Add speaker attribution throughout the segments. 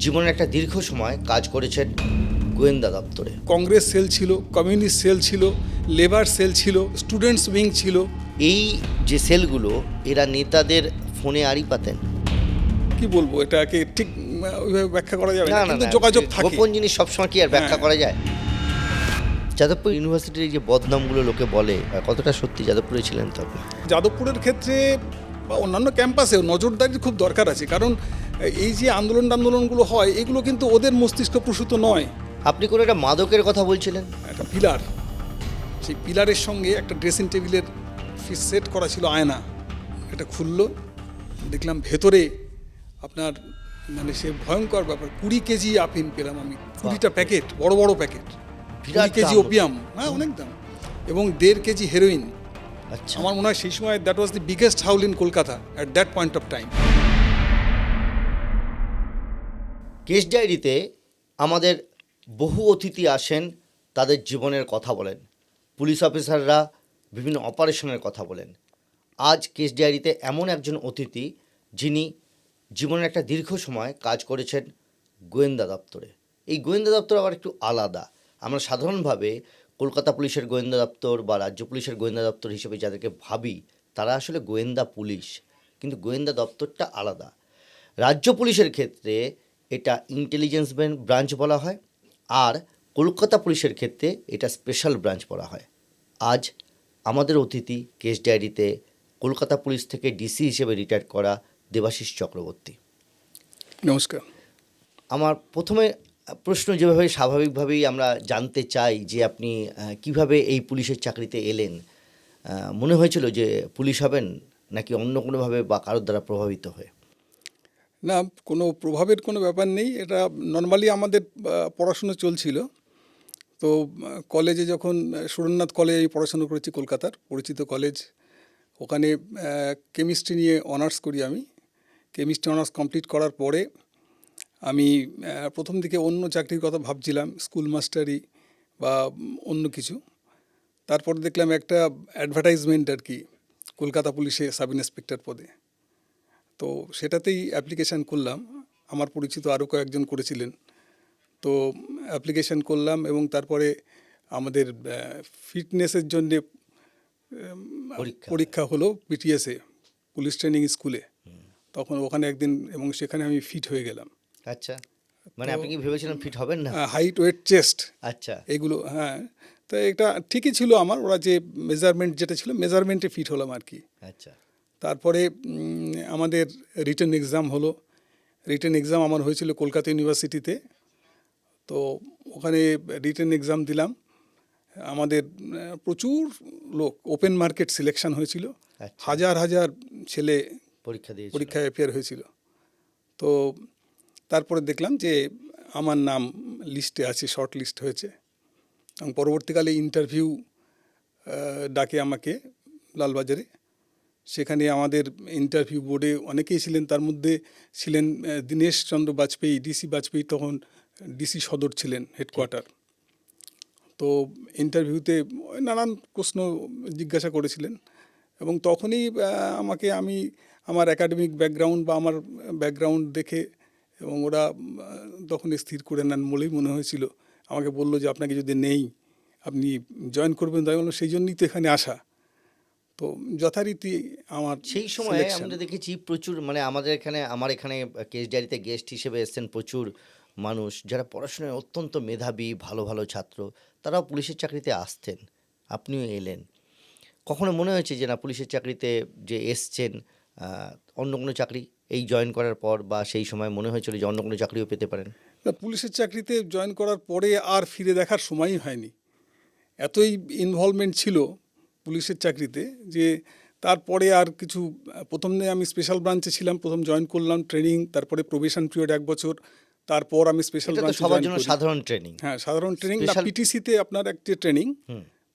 Speaker 1: জীবনের একটা দীর্ঘ সময় কাজ করেছেন গোয়েন্দা দপ্তরে।
Speaker 2: কংগ্রেস সেল ছিল, কমিউনিস্ট সেল ছিল, লেবার সেল ছিল, স্টুডেন্টস উইং ছিল।
Speaker 1: এই যে সেলগুলো এরা নেতাদের ফোনে আড়ি পাতেন?
Speaker 2: কি বলবো, এটাকে ঠিক ওইভাবে ব্যাখ্যা করা যাবে না,
Speaker 1: না,
Speaker 2: কিন্তু যোগাযোগ থাকে।
Speaker 1: গোপন জিনিস সবসময় কি আর ব্যাখ্যা করা যায়? যাদবপুর ইউনিভার্সিটির এই যে বদনামগুলো লোকে বলে, কতটা সত্যি? যাদবপুরে ছিলেন তো আপনি।
Speaker 2: যাদবপুরের ক্ষেত্রে বা অন্যান্য ক্যাম্পাসেও নজরদারির খুব দরকার আছে, কারণ এই যে আন্দোলনগুলো হয় এগুলো কিন্তু ওদের মস্তিষ্ক প্রসূত নয়।
Speaker 1: আপনি কোনো একটা মাদকের কথা বলছিলেন।
Speaker 2: একটা পিলার, সেই পিলারের সঙ্গে একটা ড্রেসিং টেবিলের সেট করা ছিল আয়না, এটা খুললো, দেখলাম ভেতরে আপনার মানে সে ভয়ঙ্কর ব্যাপার, 20 কেজি আফিম পেলাম আমি, 20টা প্যাকেট, বড় বড় প্যাকেট, 20 কেজি ওপিয়াম, হ্যাঁ অনেক দাম, এবং 1.5 কেজি হেরোইন।
Speaker 1: আচ্ছা,
Speaker 2: আমার মনে হয় সেই সময় that was the biggest haul in Kolkata at that point of time.
Speaker 1: Case ডায়েরিতে আমাদের বহু অতিথি আসেন, তাদের জীবনের কথা বলেন। পুলিশ অফিসাররা বিভিন্ন অপারেশনের কথা বলেন। আজ কেস ডায়েরিতে এমন একজন অতিথি যিনি জীবনের একটা দীর্ঘ সময় কাজ করেছেন গোয়েন্দা দপ্তরে। এই গোয়েন্দা দপ্তর আবার একটু আলাদা। আমরা সাধারণভাবে কলকাতা পুলিশের গোয়েন্দা দপ্তর বা রাজ্য পুলিশের গোয়েন্দা দপ্তর হিসেবে যাদেরকে ভাবি, তারা আসলে গোয়েন্দা পুলিশ, কিন্তু গোয়েন্দা দপ্তরটা আলাদা। রাজ্য পুলিশের ক্ষেত্রে এটা ইন্টেলিজেন্স ব্রাঞ্চ বলা হয়, আর কলকাতা পুলিশের ক্ষেত্রে এটা স্পেশাল ব্রাঞ্চ বলা হয়। আজ আমাদের অতিথি কেস ডায়েরিতে কলকাতা পুলিশ থেকে ডিসি হিসেবে রিটায়ার করা দেবাশিস চক্রবর্তী।
Speaker 2: নমস্কার।
Speaker 1: আমার প্রথমে প্রশ্ন যেভাবে স্বাভাবিকভাবেই আমরা জানতে চাই যে আপনি কিভাবে এই পুলিশের চাকরিতে এলেন? মনে হয়েছিল যে পুলিশ হবেন, নাকি অন্য কোনোভাবে বা কারোর দ্বারা প্রভাবিত হয়ে?
Speaker 2: না, কোনো প্রভাবের কোনো ব্যাপার নেই, এটা নর্মালি আমাদের পড়াশুনো চলছিল। তো কলেজে যখন সুরেন্দ্রনাথ কলেজে আমি পড়াশুনো করেছি, কলকাতার পরিচিত কলেজ, ওখানে কেমিস্ট্রি নিয়ে অনার্স করি আমি। কেমিস্ট্রি অনার্স কমপ্লিট করার পরে আমি প্রথম দিকে অন্য চাকরির কথা ভাবছিলাম, স্কুল মাস্টারি বা অন্য কিছু। তারপর দেখলাম একটা অ্যাডভার্টাইজমেন্ট আর কি, কলকাতা পুলিশে সাব ইন্সপেক্টর পদে। তো সেটাতেই অ্যাপ্লিকেশান করলাম, আমার পরিচিত আরও কয়েকজন করেছিলেন। তো অ্যাপ্লিকেশান করলাম এবং তারপরে আমাদের ফিটনেসের জন্যে পরীক্ষা হলো পিটিএসে, পুলিশ ট্রেনিং স্কুলে। তখন ওখানে একদিন, এবং সেখানে আমি ফিট হয়ে গেলাম।
Speaker 1: আচ্ছা, মানে আপনি কি ভেবেছিলেন ফিট হবেন না?
Speaker 2: হাইট, ওয়েট, চেস্ট,
Speaker 1: আচ্ছা
Speaker 2: এগুলো, হ্যাঁ। তো এটা ঠিকই ছিল আমার, ওরা যে মেজারমেন্ট যেটা ছিল, মেজারমেন্টে ফিট হলাম আর কি।
Speaker 1: আচ্ছা।
Speaker 2: তারপরে আমাদের রিটেন এক্সাম হলো। রিটেন এক্সাম আমার হয়েছিল কলকাতা ইউনিভার্সিটিতে। তো ওখানে রিটেন এক্সাম দিলাম। আমাদের প্রচুর লোক, ওপেন মার্কেট সিলেকশন হয়েছিল,
Speaker 1: আচ্ছা।
Speaker 2: হাজার হাজার ছেলে
Speaker 1: পরীক্ষায়
Speaker 2: অ্যাপিয়ার হয়েছিল। তো তারপরে দেখলাম যে আমার নাম লিস্টে আছে, শর্ট লিস্ট হয়েছে, এবং পরবর্তীকালে ইন্টারভিউ ডাকে আমাকে লালবাজারে। সেখানে আমাদের ইন্টারভিউ বোর্ডে অনেকেই ছিলেন, তার মধ্যে ছিলেন দীনেশ চন্দ্র বাজপেয়ী, ডিসি বাজপেয়ী, তখন ডিসি সদর ছিলেন, হেডকোয়ার্টার। তো ইন্টারভিউতে নানান প্রশ্ন জিজ্ঞাসা করেছিলেন, এবং তখনই আমি আমার একাডেমিক ব্যাকগ্রাউন্ড বা আমার ব্যাকগ্রাউন্ড দেখে, এবং ওরা তখন স্থির করে নেন বলেই মনে হয়েছিল। আমাকে বললো যে আপনাকে যদি নেই, আপনি জয়েন করবেন। তাই বললাম সেই জন্যই তো এখানে আসা। তো যথারীতি আমার
Speaker 1: সেই সময় আমরা দেখেছি প্রচুর, মানে আমার এখানে কেস ডায়েরিতে গেস্ট হিসেবে এসেছেন প্রচুর মানুষ যারা পড়াশোনায় অত্যন্ত মেধাবী, ভালো ভালো ছাত্র, তারাও পুলিশের চাকরিতে আসতেন। আপনিও এলেন। কখনো মনে হয়েছে যে না, পুলিশের চাকরিতে যে এসছেন, অন্য কোনো চাকরি এই জয়েন করার পর বা সেই সময় মনে হয়েছিল যে অন্য কোনো চাকরিও পেতে পারেন?
Speaker 2: পুলিশের চাকরিতে জয়েন করার পরে আর ফিরে দেখার সময়ই হয়নি। এতই ইনভলভমেন্ট ছিল পুলিশের চাকরিতে যে তারপরে আর কিছু, প্রথমে আমি স্পেশাল ব্রাঞ্চে ছিলাম, প্রথম জয়েন করলাম, ট্রেনিং, তারপরে প্রবেশন পিরিয়ড 1 বছর, তারপর আমি স্পেশাল
Speaker 1: এটা তো
Speaker 2: ব্রাঞ্চে
Speaker 1: সবার
Speaker 2: জয়েন
Speaker 1: জন্য
Speaker 2: করি।
Speaker 1: সাধারণ ট্রেনিং।
Speaker 2: হ্যাঁ, সাধারণ ট্রেনিং না,
Speaker 1: Special-
Speaker 2: পিটিসিতে আপনার একটা ট্রেনিং,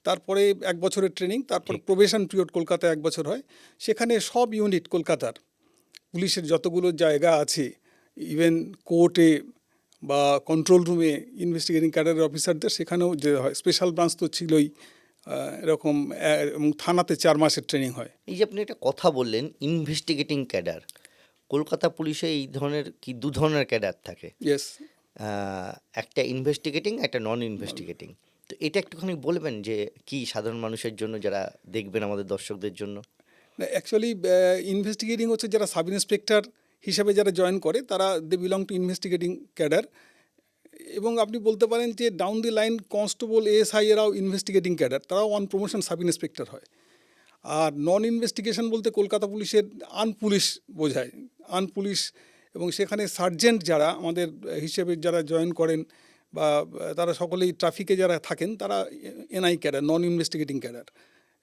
Speaker 2: তারপরে 1 বছরের ট্রেনিং, তারপর প্রবেশন পিরিয়ড কলকাতায় 1 বছর হয়। সেখানে সব ইউনিট কলকাতার পুলিশের যতগুলো জায়গা আছে, ইভেন কোর্টে বা কন্ট্রোল রুমে ইনভেস্টিগেটিং ক্যাডারের অফিসারদের সেখানেও যে হয়, স্পেশাল ব্রাঞ্চ তো ছিলই এরকম, এবং থানাতে 4 মাসের ট্রেনিং হয়।
Speaker 1: এই যে আপনি একটা কথা বললেন, ইনভেস্টিগেটিং ক্যাডার, কলকাতা পুলিশে এই ধরনের কি দু ধরনের ক্যাডার থাকে,
Speaker 2: ইয়েস।
Speaker 1: একটা ইনভেস্টিগেটিং, একটা নন ইনভেস্টিগেটিং। তো এটা একটুখানি বলবেন যে কি সাধারণ মানুষের জন্য, যারা দেখবেন আমাদের দর্শকদের জন্য।
Speaker 2: অ্যাকচুয়ালি ইনভেস্টিগেটিং হচ্ছে যারা সাব ইন্সপেক্টর হিসাবে যারা জয়েন করে তারা they belong to investigating cadre, এবং আপনি বলতে পারেন যে down the line constable, ASI এরাও ইনভেস্টিগেটিং ক্যাডার, তারাও অন প্রমোশন সাব ইন্সপেক্টর হয়। আর নন ইনভেস্টিগেশন বলতে কলকাতা পুলিশের আনপুলিশ বোঝায়, আনপুলিশ, এবং সেখানে সার্জেন্ট যারা আমাদের হিসেবে যারা জয়েন করেন বা তারা সকলেই ট্রাফিকে যারা থাকেন তারা এনআই ক্যাডার, নন ইনভেস্টিগেটিং ক্যাডার,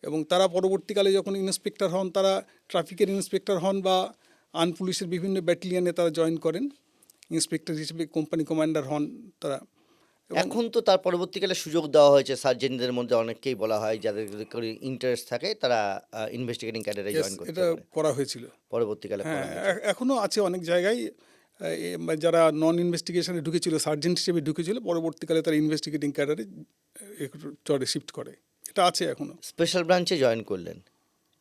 Speaker 2: এবং তারা পরবর্তীকালে যখন ইন্সপেক্টর হন তারা ট্রাফিকের ইন্সপেক্টর হন বা আনপুলিশের বিভিন্ন ব্যাটালিয়নে তারা জয়েন করেন, ইন্সপেক্টর হিসেবে কোম্পানি কমান্ডার হন তারা। এবং
Speaker 1: এখন তো তার পরবর্তীকালে সুযোগ দেওয়া হয়েছে সার্জেন্টদের মধ্যে, অনেককেই বলা হয় যাদের ইন্টারেস্ট থাকে তারা ইনভেস্টিগেটিং ক্যাডারে
Speaker 2: yes,
Speaker 1: জয়েন করতে
Speaker 2: এটা
Speaker 1: পারে।
Speaker 2: করা হয়েছিল।
Speaker 1: পরবর্তীকালে করা
Speaker 2: হ্যাঁ,
Speaker 1: হয়েছে।
Speaker 2: এখনও আছে অনেক জায়গায় যারা নন ইনভেস্টিগেশনে ঢুকেছিল, সার্জেন্ট হিসেবে ঢুকেছিল, পরবর্তীকালে তারা ইনভেস্টিগেটিং ক্যাডারে চড়ে শিফট করে, এটা আছে এখনও।
Speaker 1: স্পেশাল ব্রাঞ্চে জয়েন করলেন,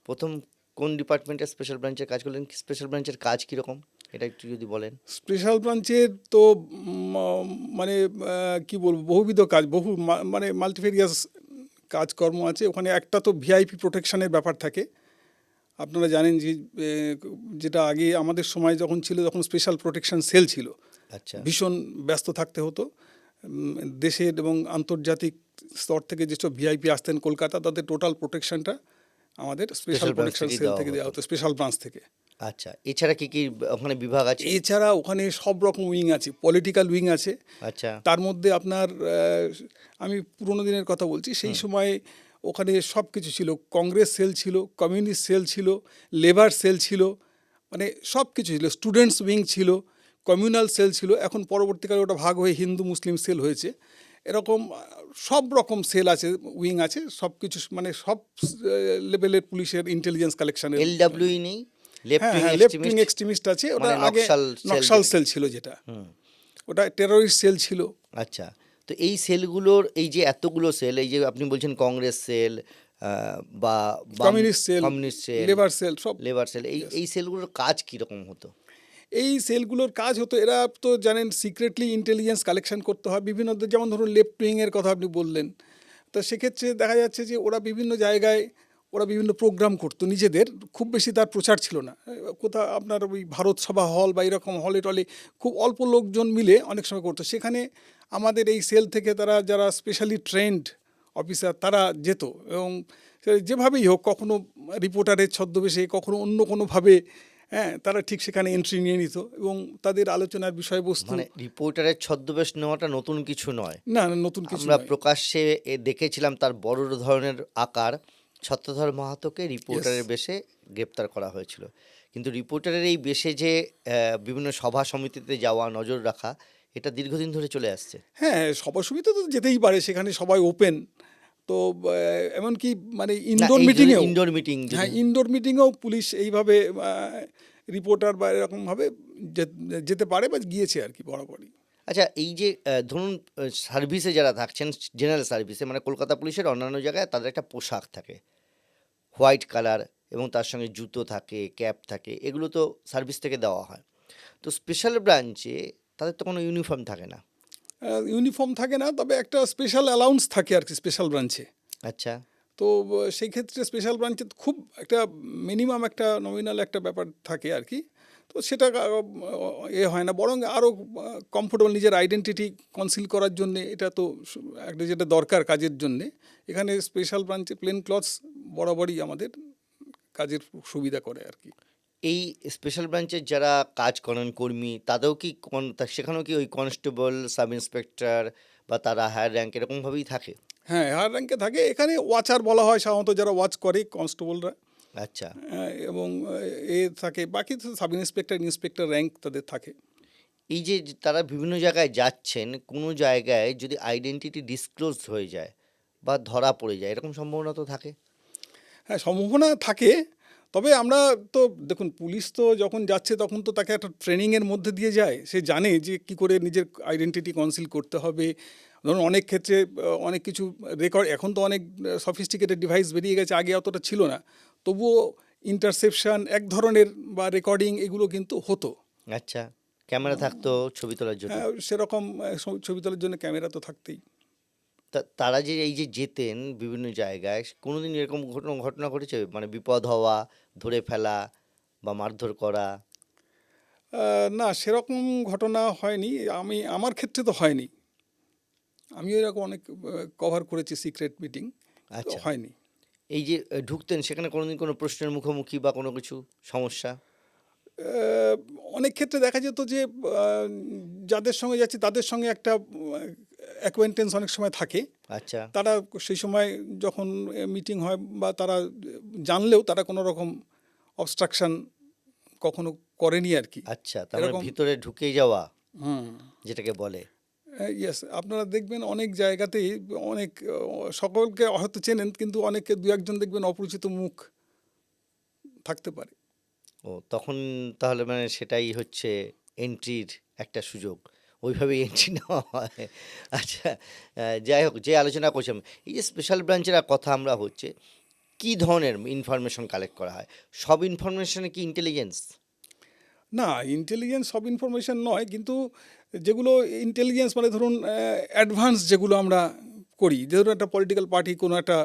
Speaker 1: প্রথম কোন ডিপার্টমেন্টের স্পেশাল ব্রাঞ্চে কাজ করলেন? স্পেশাল ব্রাঞ্চের কাজ কীরকম এটা একটু যদি বলেন।
Speaker 2: স্পেশাল ব্রাঞ্চের তো মানে কি বলবো, বহুবিধ কাজ, মানে মাল্টিফেরিয়াস কাজকর্ম আছে ওখানে। একটা তো ভিআইপি প্রোটেকশনের ব্যাপার থাকে। আপনারা জানেন যে যেটা আগে আমাদের সময় যখন ছিল, যখন স্পেশাল প্রোটেকশন সেল ছিল,
Speaker 1: আচ্ছা,
Speaker 2: ভীষণ ব্যস্ত থাকতে হতো। দেশের এবং আন্তর্জাতিক স্তর থেকে যেসব ভিআইপি আসতেন কলকাতা, তাদের টোটাল প্রোটেকশনটা আমাদের স্পেশাল
Speaker 1: Special branch
Speaker 2: প্রোটেকশন
Speaker 1: থেকেই
Speaker 2: সেল
Speaker 1: দেওয়া
Speaker 2: থেকে দেওয়া
Speaker 1: হতো।
Speaker 2: হতো, স্পেশাল ব্রাঞ্চ থেকে।
Speaker 1: আচ্ছা, এছাড়া কি কি ওখানে বিভাগ আছে?
Speaker 2: এছাড়া ওখানে সব রকম উইং আছে, পলিটিক্যাল উইং আছে।
Speaker 1: আচ্ছা,
Speaker 2: তার মধ্যে আপনার আমি পুরোনো দিনের কথা বলছি, সেই সময় ওখানে সব কিছু ছিল। কংগ্রেস সেল ছিল, কমিউনিস্ট সেল ছিল, লেবার সেল ছিল, মানে সব কিছু ছিল। স্টুডেন্টস উইং ছিল, কমিউনাল সেল ছিল। এখন পরবর্তীকালে ওটা ভাগ হয়ে হিন্দু মুসলিম সেল হয়েছে। এরকম সব রকম সেল আছে, উইং আছে, সব কিছু, মানে সব লেভেলের পুলিশের ইন্টেলিজেন্স কালেকশনের।
Speaker 1: এলডব্লিউই নেই?
Speaker 2: হ্যাঁ হ্যাঁ, লেফট উইং এক্সট্রিমিস্ট আছে, ওটা
Speaker 1: মানে
Speaker 2: আগে
Speaker 1: নকশাল
Speaker 2: নকশাল
Speaker 1: সেল।
Speaker 2: সেল ছিল যেটা, ওটা টেরোরিস্ট সেল ছিল।
Speaker 1: আচ্ছা, তো এই সেলগুলোর, এই যে এতগুলো সেল, এই যে আপনি বলছেন কংগ্রেস সেল বা
Speaker 2: communist cell,
Speaker 1: communist cell,
Speaker 2: labour cell, সব।
Speaker 1: লেবার সেল, এই সেলগুলোর কাজ কীরকম হতো?
Speaker 2: এই সেলগুলোর কাজ হতো, এরা তো জানেন সিক্রেটলি ইন্টেলিজেন্স কালেকশন করতে হয় বিভিন্ন, যেমন ধরুন লেফট উইংয়ের কথা আপনি বললেন, তো সেক্ষেত্রে দেখা যাচ্ছে যে ওরা বিভিন্ন জায়গায় ওরা বিভিন্ন প্রোগ্রাম করতো নিজেদের, খুব বেশি তার প্রচার ছিল না। কোথাও আপনার ওই ভারত সভা হল বা এরকম হলে টলে খুব অল্প লোকজন মিলে অনেক সময় করতো। সেখানে আমাদের এই সেল থেকে তারা যারা স্পেশালি ট্রেন্ড অফিসার তারা যেত, এবং যেভাবেই হোক, কখনো রিপোর্টারের ছদ্মবেশে, কখনো অন্য কোনোভাবে, হ্যাঁ, তারা ঠিক সেখানে এন্ট্রি নিয়ে নিত এবং তাদের আলোচনার বিষয়বস্তু।
Speaker 1: মানে রিপোর্টারের ছদ্মবেশ নেওয়াটা নতুন কিছু নয়।
Speaker 2: না না, নতুন কিছু
Speaker 1: আমরা
Speaker 2: নয়।
Speaker 1: প্রকাশ্যে দেখেছিলাম তার বড় ধরনের আকার, ছত্রধর মাহাতোকে রিপোর্টারের বেশে গ্রেপ্তার করা হয়েছিল। কিন্তু রিপোর্টারের এই বেশে যে বিভিন্ন সভা সমিতিতে যাওয়া, নজর রাখা, এটা দীর্ঘদিন ধরে চলে আসছে।
Speaker 2: হ্যাঁ, সবার সুবিধা তো যেতেই পারে, সেখানে সবাই ওপেন। তো এমনকি মানে ইনডোর মিটিংয়েও,
Speaker 1: ইনডোর মিটিং,
Speaker 2: হ্যাঁ, ইনডোর মিটিংয়েও পুলিশ এইভাবে রিপোর্টার বা এরকমভাবে যেতে পারে বা গিয়েছে আর কি বরাবরই।
Speaker 1: আচ্ছা, এই যে ধরুন সার্ভিসে যারা থাকছেন, জেনারেল সার্ভিসে, মানে কলকাতা পুলিশের অন্যান্য জায়গায় তাদের একটা পোশাক থাকে হোয়াইট কালার, এবং তার সঙ্গে জুতো থাকে, ক্যাপ থাকে, এগুলো তো সার্ভিস থেকে দেওয়া হয়। তো স্পেশাল ব্রাঞ্চে তাদের তো কোনো ইউনিফর্ম থাকে না।
Speaker 2: ইউনিফর্ম থাকে না, তবে একটা স্পেশাল অ্যালাউন্স থাকে আর কি স্পেশাল ব্রাঞ্চে।
Speaker 1: আচ্ছা,
Speaker 2: তো সেই ক্ষেত্রে স্পেশাল ব্রাঞ্চে খুব একটা মিনিমাম একটা নমিনাল একটা ব্যাপার থাকে আর কি। তো সেটা হয় না, বরং আরও কমফোর্টেবল নিজের আইডেন্টিটি কনসিল করার জন্যে, এটা তো একটা যেটা দরকার কাজের জন্যে, এখানে স্পেশাল ব্রাঞ্চে প্লেন ক্লথস বরাবরই আমাদের কাজের সুবিধা করে আর কি।
Speaker 1: এই স্পেশাল ব্রাঞ্চের যারা কাজ করেন কর্মী, তাদেরও কি সেখানেও কি ওই কনস্টেবল, সাব ইন্সপেক্টর বা তারা হায়ার র্যাঙ্ক এরকমভাবেই থাকে?
Speaker 2: হ্যাঁ, হায়ার র্যাঙ্কে থাকে। এখানে ওয়াচার বলা হয় সাধারণত, যারা ওয়াচ করে কনস্টেবলরা।
Speaker 1: আচ্ছা,
Speaker 2: এবং এ থাকে, বাকি তো সাব ইন্সপেক্টর, ইন্সপেক্টর র্যাঙ্ক তাদের থাকে।
Speaker 1: এই যে তারা বিভিন্ন জায়গায় যাচ্ছেন, কোনো জায়গায় যদি আইডেন্টিটি ডিসক্লোজ হয়ে যায় বা ধরা পড়ে যায়, এরকম সম্ভাবনা তো থাকে।
Speaker 2: হ্যাঁ, সম্ভাবনা থাকে। তবে আমরা তো দেখুন, পুলিশ তো যখন যাচ্ছে তখন তো তাকে একটা ট্রেনিংয়ের মধ্যে দিয়ে যায়, সে জানে যে কী করে নিজের আইডেন্টিটি কনসিল করতে হবে। ধরুন অনেক ক্ষেত্রে অনেক কিছু রেকর্ড, এখন তো অনেক সফিস্টিকেটেড ডিভাইস বেরিয়ে গেছে, আগে অতটা ছিল না। তবুও ইন্টারসেপশন এক ধরনের বা রেকর্ডিং এগুলো কিন্তু হতো।
Speaker 1: আচ্ছা, ক্যামেরা থাকতো ছবি তোলার জন্য।
Speaker 2: হ্যাঁ, সেরকম ছবি তোলার জন্য ক্যামেরা তো থাকতেই।
Speaker 1: তারা যে এই যে যেতেন বিভিন্ন জায়গায়, কোনোদিন এরকম ঘটনা ঘটেছে, মানে বিপদ হওয়া, ধরে ফেলা বা মারধর করা?
Speaker 2: না, সেরকম ঘটনা হয়নি। আমার ক্ষেত্রে তো হয়নি। আমিও এরকম অনেক কভার করেছি সিক্রেট মিটিং, তো
Speaker 1: আচ্ছা,
Speaker 2: হয়নি।
Speaker 1: এই যে ঢুকতেন সেখানে কোনোদিন কোনো প্রশ্নের মুখোমুখি বা কোনো কিছু সমস্যা?
Speaker 2: আহ, অনেক ক্ষেত্রে দেখা যেত যে যাদের সঙ্গে যাচ্ছি তাদের সঙ্গে একটা অ্যাকোয়েন্টেন্স অনেক সময় থাকে।
Speaker 1: আচ্ছা,
Speaker 2: তারা সেই সময় যখন মিটিং হয় বা তারা জানলেও তারা কোনো রকম অবস্ট্রাকশন কখনো করেনি আর কি।
Speaker 1: আচ্ছা, তার মানে
Speaker 2: এরকম।
Speaker 1: ভিতরে ঢুকে যাওয়া
Speaker 2: হুম।
Speaker 1: যেটাকে বলে।
Speaker 2: ইয়েস, আপনারা দেখবেন অনেক জায়গাতেই অনেক সকলকে হয়তো চেনেন, কিন্তু অনেকে দু একজন দেখবেন অপরিচিত মুখ থাকতে পারে।
Speaker 1: ও তখন তাহলে মানে সেটাই হচ্ছে এন্ট্রির একটা সুযোগ, ওইভাবেই এন্ট্রি নেওয়া হয়। আচ্ছা, যাই হোক, যে আলোচনা করছিলাম, এই যে স্পেশাল ব্রাঞ্চের কথা আমরা হচ্ছে, কি ধরনের ইনফরমেশন কালেক্ট করা হয়? সব ইনফরমেশনে কি ইন্টেলিজেন্স?
Speaker 2: না, ইন্টেলিজেন্স সব ইনফরমেশন নয়, কিন্তু যেগুলো ইন্টেলিজেন্স মানে ধরুন অ্যাডভান্স যেগুলো আমরা করি, ধরুন একটা পলিটিক্যাল পার্টি কোনো একটা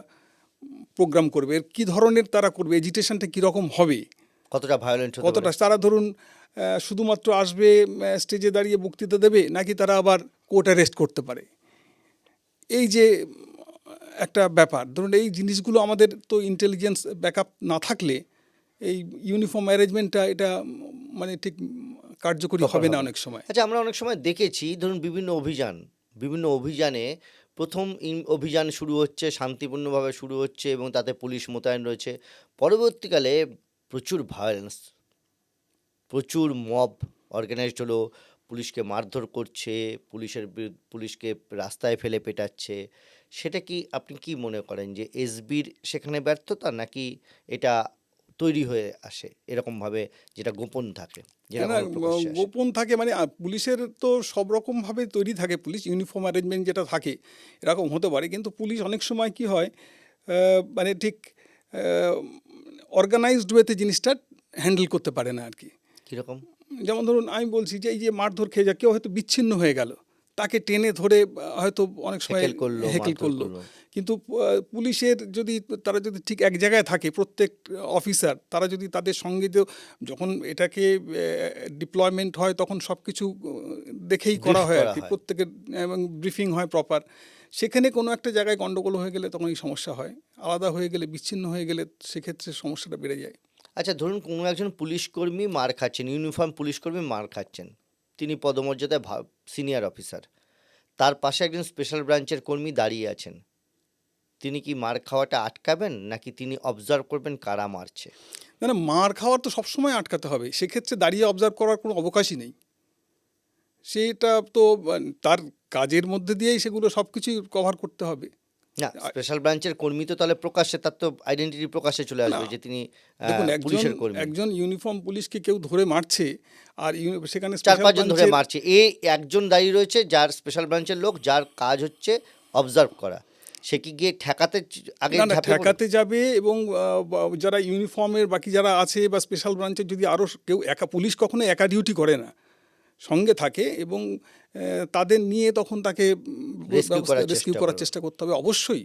Speaker 2: প্রোগ্রাম করবে, এর কী ধরনের তারা করবে, এজিটেশনটা কীরকম হবে,
Speaker 1: কতটা ভায়োলেন্ট হতে পারে?
Speaker 2: কতটা তারা ধরুন শুধুমাত্র আসবে, স্টেজে দাঁড়িয়ে বক্তৃতা দেবে, নাকি তারা আবার কোর্ট অ্যারেস্ট করতে পারে। এই যে একটা ব্যাপার, ধরুন এই জিনিসগুলো আমাদের তো ইন্টেলিজেন্স ব্যাকআপ না থাকলে এই ইউনিফর্ম অ্যারেঞ্জমেন্টটা এটা মানে ঠিক কার্যকরী
Speaker 1: তখন
Speaker 2: হবে না
Speaker 1: হবে না।
Speaker 2: অনেক সময়।
Speaker 1: আচ্ছা, আমরা অনেক সময় দেখেছি, ধরুন বিভিন্ন অভিযানে প্রথম অভিযান শুরু হচ্ছে, শান্তিপূর্ণভাবে শুরু হচ্ছে এবং তাতে পুলিশ মোতায়েন রয়েছে। পরবর্তীকালে প্রচুর ভায়োলেন্স, প্রচুর মব অর্গানাইজড হলো, পুলিশকে মারধর করছে, পুলিশকে রাস্তায় ফেলে পেটাচ্ছে। সেটা কি, আপনি কি মনে করেন যে এসবির সেখানে ব্যর্থতা, নাকি এটা তৈরি হয়ে আসে এরকমভাবে, যেটা গোপন থাকে, যেটা
Speaker 2: না,
Speaker 1: কখনো প্রকাশ্যে আসে?
Speaker 2: গোপন থাকে মানে পুলিশের তো সব রকমভাবে তৈরি থাকে, পুলিশ ইউনিফর্ম অ্যারেঞ্জমেন্ট যেটা থাকে এরকম হতে পারে, কিন্তু পুলিশ অনেক সময় কি হয় মানে ঠিক অর্গানাইজড ওয়েতে জিনিসটা হ্যান্ডেল করতে পারে না আর কি।
Speaker 1: কীরকম?
Speaker 2: যেমন ধরুন আমি বলছি যে এই যে মারধর খেয়ে কেউ হয়তো বিচ্ছিন্ন হয়ে গেল, তাকে টেনে ধরে হয়তো অনেক সময়
Speaker 1: হ্যাকেল করলো,
Speaker 2: হ্যাকেল
Speaker 1: মারধর
Speaker 2: করলো,
Speaker 1: করলো।
Speaker 2: কিন্তু পুলিশের যদি তারা যদি ঠিক এক জায়গায় থাকে, প্রত্যেক অফিসার তারা যদি তাদের সঙ্গে যখন এটাকে ডিপ্লয়মেন্ট হয় তখন সব কিছু দেখেই করা
Speaker 1: ব্রিফ
Speaker 2: হয় আর
Speaker 1: করা
Speaker 2: কি,
Speaker 1: হয়।
Speaker 2: প্রত্যেকের এবং ব্রিফিং হয় প্রপার। সেখানে কোনো একটা জায়গায় গণ্ডগোল হয়ে গেলে তখন এই সমস্যা হয়, আলাদা হয়ে গেলে, বিচ্ছিন্ন হয়ে গেলে সেক্ষেত্রে সমস্যাটা বেড়ে যায়।
Speaker 1: আচ্ছা, ধরুন কোনো একজন পুলিশকর্মী মার খাচ্ছেন, ইউনিফর্ম পুলিশকর্মী মার খাচ্ছেন, তিনি পদমর্যাদায় সিনিয়র অফিসার, তার পাশে একজন স্পেশাল ব্রাঞ্চের কর্মী দাঁড়িয়ে আছেন, তিনি কি মার খাওয়াটা আটকাবেন, নাকি তিনি অবজার্ভ করবেন কারা মারছে?
Speaker 2: না না, মার খাওয়ার তো সবসময় আটকাতে হবে, সেক্ষেত্রে দাঁড়িয়ে অবজার্ভ করার কোনো অবকাশই নেই। সেটা তো তার কাজের মধ্যে দিয়েই সেগুলো সব কিছুই কভার করতে হবে।
Speaker 1: না, স্পেশাল ব্রাঞ্চের কর্মী তো তাহলে প্রকাশ্যে, তার তো আইডেন্টিটি প্রকাশ্যে চলে
Speaker 2: না,
Speaker 1: আসবে যে তিনি
Speaker 2: দেখুন একজন
Speaker 1: পুলিশের কর্মী।
Speaker 2: একজন ইউনিফর্ম পুলিশকে কেউ ধরে মারছে আর সেখানে
Speaker 1: চার
Speaker 2: স্পেশাল
Speaker 1: পাঁচজন ধরে
Speaker 2: ব্রাঞ্চের।
Speaker 1: মারছে, একজন দাঁড়িয়ে রয়েছে যার স্পেশাল ব্রাঞ্চের লোক, যার কাজ হচ্ছে অবজার্ভ করা, সে কি গিয়ে ঠেকাতে আগে
Speaker 2: না না,
Speaker 1: ঝাঁপিয়ে পড়বে?
Speaker 2: ঠেকাতে যাবে এবং যারা ইউনিফর্মের বাকি যারা আছে বা স্পেশাল ব্রাঞ্চের যদি আরও কেউ, একা পুলিশ কখনো একা ডিউটি করে না, সঙ্গে থাকে এবং তাদের নিয়ে তখন তাকে
Speaker 1: রেস্কিউ করার
Speaker 2: রেস্কিউ
Speaker 1: চেষ্টা
Speaker 2: করার
Speaker 1: করবে।
Speaker 2: চেষ্টা করতে হবে অবশ্যই,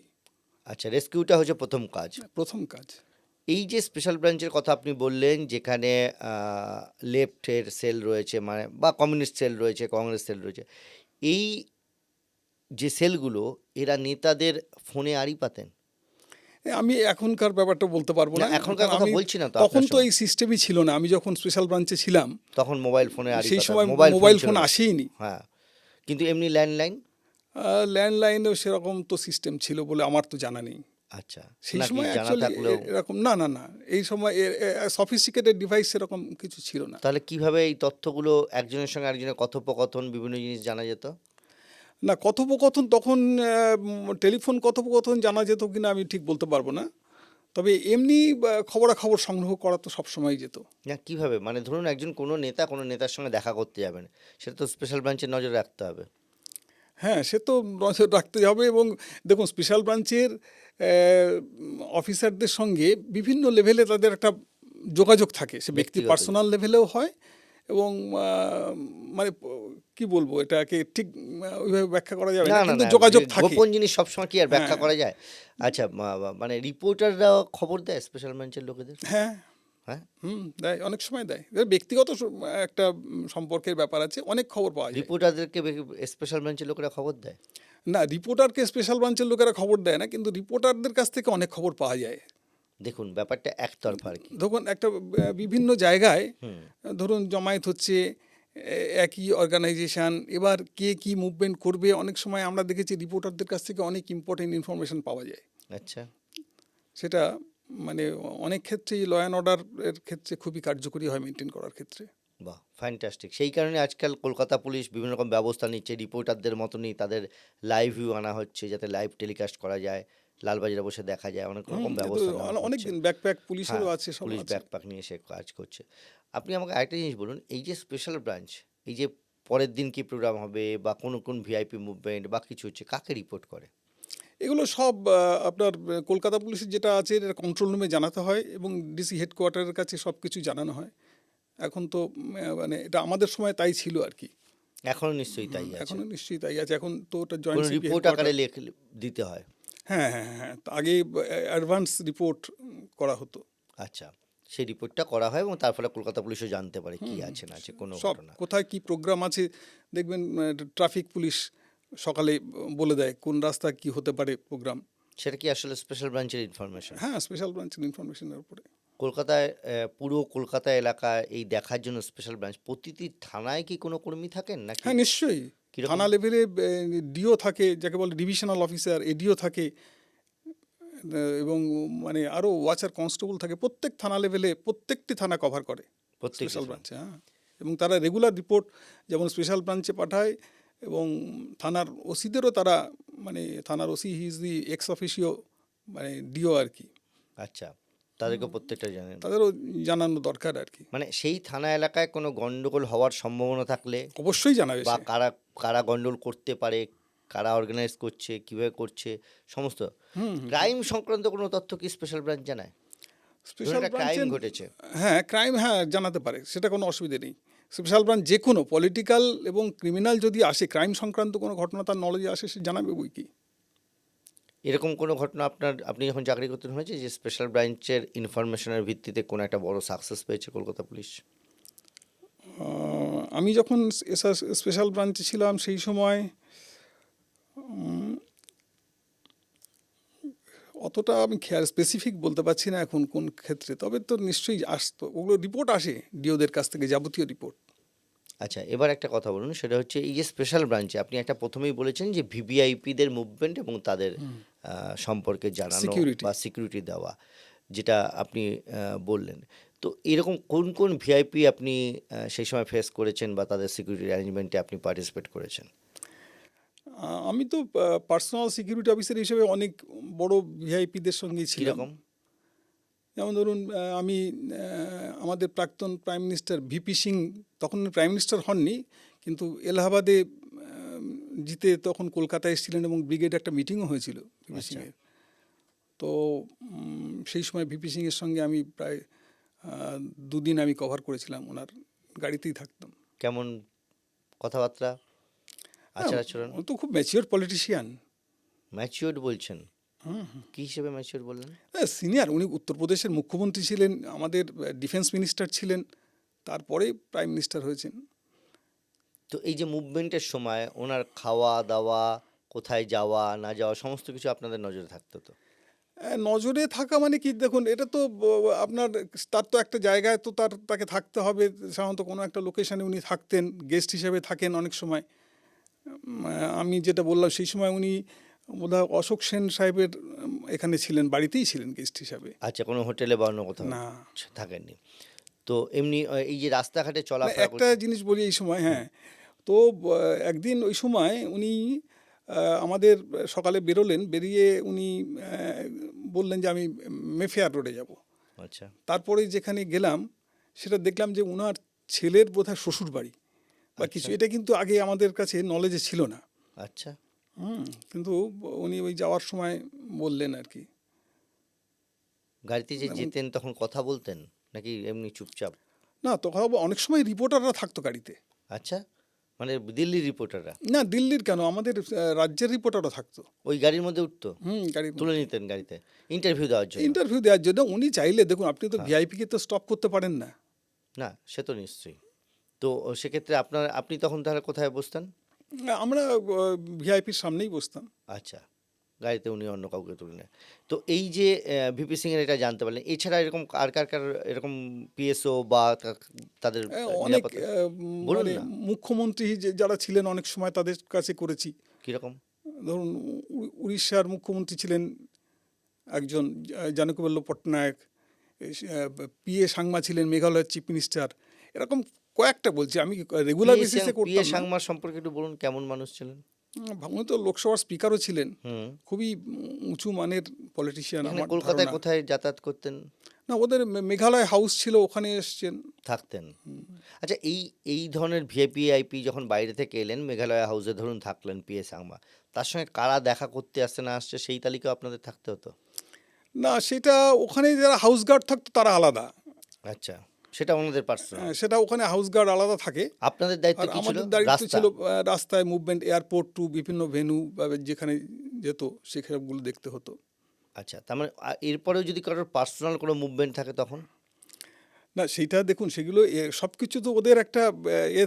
Speaker 1: আচ্ছা, রেস্কিউটা হচ্ছে প্রথম কাজ।
Speaker 2: প্রথম কাজ।
Speaker 1: এই যে স্পেশাল ব্রাঞ্চের কথা আপনি বললেন, যেখানে লেফটের সেল রয়েছে, মানে বা কমিউনিস্ট সেল রয়েছে, কংগ্রেস সেল রয়েছে, এই যে সেলগুলো, এরা নেতাদের ফোনে আড়ি পাতেন?
Speaker 2: আমি এখনকার ব্যাপারটা বলতে পারবো
Speaker 1: না,
Speaker 2: না,
Speaker 1: এখনকার
Speaker 2: কারণ
Speaker 1: কথা
Speaker 2: আমি
Speaker 1: বলছি না তো,
Speaker 2: তখন
Speaker 1: আপনার
Speaker 2: তো
Speaker 1: সময়।
Speaker 2: এই সিস্টেমই ছিল না। আমি যখন স্পেশাল ব্রাঞ্চে ছিলাম
Speaker 1: তখন মোবাইল ফোনে আড়ি
Speaker 2: সেই
Speaker 1: পাতেন,
Speaker 2: সময়
Speaker 1: মোবাইল
Speaker 2: মোবাইল
Speaker 1: ছিল
Speaker 2: ফোন
Speaker 1: না।
Speaker 2: আসেইনি।
Speaker 1: হ্যাঁ, কিন্তু এমনি ল্যান্ডলাইন?
Speaker 2: ল্যান্ডলাইনেও সেরকম তো সিস্টেম ছিল বলে আমার তো জানা নেই।
Speaker 1: আচ্ছা,
Speaker 2: সেই
Speaker 1: নাকি
Speaker 2: সময়
Speaker 1: জানা
Speaker 2: অ্যাকচুয়ালি
Speaker 1: থাকলেও?
Speaker 2: এরকম না না না, এই সময় সফিস্টিকেটেড ডিভাইস সেরকম কিছু ছিল না।
Speaker 1: তাহলে কিভাবে এই তথ্যগুলো একজনের সঙ্গে আরেকজনের কথোপকথন, বিভিন্ন জিনিস জানা যেত?
Speaker 2: না, কথোপকথন তখন টেলিফোন কথোপকথন জানা যেত কিনা আমি ঠিক বলতে পারবো না, তবে এমনি খবরাখবর সংগ্রহ করা তো সবসময় যেত।
Speaker 1: না, কিভাবে, মানে ধরুন একজন কোনো নেতা কোনো নেতার সঙ্গে দেখা করতে যাবেন, সেটা তো স্পেশাল ব্রাঞ্চের নজরে রাখতে হবে।
Speaker 2: হ্যাঁ, সে তো নজর রাখতে হবে এবং দেখুন স্পেশাল ব্রাঞ্চের অফিসারদের সঙ্গে বিভিন্ন লেভেলে তাদের একটা যোগাযোগ থাকে, সে ব্যক্তি
Speaker 1: ব্যক্তিগত
Speaker 2: পার্সোনাল লেভেলেও হয় এবং মানে কি বলবো এটাকে ঠিক ওইভাবে ব্যাখ্যা করা যাবে
Speaker 1: না
Speaker 2: না,
Speaker 1: না
Speaker 2: কিন্তু
Speaker 1: না
Speaker 2: যোগাযোগ
Speaker 1: যে
Speaker 2: থাকে।
Speaker 1: গোপন জিনিস সবসময় কি আর ব্যাখ্যা
Speaker 2: হ্যাঁ।
Speaker 1: করা যায়? আচ্ছা, মানে রিপোর্টাররা খবর দেয় স্পেশাল ব্রাঞ্চের লোকেদের?
Speaker 2: হ্যাঁ,
Speaker 1: হ্যাঁ,
Speaker 2: দেয়, অনেক সময় দেয়। এবার ব্যক্তিগত একটা সম্পর্কের ব্যাপার আছে, অনেক খবর পাওয়া যায়।
Speaker 1: রিপোর্টারদেরকে স্পেশাল ব্রাঞ্চের লোকেরা খবর দেয়?
Speaker 2: না, রিপোর্টারকে স্পেশাল ব্রাঞ্চের লোকেরা খবর দেয় না, কিন্তু রিপোর্টারদের কাছ থেকে অনেক খবর পাওয়া যায়।
Speaker 1: দেখুন, ব্যাপারটা একতরফা আর কি।
Speaker 2: ধরুন একটা বিভিন্ন জায়গায়
Speaker 1: হুম।
Speaker 2: ধরুন জমায়েত হচ্ছে, একই অর্গানাইজেশন, এবার কে কি মুভমেন্ট করবে, অনেক সময় আমরা দেখেছি রিপোর্টারদের কাছ থেকে অনেক ইম্পর্টেন্ট ইনফরমেশন পাওয়া যায়।
Speaker 1: আচ্ছা,
Speaker 2: সেটা মানে অনেক ক্ষেত্রেই ল অ্যান্ড অর্ডারের ক্ষেত্রে খুবই কার্যকরী হয় মেনটেন করার ক্ষেত্রে।
Speaker 1: বাহ, ফ্যান্টাস্টিক। সেই কারণে আজকাল কলকাতা পুলিশ বিভিন্ন রকম ব্যবস্থা নিচ্ছে, রিপোর্টারদের মতনই তাদের লাইভ ভিউ আনা হচ্ছে যাতে লাইভ টেলিকাস্ট করা যায়, লালবাজারে বসে দেখা যায়, অনেক রকম ব্যবস্থা নেওয়া
Speaker 2: অনেক
Speaker 1: হচ্ছে।
Speaker 2: দিন ব্যাকপ্যাক পুলিশেরও
Speaker 1: হ্যাঁ,
Speaker 2: আছে, সব
Speaker 1: পুলিশ
Speaker 2: আছে।
Speaker 1: ব্যাকপ্যাক নিয়ে সে কাজ করছে। আপনি আমাকে আরেকটা জিনিস বলুন, এই যে স্পেশাল ব্রাঞ্চ, এই যে পরের দিন কি প্রোগ্রাম হবে বা কোন ভিআইপি মুভমেন্ট বা কিছু হচ্ছে, কাকে রিপোর্ট করে?
Speaker 2: এগুলো সব আপনার কলকাতা পুলিশের যেটা আছে এটা কন্ট্রোল রুমে জানাতে হয় এবং ডিসি হেডকোয়ার্টারের কাছে সব কিছু জানানো হয়। এখন তো মানে এটা আমাদের সময় তাই ছিল আর কি।
Speaker 1: এখনো নিশ্চয়ই তাই আছে।
Speaker 2: এখনো নিশ্চয়ই তাই আছে, এখন তো ওটা
Speaker 1: কোনো
Speaker 2: জয়েন্ট সিপি
Speaker 1: রিপোর্ট আকারে
Speaker 2: হেডকোয়ার্টার।
Speaker 1: দিতে হয়?
Speaker 2: হ্যাঁ, হ্যাঁ, হ্যাঁ, তো আগে অ্যাডভান্স রিপোর্ট করা হতো।
Speaker 1: আচ্ছা, সেই রিপোর্টটা করা হয় এবং তার ফলে কলকাতা পুলিশও জানতে পারে কি আছে না আছে কোনো
Speaker 2: সব
Speaker 1: ঘটনা।
Speaker 2: কোথায় কি প্রোগ্রাম আছে দেখবেন, ট্রাফিক পুলিশ সকালে বলে দেয় কোন রাস্তা কি হতে পারে প্রোগ্রাম।
Speaker 1: সেটা কি আসলে স্পেশাল ব্রাঞ্চের ইনফরমেশন?
Speaker 2: হ্যাঁ, স্পেশাল ব্রাঞ্চের ইনফরমেশনের উপরে।
Speaker 1: কলকাতায় পুরো কলকাতা এলাকায় এই দেখার জন্য স্পেশাল ব্রাঞ্চ, প্রতিটি থানায় কি কোনো কর্মী থাকেন নাকি?
Speaker 2: হ্যাঁ, নিশ্চয়ই।
Speaker 1: কিরকম?
Speaker 2: থানা লেভেলে ডিও থাকে, যাকে বলে ডিভিশনাল অফিসার, এডিও থাকে, এবং মানে আরও ওয়াচার কনস্টেবল থাকে। প্রত্যেক থানা লেভেলে প্রত্যেকটি থানা কভার করে
Speaker 1: প্রত্যেকটি
Speaker 2: স্পেশাল
Speaker 1: থানা?
Speaker 2: ব্রাঞ্চে। হ্যাঁ, এবং তারা রেগুলার রিপোর্ট যেমন স্পেশাল ব্রাঞ্চে পাঠায়, এবং থানার ওসিদেরও তারা মানে থানার OC he is the x officio মানে ডিও আর কি,
Speaker 1: আচ্ছা, তাদেরকে প্রত্যেকটা জানেন?
Speaker 2: তাদেরও জানানো দরকার আর কি।
Speaker 1: মানে সেই থানা এলাকায় কোনো গন্ডগোল হওয়ার সম্ভাবনা থাকলে
Speaker 2: অবশ্যই জানাবে
Speaker 1: বা
Speaker 2: সে।
Speaker 1: কারা কারা গন্ডগোল করতে পারে, কারা অর্গানাইজ করছে, কিভাবে করছে, সমস্ত ক্রাইম সংক্রান্ত কোনো তথ্য কি স্পেশাল ব্রাঞ্চ জানায়? ধরুন
Speaker 2: স্পেশাল
Speaker 1: একটা ক্রাইম
Speaker 2: ব্রাঞ্চের
Speaker 1: ঘটেছে,
Speaker 2: হ্যাঁ, ক্রাইম, হ্যাঁ, জানাতে পারে, সেটা কোনো অসুবিধে নেই। স্পেশাল ব্রাঞ্চ যে কোনো পলিটিক্যাল এবং ক্রিমিনাল যদি আসে, ক্রাইম সংক্রান্ত কোনো ঘটনা তার নলেজে আসে, সে জানাবে বই কি।
Speaker 1: এরকম কোনো ঘটনা আপনি যখন চাকরি করতেন হয়েছে যে স্পেশাল ব্রাঞ্চের ইনফরমেশনের ভিত্তিতে কোনো একটা বড় সাকসেস পেয়েছে কলকাতা পুলিশ?
Speaker 2: আমি যখন স্পেশাল ব্রাঞ্চে ছিলাম সেই সময় অতটা আমি খেয়াল স্পেসিফিক বলতে পারছি না এখন কোন ক্ষেত্রে, তবে তো নিশ্চয়ই আসতো, ওগুলো রিপোর্ট আসে ডিওদের কাছ থেকে, যাবতীয় রিপোর্ট।
Speaker 1: আচ্ছা, এবার একটা কথা বলুন, সেটা হচ্ছে এই যে স্পেশাল ব্রাঞ্চে আপনি একটা প্রথমেই বলেছেন যে ভিভিআইপিদের মুভমেন্ট এবং তাদের সম্পর্কে জানানো
Speaker 2: Security।
Speaker 1: বা সিকিউরিটি দেওয়া, যেটা আপনি বললেন। তো এরকম কোন কোন ভিআইপি আপনি সেই সময় ফেস করেছেন বা তাদের সিকিউরিটি অ্যারেঞ্জমেন্টে আপনি পার্টিসিপেট করেছেন?
Speaker 2: আমি তো পার্সোনাল সিকিউরিটি অফিসার হিসেবে অনেক বড় ভিআইপিদের সঙ্গেই ছিলাম।
Speaker 1: কীরকম?
Speaker 2: যেমন ধরুন আমি আমাদের প্রাক্তন প্রাইম মিনিস্টার ভিপি সিং, তখন প্রাইম মিনিস্টার হননি, কিন্তু এলাহাবাদে জিতে তখন কলকাতায় এসেছিলেন এবং ব্রিগেড একটা মিটিংও হয়েছিল ভিপি
Speaker 1: আচ্ছা।
Speaker 2: সিংয়ের। তো সেই সময় ভিপি সিংয়ের সঙ্গে আমি প্রায় 2 দিন আমি কভার করেছিলাম, ওনার গাড়িতেই থাকতাম।
Speaker 1: কেমন কথাবার্তা, আচার আচরণ?
Speaker 2: ও তো খুব ম্যাচিওর পলিটিশিয়ান।
Speaker 1: ম্যাচিওর্ড বলছেন? কী হিসেবে ম্যাচিওর বললেন?
Speaker 2: সিনিয়র, উনি উত্তরপ্রদেশের মুখ্যমন্ত্রী ছিলেন, আমাদের ডিফেন্স মিনিস্টার ছিলেন, তারপরে প্রাইম মিনিস্টার হয়েছেন।
Speaker 1: তো এই যে মুভমেন্টের সময় ওনার খাওয়া দাওয়া, কোথায় যাওয়া না যাওয়া, সমস্ত কিছু আপনাদের নজরে থাকতো তো?
Speaker 2: নজরে থাকা মানে কি, দেখুন এটা তো আপনার তার তো একটা জায়গায় তো তাকে থাকতে হবে, সাধারণত কোনো একটা লোকেশানে উনি থাকতেন, গেস্ট হিসেবে থাকেন অনেক সময়। আমি যেটা বললাম সেই সময় উনি বোধহয় অশোক সেন সাহেবের এখানে ছিলেন, বাড়িতেই ছিলেন গেস্ট হিসাবে।
Speaker 1: আচ্ছা, কোনো হোটেলে বা অন্য কোথাও
Speaker 2: না,
Speaker 1: থাকেননি? তো এমনি এই যে রাস্তাঘাটে
Speaker 2: না,
Speaker 1: চলাফেরা
Speaker 2: একটা জিনিস বলি এই সময়, হ্যাঁ, তো একদিন ওই সময় উনি আমাদের সকালে বেরোলেন, বেরিয়ে উনি বললেন যে আমি মেফেয়ার রোডে যাব।
Speaker 1: আচ্ছা,
Speaker 2: তারপরে যেখানে গেলাম সেটা দেখলাম যে উনার ছেলের বোধহয় শ্বশুর বাড়ি বা কিছু, এটা কিন্তু আগে আমাদের কাছে নলেজে ছিল না।
Speaker 1: আচ্ছা।
Speaker 2: কিন্তু উনি ওই যাওয়ার সময় বললেন আর কি।
Speaker 1: গাড়িতে যে যেতেন তখন কথা বলতেন? নাকি এমনি চুপচাপ?
Speaker 2: না, তখন অনেক সময় রিপোর্টাররা থাকতো গাড়িতে।
Speaker 1: আচ্ছা, মানে দিল্লির রিপোর্টাররা
Speaker 2: না, দিল্লির কেন, আমাদের রাজ্যের রিপোর্টারও থাকতো।
Speaker 1: ওই গাড়ির মধ্যে উঠতো,
Speaker 2: গাড়ির
Speaker 1: তুলে নিতেন গাড়িতে ইন্টারভিউ দেওয়ার জন্য?
Speaker 2: ইন্টারভিউ দেওয়ার জন্য উনি চাইলে, দেখুন আপনি তো
Speaker 1: হ্যাঁ।
Speaker 2: ভিআইপিকে তো স্টপ করতে পারেন না।
Speaker 1: না, সে তো নিশ্চয়ই। তো সেক্ষেত্রে আপনি তখন তাহলে কোথায় বসতেন?
Speaker 2: আমরা ভিআইপির সামনেই বসতাম।
Speaker 1: আচ্ছা, গাড়িতে উনি অন্য কাউকে তুলে নেন। তো এই যে ভিপি সিং এর এটা জানতে পারলেন, এছাড়া এরকম আর কার কার এরকম পিএসও বা তাদের
Speaker 2: অনেক
Speaker 1: নিরাপত্তা বলুন
Speaker 2: মানে
Speaker 1: না,
Speaker 2: মুখ্যমন্ত্রী যারা ছিলেন অনেক সময় তাদের কাছে করেছি।
Speaker 1: কিরকম?
Speaker 2: ধরুন উড়িষ্যার মুখ্যমন্ত্রী ছিলেন একজন, জানকীবল্লভ পট্টনায়ক। পিএ সাংমা ছিলেন মেঘালয়ের চিফ মিনিস্টার। এরকম কয়েকটা বলছি, আমি রেগুলার বেসিসে
Speaker 1: পিএ
Speaker 2: করতাম না।
Speaker 1: সাংমার সম্পর্কে একটু বলুন, কেমন মানুষ ছিলেন?
Speaker 2: ভাবুন তো, লোকসভার স্পিকারও ছিলেন,
Speaker 1: হুম।
Speaker 2: খুবই উঁচু মানের পলিটিশিয়ান
Speaker 1: এখানে
Speaker 2: আমার
Speaker 1: কলকাতায়
Speaker 2: ধারণা।
Speaker 1: কোথায় যাতায়াত করতেন?
Speaker 2: না, ওদের মেঘালয় হাউস ছিল, ওখানে এসছেন।
Speaker 1: থাকতেন? আচ্ছা, এই ধরনের ভিআইপি আইপি যখন বাইরে থেকে এলেন, মেঘালয় হাউসে ধরুন থাকলেন পিএ সাংমা, তার সঙ্গে কারা দেখা করতে আসছে না আসছে সেই তালিকাও আপনাদের থাকতে হতো?
Speaker 2: না, সেটা ওখানে যারা হাউস গার্ড থাকতো তারা আলাদা।
Speaker 1: আচ্ছা, সেটা ওনাদের পার্সোনাল।
Speaker 2: সেটা ওখানে হাউস গার্ড আলাদা থাকে।
Speaker 1: আপনাদের দায়িত্ব
Speaker 2: আর
Speaker 1: কি ছিল?
Speaker 2: আমাদের দায়িত্ব
Speaker 1: রাস্তা?
Speaker 2: ছিল রাস্তায় মুভমেন্ট, এয়ারপোর্ট টু বিভিন্ন ভেন্যু যেখানে যেত সেসবগুলো দেখতে হতো।
Speaker 1: আচ্ছা, তার মানে এরপরেও যদি কারোর পার্সোনাল কোনো মুভমেন্ট থাকে তখন?
Speaker 2: না, সেইটা দেখুন, সেগুলো সব কিছু তো ওদের একটা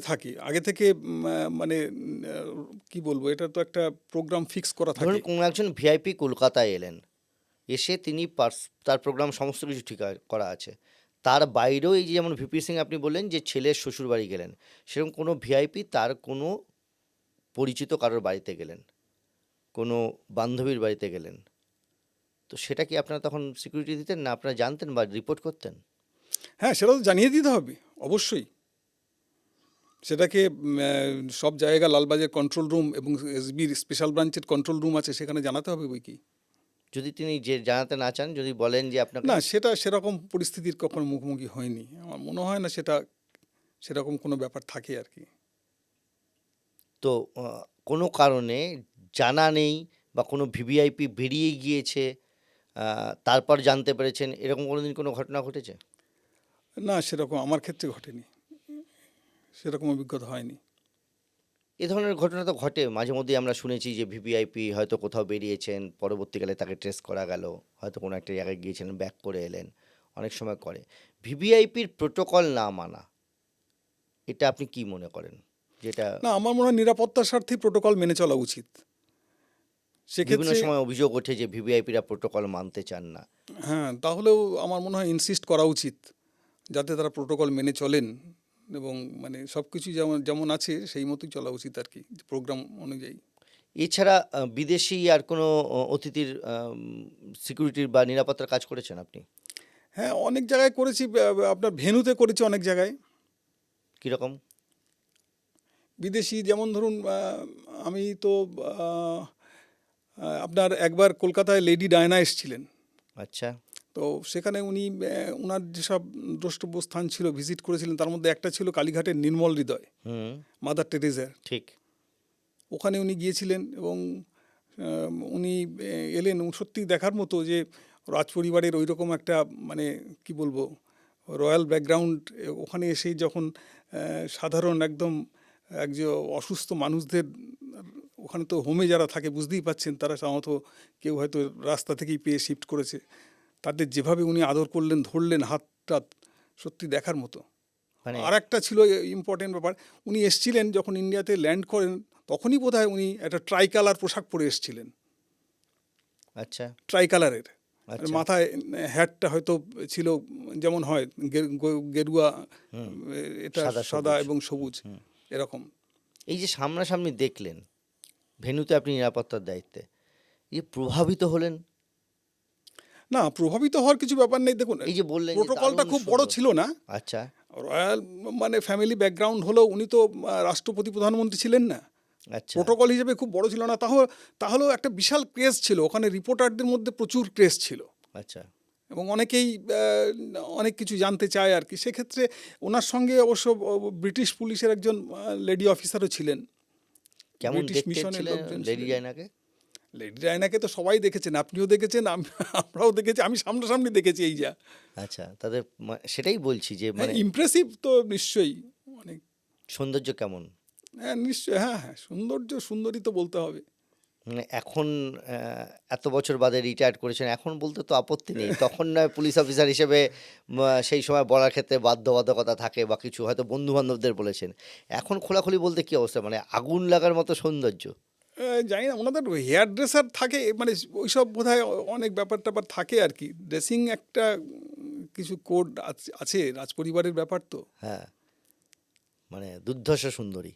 Speaker 2: থাকে আগে থেকে, মানে কি বলবো, এটা তো একটা প্রোগ্রাম ফিক্স করা
Speaker 1: ধরুন
Speaker 2: থাকে।
Speaker 1: কোনো একজন ভিআইপি কলকাতায় এলেন, এসে তিনি তার প্রোগ্রাম সমস্ত কিছু ঠিক করা আছে, তার বাইরেও এই যে যেমন ভিপি সিং আপনি বললেন যে ছেলের শ্বশুর বাড়ি গেলেন, সেরকম কোনো ভিআইপি তার কোনো পরিচিত কারোর বাড়িতে গেলেন, কোনো বান্ধবীর বাড়িতে গেলেন, তো সেটা কি আপনারা তখন সিকিউরিটি দিতেন, না আপনারা জানতেন বা রিপোর্ট করতেন?
Speaker 2: হ্যাঁ, সেটা তো জানিয়ে দিতে হবে অবশ্যই। সেটাকে সব জায়গা, লালবাজার কন্ট্রোল রুম এবং এসবির স্পেশাল ব্রাঞ্চের কন্ট্রোল রুম আছে, সেখানে জানাতে হবে বই কি।
Speaker 1: যদি তিনি যে জানাতে না চান, যদি বলেন যে আপনাকে?
Speaker 2: না, সেটা সেরকম পরিস্থিতির কখনো মুখোমুখি হয়নি, আমার মনে হয় না সেটা সেরকম কোনো ব্যাপার থাকে আর কি।
Speaker 1: তো কোনো কারণে জানা নেই বা কোনো ভিভিআইপি বেরিয়ে গিয়েছে, তারপর জানতে পেরেছেন, এরকম কোনোদিন কোনো ঘটনা ঘটেছে?
Speaker 2: না, সেরকম আমার ক্ষেত্রে ঘটেনি, সেরকম অভিজ্ঞতা হয়নি।
Speaker 1: এ ধরনের ঘটনা তো ঘটে মাঝে মধ্যেই, আমরা শুনেছি যে ভিভিআইপি হয়তো কোথাও বেরিয়েছেন, পরবর্তীকালে তাকে ট্রেস করা গেল, হয়তো কোনো একটা জায়গায় গিয়েছিলেন, ব্যাক করে এলেন, অনেক সময় করে। ভিভিআইপির প্রোটোকল না মানা, এটা আপনি কি মনে করেন? যেটা
Speaker 2: না, আমার মনে হয় নিরাপত্তার স্বার্থে প্রোটোকল মেনে চলা উচিত।
Speaker 1: বিভিন্ন
Speaker 2: সেক্ষেত্রে
Speaker 1: সময় অভিযোগ ওঠে যে ভিভিআইপিরা প্রোটোকল মানতে চান না।
Speaker 2: হ্যাঁ, তাহলেও আমার মনে হয় ইনসিস্ট করা উচিত যাতে তারা প্রোটোকল মেনে চলেন, এবং মানে সব কিছু যেমন যেমন আছে সেই মতোই চলা উচিত আর কি, প্রোগ্রাম অনুযায়ী।
Speaker 1: এছাড়া বিদেশি আর কোনো অতিথির সিকিউরিটির বা নিরাপত্তার কাজ করেছেন আপনি?
Speaker 2: হ্যাঁ, অনেক জায়গায় করেছি, আপনার ভেন্যুতে করেছি অনেক জায়গায়।
Speaker 1: কীরকম?
Speaker 2: বিদেশি যেমন ধরুন, আমি তো আপনার একবার কলকাতায় লেডি ডায়না এসেছিলেন।
Speaker 1: আচ্ছা।
Speaker 2: তো সেখানে উনি ওনার যেসব দ্রষ্টব্য স্থান ছিল ভিজিট করেছিলেন, তার মধ্যে একটা ছিল কালীঘাটের নির্মল হৃদয়,
Speaker 1: হুম।
Speaker 2: মাদার টেরেসার।
Speaker 1: ঠিক।
Speaker 2: ওখানে উনি গিয়েছিলেন এবং উনি এলেন, সত্যি দেখার মতো যে রাজপরিবারের ওই রকম একটা, মানে কি বলবো, রয়্যাল ব্যাকগ্রাউন্ড। ওখানে এসে যখন সাধারণ একদম একজন অসুস্থ মানুষদের, ওখানে তো হোমে যারা থাকে বুঝতেই পাচ্ছেন, তারা সাধারণত কেউ হয়তো রাস্তা থেকেই পেয়ে শিফট করেছে, তাদের যেভাবে উনি আদর করলেন, ধরলেন হাত টাত, সত্যি দেখার মতো।
Speaker 1: মানে
Speaker 2: আর একটা ছিল ইম্পর্টেন্ট ব্যাপার, উনি এসছিলেন যখন ইন্ডিয়াতে ল্যান্ড করেন, তখনই বোধহয় উনি একটা ট্রাই কালার পোশাক পরে এসছিলেন,
Speaker 1: আচ্ছা।
Speaker 2: ট্রাই কালারের।
Speaker 1: আচ্ছা।
Speaker 2: মাথায় হ্যাটটা হয়তো ছিল যেমন হয় গেরুয়া, এটা
Speaker 1: সাদা
Speaker 2: সাদা
Speaker 1: সবুজ।
Speaker 2: এবং সবুজ এরকম।
Speaker 1: এই যে সামনাসামনি দেখলেন, ভেন্যুতে আপনি নিরাপত্তার দায়িত্বে, এই যে প্রভাবিত হলেন?
Speaker 2: না, প্রভাবিত হওয়ার কিছু ব্যাপার নেই। দেখুন,
Speaker 1: এই যে বললেন যে
Speaker 2: প্রোটোকলটা
Speaker 1: দারুণ
Speaker 2: খুব বড়
Speaker 1: সুন্দর।
Speaker 2: ছিল না।
Speaker 1: আচ্ছা।
Speaker 2: রয়্যাল মানে ফ্যামিলি ব্যাকগ্রাউন্ড হলেও উনি তো রাষ্ট্রপতি প্রধানমন্ত্রী ছিলেন না।
Speaker 1: আচ্ছা।
Speaker 2: প্রোটোকল হিসেবে খুব বড় ছিল না, তাহলেও একটা বিশাল ক্রেজ ছিল ওখানে, রিপোর্টারদের মধ্যে প্রচুর ক্রেজ ছিল
Speaker 1: আচ্ছা।
Speaker 2: এবং অনেকেই অনেক কিছু জানতে চায় আর কি। সেক্ষেত্রে ওনার সঙ্গে অবশ্য ব্রিটিশ পুলিশের একজন লেডি অফিসারও ছিলেন,
Speaker 1: কেমন
Speaker 2: ব্রিটিশ
Speaker 1: দেখতে
Speaker 2: মিশনের
Speaker 1: ছিলেন
Speaker 2: লোকজন
Speaker 1: লেডি
Speaker 2: ছিলেন।
Speaker 1: ডায়নাকে?
Speaker 2: লেডি ডায়নাকে তো সবাই দেখেছেন, আপনিও দেখেছেন, আমরাও দেখেছি, আমি সামনাসামনি দেখেছি এই যা।
Speaker 1: আচ্ছা, তাদের সেটাই বলছি যে মানে
Speaker 2: ইমপ্রেসিভ তো নিশ্চয়ই অনেক।
Speaker 1: সৌন্দর্য কেমন?
Speaker 2: হ্যাঁ নিশ্চয়ই, হ্যাঁ হ্যাঁ, সুন্দরী তো বলতে হবে।
Speaker 1: মানে এখন এত বছর বাদে রিটায়ার্ড করেছেন, এখন বলতে তো আপত্তি নেই। তখন নয় পুলিশ অফিসার হিসেবে সেই সময় বলার ক্ষেত্রে বাধ্যবাধকতা থাকে বা কিছু হয়তো বন্ধু-বান্ধবদের বলেছেন। এখন খোলাখুলি বলতে কী অবস্থা? মানে আগুন লাগার মতো সৌন্দর্য।
Speaker 2: জানি না, ওনাদের হেয়ার ড্রেসার থাকে, মানে ওইসব বোধহয় অনেক ব্যাপার-ট্যাপার থাকে আর কি। ড্রেসিং একটা কিছু কোড আছে, রাজপরিবারের ব্যাপার তো।
Speaker 1: হ্যাঁ, মানে দুর্ধর্ষ সুন্দরী।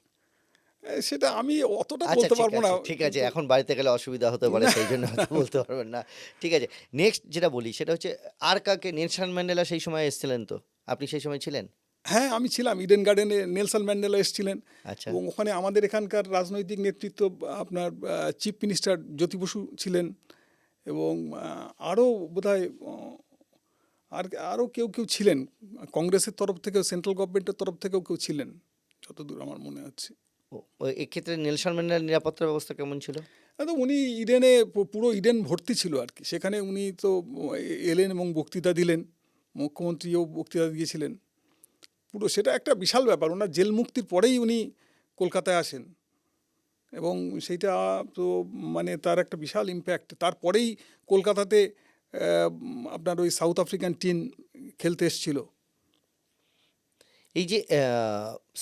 Speaker 2: সেটা আমি অতটা
Speaker 1: আচ্ছা
Speaker 2: বলতে
Speaker 1: ঠিক
Speaker 2: পারবো না।
Speaker 1: আছে, ঠিক আছে। এখন বাড়িতে গেলে অসুবিধা হতে পারে সেই জন্য হয়তো বলতে পারবেন না। ঠিক আছে। নেক্সট যেটা বলি সেটা হচ্ছে আর কাকে নেলসন ম্যান্ডেলা সেই সময় এসেছিলেন তো? আপনি সেই সময় ছিলেন?
Speaker 2: হ্যাঁ, আমি ছিলাম ইডেন গার্ডেনে, নেলসন ম্যান্ডেলা এসেছিলেন
Speaker 1: আচ্ছা।
Speaker 2: এবং ওখানে আমাদের এখানকার রাজনৈতিক নেতৃত্ব, আপনার চিফ মিনিস্টার জ্যোতি বসু ছিলেন এবং আরও বোধহয় আরও কেউ কেউ ছিলেন, কংগ্রেসের তরফ থেকেও, সেন্ট্রাল গভর্নমেন্টের তরফ থেকেও কেউ ছিলেন, যতদূর আমার মনে হচ্ছে।
Speaker 1: এক্ষেত্রে নেলসন ম্যান্ডেলার নিরাপত্তা ব্যবস্থা কেমন ছিল?
Speaker 2: তো উনি ইডেনে, পুরো ইডেন ভর্তি ছিল আর কি। সেখানে উনি তো এলেন এবং বক্তৃতা দিলেন, মুখ্যমন্ত্রীও বক্তৃতা দিয়েছিলেন। পুরো সেটা একটা বিশাল ব্যাপার। ওনার জেল মুক্তির পরেই উনি কলকাতায় আসেন এবং সেইটা তো মানে তার একটা বিশাল ইম্প্যাক্ট। তারপরেই কলকাতাতে আপনার ওই সাউথ আফ্রিকান টিম খেলতে এসেছিল।
Speaker 1: এই যে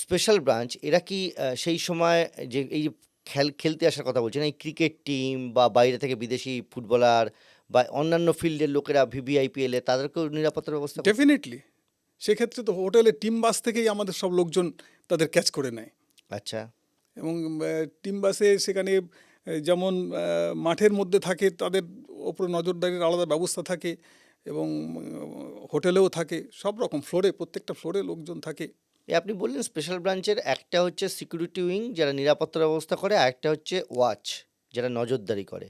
Speaker 1: স্পেশাল ব্রাঞ্চ এরা কি সেই সময় যে এই যে খেলতে আসার কথা বলছেন, এই ক্রিকেট টিম বা বাইরে থেকে বিদেশি ফুটবলার বা অন্যান্য ফিল্ডের লোকেরা ভিভিআইপি এলে তাদেরকেও নিরাপত্তার ব্যবস্থা করতো?
Speaker 2: ডেফিনেটলি। সেক্ষেত্রে তো হোটেলে টিম বাস থেকেই আমাদের সব লোকজন তাদের ক্যাচ করে নেয়
Speaker 1: আচ্ছা।
Speaker 2: এবং টিম বাসে সেখানে যেমন মাঠের মধ্যে থাকে, তাদের ওপরে নজরদারির আলাদা ব্যবস্থা থাকে এবং হোটেলেও থাকে, সব রকম ফ্লোরে, প্রত্যেকটা ফ্লোরে লোকজন থাকে।
Speaker 1: আপনি বললেন স্পেশাল ব্রাঞ্চের একটা হচ্ছে সিকিউরিটি উইং যারা নিরাপত্তার ব্যবস্থা করে, আর একটা হচ্ছে ওয়াচ যারা নজরদারি করে।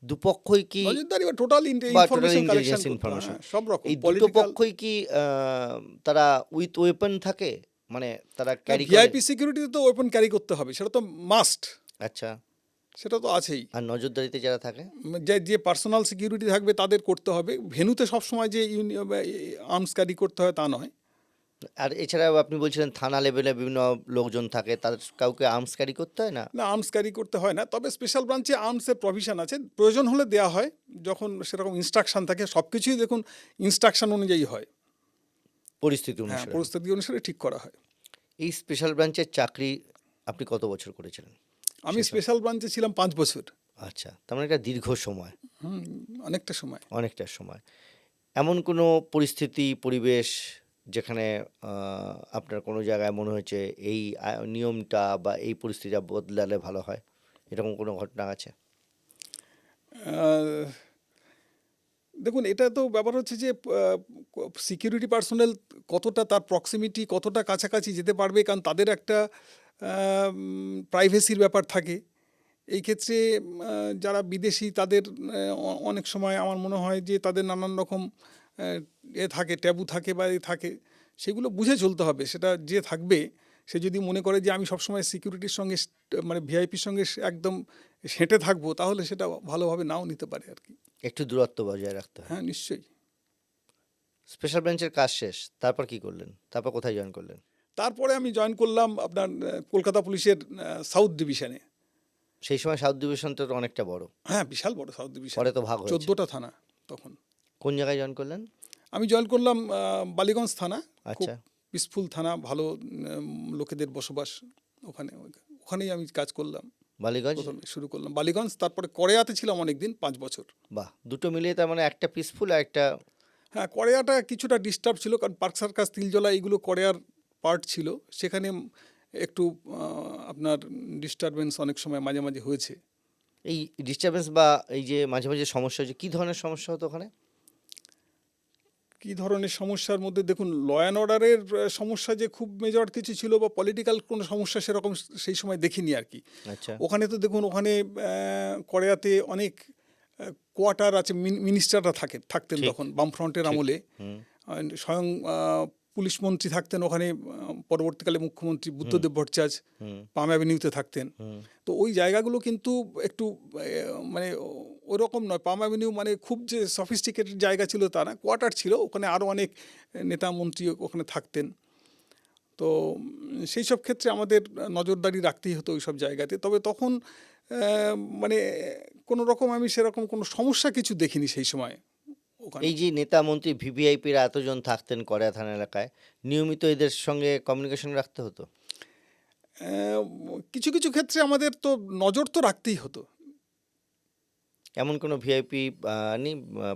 Speaker 1: দুপক্ষই কি
Speaker 2: নজরদারি বা টোটাল
Speaker 1: বা total
Speaker 2: information collection
Speaker 1: intelligence information,
Speaker 2: সব রকম
Speaker 1: এই দুটো
Speaker 2: পলিটিক্যাল।
Speaker 1: পক্ষই কি তারা উইথ ওয়েপন থাকে, মানে তারা ক্যারি করে?
Speaker 2: ভিআইপি সিকিউরিটিতে তো ওয়েপন ক্যারি করতে হবে, সেটা তো মাস্ট,
Speaker 1: আচ্ছা।
Speaker 2: সেটা তো আছেই।
Speaker 1: আর নজরদারিতে যারা থাকে?
Speaker 2: যে পার্সোনাল সিকিউরিটি থাকবে তাদের করতে হবে। ভেন্যুতে সবসময় যে আর্মস ক্যারি করতে হয় তা নয়।
Speaker 1: আর এছাড়াও আপনি বলছিলেন থানা লেভেলে বিভিন্ন লোকজন থাকে, তাদের কাউকে আর্মস ক্যারি করতে হয় না?
Speaker 2: না, আর্মস ক্যারি করতে হয় না, তবে স্পেশাল ব্রাঞ্চে আর্মসের প্রভিশন আছে, প্রয়োজন হলে দেওয়া হয় যখন সেরকম ইনস্ট্রাকশন থাকে। সব কিছুই দেখুন ইনস্ট্রাকশন অনুযায়ী হয়।
Speaker 1: পরিস্থিতি
Speaker 2: হ্যাঁ,
Speaker 1: অনুসারে।
Speaker 2: পরিস্থিতি অনুসারে ঠিক করা হয়।
Speaker 1: এই স্পেশাল ব্রাঞ্চের চাকরি আপনি কত বছর করেছিলেন?
Speaker 2: আমি স্পেশাল ব্রাঞ্চে ছিলাম 5 বছর।
Speaker 1: আচ্ছা, তার মানে একটা দীর্ঘ সময়,
Speaker 2: অনেকটা সময়।
Speaker 1: অনেকটা সময়। এমন কোনো পরিস্থিতি, পরিবেশ যেখানে আপনার কোনো জায়গায় মনে হয়েছে এই নিয়মটা বা এই পরিস্থিতিটা বদলালে ভালো হয়, এরকম কোনো ঘটনা আছে?
Speaker 2: আহ, দেখুন, এটা তো ব্যাপার হচ্ছে যে সিকিউরিটি পার্সোনেল কতটা, তার প্রক্সিমিটি কতটা কাছাকাছি যেতে পারবে, কারণ তাদের একটা প্রাইভেসির ব্যাপার থাকে। এই ক্ষেত্রে যারা বিদেশি তাদের অনেক সময় আমার মনে হয় যে তাদের নানান রকম থাকে, ট্যাবু থাকে বা থাকে, সেগুলো বুঝে চলতে হবে। সেটা যে থাকবে সে যদি মনে করে যে আমি সবসময় সিকিউরিটির সঙ্গে, মানে ভিআইপির সঙ্গে একদম সেঁটে থাকবো, তাহলে সেটা ভালোভাবে নাও নিতে পারে আর কি।
Speaker 1: একটু দূরত্ব বজায় রাখতে হয়।
Speaker 2: হ্যাঁ নিশ্চয়ই।
Speaker 1: স্পেশাল ব্রাঞ্চের কাজ শেষ, তারপর কি করলেন? তারপর কোথায় জয়েন করলেন?
Speaker 2: তারপরে আমি জয়েন করলাম আপনার কলকাতা পুলিশের সাউথ ডিভিশনে।
Speaker 1: সেই সময় সাউথ ডিভিশন তো অনেকটা বড়,
Speaker 2: হ্যাঁ, বিশাল বড় সাউথ ডিভিশন,
Speaker 1: পরে তো ভাগ হয়েছে।
Speaker 2: 14টা থানা তখন।
Speaker 1: কোন জায়গায় জয়েন করলেন?
Speaker 2: আমি জয়েন করলাম বালিগঞ্জ থানা। খুব
Speaker 1: আচ্ছা।
Speaker 2: পিসফুল থানা, ভালো লোকেদের বসবাস ওখানেই আমি কাজ করলাম।
Speaker 1: বালিগঞ্জ?
Speaker 2: প্রথমে শুরু করলাম বালিগঞ্জ, তারপরে কড়েয়াতে ছিলাম অনেক দিন, 5 বছর।
Speaker 1: বাহ, দুটো মিলিয়ে তার মানে একটা পিসফুল আর একটা।
Speaker 2: হ্যাঁ, কড়েয়াটা কিছুটা ডিস্টার্ব ছিল, কারণ পার্ক সার্কাস, তিলজলা এইগুলো কড়েয়ার পার্ট ছিল। সেখানে একটু আপনার ডিস্টারবেন্স অনেক সময় মাঝে মাঝে হয়েছে।
Speaker 1: এই ডিস্টারবেন্স বা এই যে মাঝে মাঝে সমস্যা হচ্ছে, কী ধরনের সমস্যা হতো ওখানে?
Speaker 2: কী ধরনের সমস্যার মধ্যে দেখুন, ল অ্যান্ড অর্ডারের সমস্যা যে খুব মেজর কিছু ছিল বা পলিটিক্যাল কোনো সমস্যা সেরকম সেই সময় দেখিনি আর কি।
Speaker 1: আচ্ছা।
Speaker 2: ওখানে তো দেখুন, ওখানে কড়েয়াতে অনেক কোয়ার্টার আছে, মিনিস্টাররা থাকতেন
Speaker 1: ঠিক।
Speaker 2: তখন বামফ্রন্টের
Speaker 1: ঠিক।
Speaker 2: আমলে।
Speaker 1: হুম।
Speaker 2: স্বয়ং পুলিশ মন্ত্রী থাকতেন ওখানে, পরবর্তীকালে মুখ্যমন্ত্রী বুদ্ধদেব ভট্টাচার্য পাম অ্যাভিনিউতে থাকতেন। তো ওই জায়গাগুলো কিন্তু একটু মানে ওরকম নয়, পাম অ্যাভিনিউ মানে খুব যে সফিস্টিকেটেড জায়গা ছিল তা না, কোয়ার্টার ছিল, ওখানে আরও অনেক নেতা মন্ত্রী ওখানে থাকতেন। তো সেই সব ক্ষেত্রে আমাদের নজরদারি রাখতেই হতো ওই সব জায়গাতে। তবে তখন মানে কোনো রকম আমি সেরকম কোনো সমস্যা কিছু দেখিনি সেই সময় ওখানে।
Speaker 1: এই যে নেতা মন্ত্রী ভিভিআইপিরা এতজন থাকতেন কড়িয়া থানা এলাকায়, নিয়মিত এদের সঙ্গে কমিউনিকেশন রাখতে হতো?
Speaker 2: আহ, কিছু কিছু ক্ষেত্রে আমাদের তো নজর তো রাখতেই হতো।
Speaker 1: এমন কোনো ভিআইপি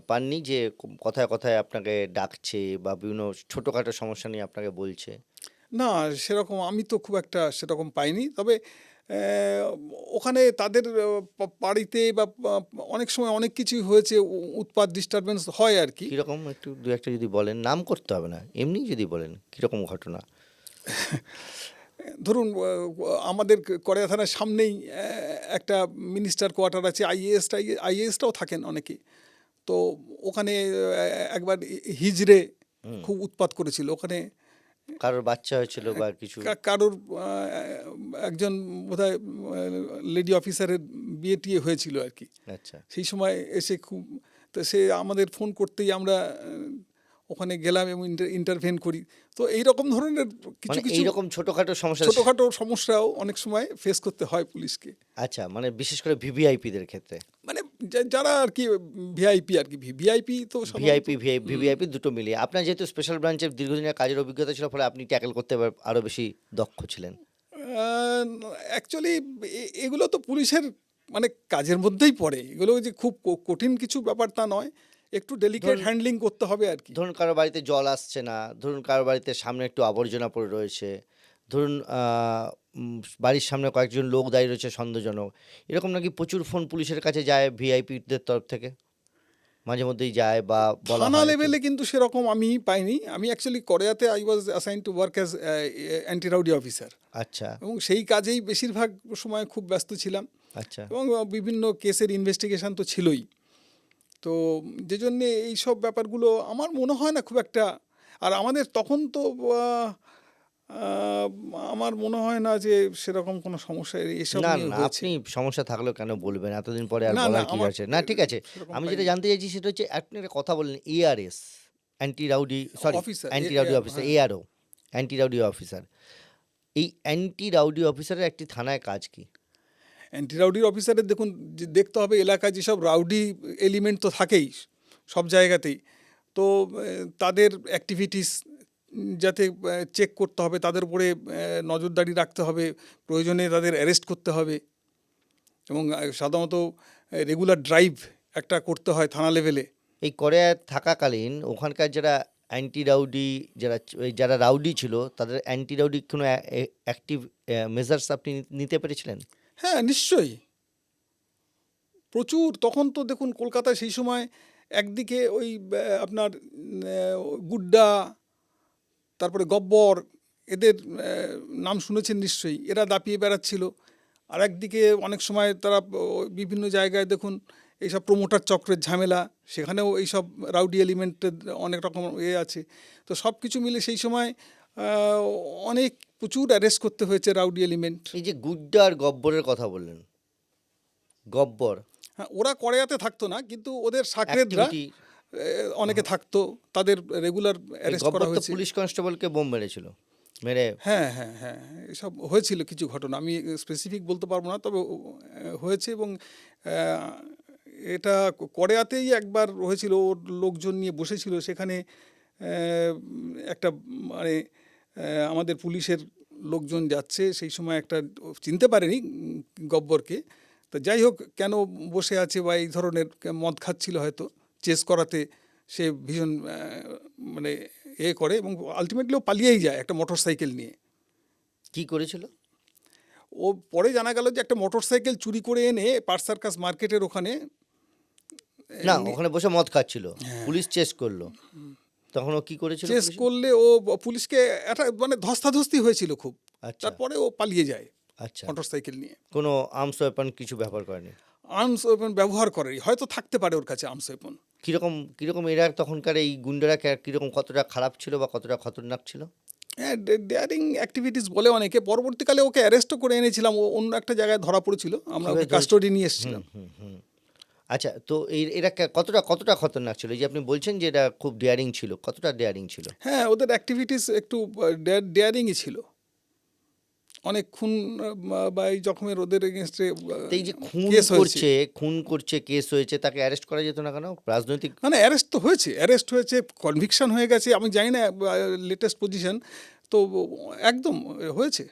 Speaker 1: পাননি যে কথায় কথায় আপনাকে ডাকছে বা বিভিন্ন ছোটোখাটো সমস্যা নিয়ে আপনাকে বলছে?
Speaker 2: না, সেরকম আমি তো খুব একটা সেরকম পাইনি। তবে ওখানে তাদের বাড়িতে বা অনেক সময় অনেক কিছুই হয়েছে, উৎপাত ডিস্টারবেন্স হয় আর কি।
Speaker 1: কীরকম একটু দু একটা যদি বলেন, নাম করতে হবে না, এমনি যদি বলেন কীরকম ঘটনা?
Speaker 2: ধরুন আমাদের কড়িয়া থানার সামনেই একটা মিনিস্টার কোয়ার্টার আছে, আইএএসটাও থাকেন অনেকে। তো ওখানে একবার হিজড়ে খুব উৎপাত করেছিল ওখানে।
Speaker 1: কারোর বাচ্চা হয়েছিল বা কিছু?
Speaker 2: কারোর একজন বোধহয় লেডি অফিসারের বিয়ে টিয়ে হয়েছিল আর কি।
Speaker 1: আচ্ছা,
Speaker 2: সেই সময় এসে খুব, তো সে আমাদের ফোন করতেই আমরা ওখানে গেলাম এবং ইন্টারভেন করি। তো এইরকম ধরনের কিছু
Speaker 1: মানে
Speaker 2: কিছু
Speaker 1: এইরকম ছোটোখাটো সমস্যা?
Speaker 2: ছোটোখাটো সমস্যাও অনেক সময় ফেস করতে হয় পুলিশকে।
Speaker 1: আচ্ছা, মানে বিশেষ করে ভিভিআইপিদের ক্ষেত্রে?
Speaker 2: মানে যারা আর কি ভিআইপি আর কি, ভিআইপি তো সাধারণত
Speaker 1: ভিভিআইপি দুটো মিলিয়ে আপনার যেহেতু স্পেশাল ব্রাঞ্চের দীর্ঘদিনের কাজের অভিজ্ঞতা ছিল, ফলে আপনি ট্যাকেল করতে আরও বেশি দক্ষ ছিলেন।
Speaker 2: অ্যাকচুয়ালি এগুলো তো পুলিশের মানে কাজের মধ্যেই পড়ে, এগুলো যে খুব কঠিন কিছু ব্যাপার তা নয়, একটু ডেলিকেট হ্যান্ডলিং করতে হবে আর কি।
Speaker 1: ধরুন কারো বাড়িতে জল আসছে না, ধরুন কারো বাড়িতে সামনে একটু আবর্জনা পড়ে রয়েছে, ধরুন বাড়ির সামনে কয়েকজন লোক দাঁড়িয়ে রয়েছে সন্দেহজনক, এরকম নাকি প্রচুর ফোন পুলিশের কাছে যায় ভিআইপিদের তরফ থেকে? মাঝে মধ্যেই যায় বা বলা
Speaker 2: থানা
Speaker 1: হয়?
Speaker 2: লেভেলে কিন্তু সেরকম আমি পাইনি। আমি অ্যাকচুয়ালি কোরিয়াতে I was assign to work as anti rowdy officer,
Speaker 1: আচ্ছা
Speaker 2: এবং সেই কাজেই বেশিরভাগ সময় খুব ব্যস্ত ছিলাম।
Speaker 1: আচ্ছা।
Speaker 2: এবং বিভিন্ন কেসের ইনভেস্টিগেশন তো ছিলই। তো যে জন্যে এইসব ব্যাপারগুলো আমার মনে হয় না খুব একটা। আর আমাদের তখন তো আহ, আহ, আমার মনে হয় না যে সেরকম কোনো সমস্যা এসব
Speaker 1: না
Speaker 2: নিয়ে
Speaker 1: না,
Speaker 2: হয়েছে।
Speaker 1: আপনি সমস্যা থাকলেও কেন বলবেন এতদিন পরে? আর
Speaker 2: না না,
Speaker 1: বলার কি
Speaker 2: আমার
Speaker 1: আছে? না ঠিক আছে,
Speaker 2: সেরকম
Speaker 1: আমি যেটা
Speaker 2: পাইনি।
Speaker 1: জানতে চাইছি সেটা হচ্ছে আপনি একটা কথা বললেন ARS, anti rowdy, sorry
Speaker 2: officer
Speaker 1: anti rowdy officer,
Speaker 2: হ্যাঁ।
Speaker 1: ARO, anti rowdy officer. এই অ্যান্টি রাউডি অফিসারের একটি থানায় কাজ কি?
Speaker 2: অ্যান্টি রাউডির অফিসারের দেখুন, যে দেখতে হবে এলাকায় যেসব রাউডি এলিমেন্ট তো থাকেই সব জায়গাতেই। তো তাদের অ্যাক্টিভিটিস যাতে চেক করতে হবে, তাদের উপরে নজরদারি রাখতে হবে, প্রয়োজনে তাদের অ্যারেস্ট করতে হবে, এবং সাধারণত রেগুলার ড্রাইভ একটা করতে হয় থানা লেভেলে।
Speaker 1: এই কোরিয়ায় থাকাকালীন ওখানকার যারা অ্যান্টি রাউডি, যারা রাউডি ছিল, তাদের অ্যান্টি রাউডি কোনো অ্যাক্টিভ মেজার্স আপনি নিতে পেরেছিলেন?
Speaker 2: হ্যাঁ, নিশ্চয়ই প্রচুর। তখন তো দেখুন কলকাতায় সেই সময় একদিকে ওই আপনার গুড্ডা, তারপরে গব্বর, এদের নাম শুনেছেন নিশ্চয়ই, এরা দাপিয়ে বেড়াচ্ছিল। আর একদিকে অনেক সময় তারা বিভিন্ন জায়গায় দেখুন এইসব প্রমোটার চক্রের ঝামেলা, সেখানেও এইসব রাউডি এলিমেন্টের অনেক রকম আছে। তো সব কিছু মিলে সেই সময় আহ, অনেক প্রচুর অ্যারেস্ট করতে হয়েছে রাউডি এলিমেন্ট।
Speaker 1: এই যে গুড্ডা আর গব্বরের কথা বললেন, গব্বর
Speaker 2: হ্যাঁ, ওরা কোরিয়াতে থাকতো না, কিন্তু ওদের সাকরেদরা
Speaker 1: অ্যাক্টিভিটি,
Speaker 2: অনেকে থাকতো, তাদের রেগুলার অ্যারেস্ট করা
Speaker 1: গব্বর তো
Speaker 2: হয়েছে।
Speaker 1: পুলিশ কনস্টেবলকে বোম মেরেছিল, মেরে।
Speaker 2: হ্যাঁ হ্যাঁ হ্যাঁ, এসব হয়েছিল কিছু ঘটনা, আমি স্পেসিফিক বলতে পারবো না, তবে হয়েছে। এবং আহ, এটা কোরিয়াতেই একবার হয়েছিল, ওর লোকজন নিয়ে বসেছিল সেখানে, একটা মানে আমাদের পুলিশের লোকজন যাচ্ছে সেই সময়, একটা চিনতে পারেনি গব্বরকে। তো যাই হোক, কেন বসে আছে বা এই ধরনের মদ খাচ্ছিল হয়তো, চেস করাতে সে ভীষণ মানে করে, এবং আলটিমেটলি ও পালিয়েই যায় একটা মোটর সাইকেল নিয়ে।
Speaker 1: কি করেছিল?
Speaker 2: ও পরে জানা গেল যে একটা মোটর সাইকেল চুরি করে এনে পার্ক সার্কাস মার্কেটের ওখানে
Speaker 1: না, ওখানে বসে মদ খাচ্ছিল, পুলিশ চেস করলো, তখন ও কি করেছিল?
Speaker 2: চেস করলে ও পুলিশকে একটা মানে ধস্তাধস্তি হয়েছিল খুব।
Speaker 1: আচ্ছা
Speaker 2: তারপরে ও পালিয়ে যায়
Speaker 1: আচ্ছা,
Speaker 2: মোটর সাইকেল নিয়ে।
Speaker 1: কোনো আর্মস ওয়েপন কিছু ব্যবহার করেনি?
Speaker 2: আর্মস ওয়েপন ব্যবহার করেনি, হয়তো থাকতে পারে ওর কাছে আর্মস ওয়েপন।
Speaker 1: কীরকম কীরকম এরা তখনকার এই গুন্ডারা কীরকম, কতটা খারাপ ছিল বা কতটা খতরনাক ছিল?
Speaker 2: হ্যাঁ, ডেয়ারিং অ্যাক্টিভিটিস বলে অনেকে। পরবর্তীকালে ওকে অ্যারেস্টও করে এনেছিলাম, ও অন্য একটা জায়গায় ধরা পড়েছিল, আমরা
Speaker 1: কীভাবে
Speaker 2: ওকে
Speaker 1: ধরেছে?
Speaker 2: কাস্টডি নিয়ে
Speaker 1: হুম,
Speaker 2: এসেছিলাম।
Speaker 1: হুম, হুম। আচ্ছা, তো এরা কতটা কতটা খতরনাক ছিল? এই যে আপনি বলছেন যে এরা খুব ডেয়ারিং ছিল, কতটা ডেয়ারিং ছিল?
Speaker 2: হ্যাঁ, ওদের অ্যাক্টিভিটিস একটু ডেয়ারিংই ছিল। অনেক খুন বা এই রকমের ওদের এগেনস্টে
Speaker 1: তো এই যে
Speaker 2: কেস হয়েছে।
Speaker 1: খুন করছে, কেস হয়েছে, তাকে অ্যারেস্ট করা যেত না কেন? রাজনৈতিক
Speaker 2: মানে অ্যারেস্ট তো হয়েছে, কনভিকশন হয়ে গেছে, আমি জানি না লেটেস্ট পজিশন। তো একদম হয়েছে।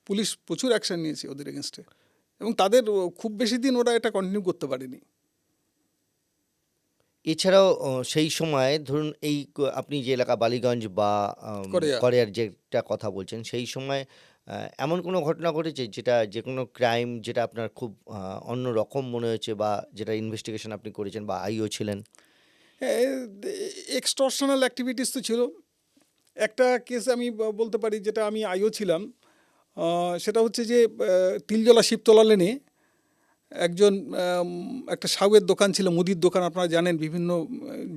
Speaker 2: পুলিশ প্রচুর অ্যাকশন নিয়েছে ওদের এগেনস্টে, এবং তাদের খুব বেশি দিন ওরা এটা কন্টিনিউ করতে পারেনি।
Speaker 1: এছাড়াও সেই সময় ধরুন এই আপনি যে এলাকা বালিগঞ্জ বা
Speaker 2: করে
Speaker 1: কড়িয়ার যেটা কথা বলছেন, সেই সময় এমন কোনো ঘটনা ঘটেছে যেটা, যে কোনো ক্রাইম যেটা আপনার খুব অন্যরকম মনে হয়েছে, বা যেটা ইনভেস্টিগেশন আপনি করেছেন বা আইও ছিলেন?
Speaker 2: এক্সটর্শনাল অ্যাক্টিভিটিস তো ছিল। একটা কেস আমি বলতে পারি, যেটা আমি আইও ছিলাম। সেটা হচ্ছে যে তিলজলা শিবতলা লেনে একজন একটা সাউয়ের দোকান ছিল, মুদির দোকান, আপনারা জানেন বিভিন্ন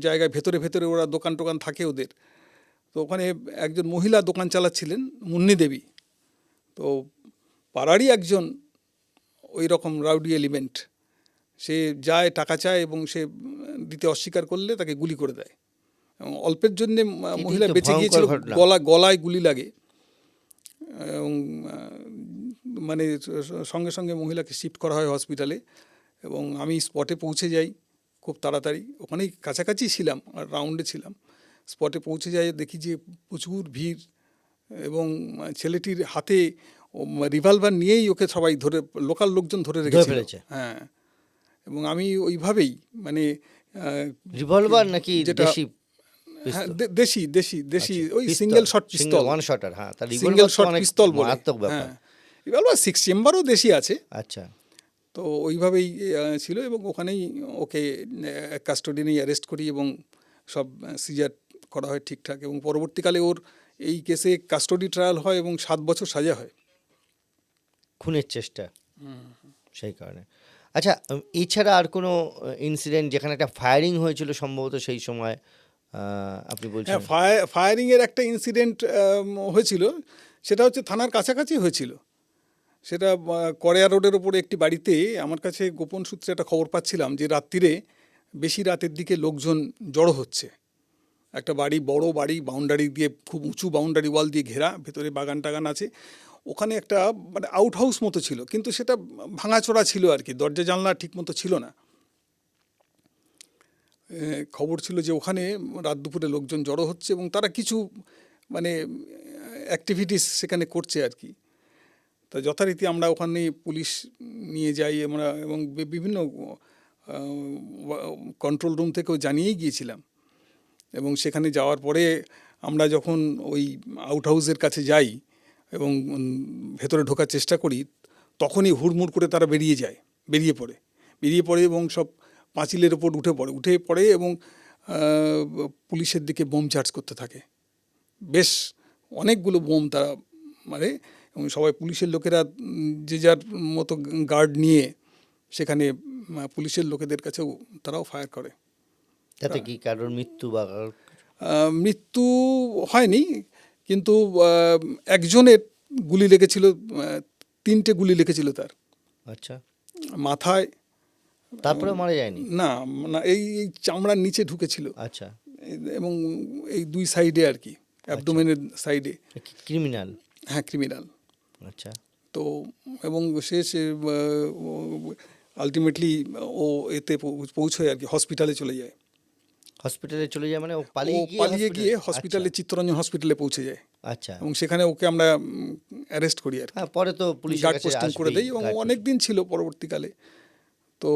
Speaker 2: জায়গায় ভেতরে ভেতরে ওরা দোকান টোকান থাকে ওদের। তো ওখানে একজন মহিলা দোকান চালাচ্ছিলেন, মুন্নি দেবী। তো পাড়ারই একজন ওই রকম রাউডি এলিমেন্ট, সে যায় টাকা চায়, এবং সে দিতে অস্বীকার করলে তাকে গুলি করে দেয়। এবং অল্পের জন্যে
Speaker 1: এটাই
Speaker 2: মহিলা
Speaker 1: তো
Speaker 2: বেঁচে
Speaker 1: ভয়ঙ্কর
Speaker 2: গিয়েছিল,
Speaker 1: ঘটনা।
Speaker 2: গলায় গুলি লাগে, এবং মানে সঙ্গে সঙ্গে মহিলাকে শিফট করা হয় হসপিটালে। এবং আমি স্পটে পৌঁছে যাই খুব তাড়াতাড়ি, ওখানেই কাছাকাছি ছিলাম আর রাউন্ডে ছিলাম। স্পটে পৌঁছে যাই, দেখি যে প্রচুর ভিড়, এবং ছেলেটির হাতে রিভলভার নিয়েই ওকে সবাই ধরে, লোকাল লোকজন ধরে
Speaker 1: ধরে
Speaker 2: রেখেছিল।
Speaker 1: ফেলেছে?
Speaker 2: হ্যাঁ, এবং আমি ওইভাবেই মানে
Speaker 1: রিভলভার নাকি
Speaker 2: যেটা,
Speaker 1: দেশি
Speaker 2: হ্যাঁ,
Speaker 1: পিস্তল?
Speaker 2: দেশি দেশি দেশি,
Speaker 1: আচ্ছা,
Speaker 2: ওই
Speaker 1: পিস্তল,
Speaker 2: সিঙ্গেল শট
Speaker 1: সিঙ্গেল
Speaker 2: পিস্তল।
Speaker 1: ওয়ান শটার, হ্যাঁ, তার
Speaker 2: সিঙ্গেল
Speaker 1: রিভলভার তো
Speaker 2: শট
Speaker 1: অনেক
Speaker 2: পিস্তল বলে।
Speaker 1: মারাত্মক ব্যাপার।
Speaker 2: হ্যাঁ, রিভলভার 6 চেম্বারও দেশি আছে।
Speaker 1: আচ্ছা,
Speaker 2: তো ওইভাবেই ছিল, এবং ওখানেই ওকে কাস্টোডি নিয়ে অ্যারেস্ট করি, এবং সব সিজার করা হয় ঠিকঠাক, এবং পরবর্তীকালে ওর এই কেসে কাস্টোডি ট্রায়াল হয় এবং 7 বছর সাজা হয়।
Speaker 1: খুনের চেষ্টা, সেই কারণে। আচ্ছা, এছাড়া আর কোনো ইনসিডেন্ট যেখানে একটা ফায়ারিং হয়েছিল সম্ভবত সেই সময়, আপনি বলছেন?
Speaker 2: হ্যাঁ, ফায়ারিংয়ের একটা ইনসিডেন্ট হয়েছিল। সেটা হচ্ছে থানার কাছাকাছি হয়েছিল। সেটা কড়িয়া রোডের ওপরে একটি বাড়িতে, আমার কাছে গোপন সূত্রে একটা খবর পাচ্ছিলাম যে রাত্রিরে, বেশি রাতের দিকে লোকজন জড়ো হচ্ছে। একটা বাড়ি, বড় বাড়ি, বাউন্ডারি দিয়ে, খুব উঁচু বাউন্ডারি ওয়াল দিয়ে ঘেরা, ভেতরে বাগান টাগান আছে। ওখানে একটা মানে আউট হাউস মতো ছিল, কিন্তু সেটা ভাঙাচোরা ছিল আর কি, দরজা জানলা ঠিক মতো ছিল না। খবর ছিল যে ওখানে রাত দুপুরে লোকজন জড়ো হচ্ছে, এবং তারা কিছু মানে অ্যাক্টিভিটিস সেখানে করছে আর কি। তা যথারীতি আমরা ওখানে পুলিশ নিয়ে যাই আমরা, এবং বিভিন্ন কন্ট্রোল রুম থেকেও জানিয়েই গিয়েছিলাম। এবং সেখানে যাওয়ার পরে আমরা যখন ওই আউট হাউসের কাছে যাই এবং ভেতরে ঢোকার চেষ্টা করি, তখনই হুড়মুড় করে তারা বেরিয়ে পড়ে এবং সব পাঁচিলের ওপর উঠে পড়ে এবং পুলিশের দিকে বোম চার্জ করতে থাকে। বেশ অনেকগুলো বোম তারা মারে, এবং সবাই পুলিশের লোকেরা যে যার মতো গার্ড নিয়ে সেখানে পুলিশের লোকেদের কাছেও তারাও ফায়ার করে।
Speaker 1: তাতে কি কারোর মৃত্যু বা
Speaker 2: মৃত্যু হয়নি, কিন্তু একজনের গুলি লেগেছিল, 3টে গুলি লেগেছিল তার
Speaker 1: আচ্ছা,
Speaker 2: মাথায়।
Speaker 1: তারপরে মারা যায়নি?
Speaker 2: না না, এই চামড়ার নিচে ঢুকেছিল,
Speaker 1: আচ্ছা,
Speaker 2: এবং এই 2 সাইডে আর কি, অ্যাবডোমেনের সাইডে।
Speaker 1: ক্রিমিনাল?
Speaker 2: হ্যাঁ, ক্রিমিনাল।
Speaker 1: আচ্ছা,
Speaker 2: তো এবং সে আলটিমেটলি ও এতে পৌঁছয় আর কি, হসপিটালে চলে যায়।
Speaker 1: হসপিটালে চলে যায় মানে ও
Speaker 2: ও
Speaker 1: পালিয়ে
Speaker 2: পালিয়ে গিয়ে হসপিটালে,
Speaker 1: আচ্ছা,
Speaker 2: চিত্তরঞ্জন হসপিটালে পৌঁছে যায়,
Speaker 1: আচ্ছা,
Speaker 2: এবং সেখানে ওকে আমরা অ্যারেস্ট করি আর কি।
Speaker 1: হ্যাঁ, পরে তো পুলিশের
Speaker 2: গার্ড
Speaker 1: কাছে
Speaker 2: পোস্টিং করে
Speaker 1: আসবেই,
Speaker 2: দেয়, এবং
Speaker 1: গার্ড
Speaker 2: অনেক দিন ছিল পরবর্তীকালে। তো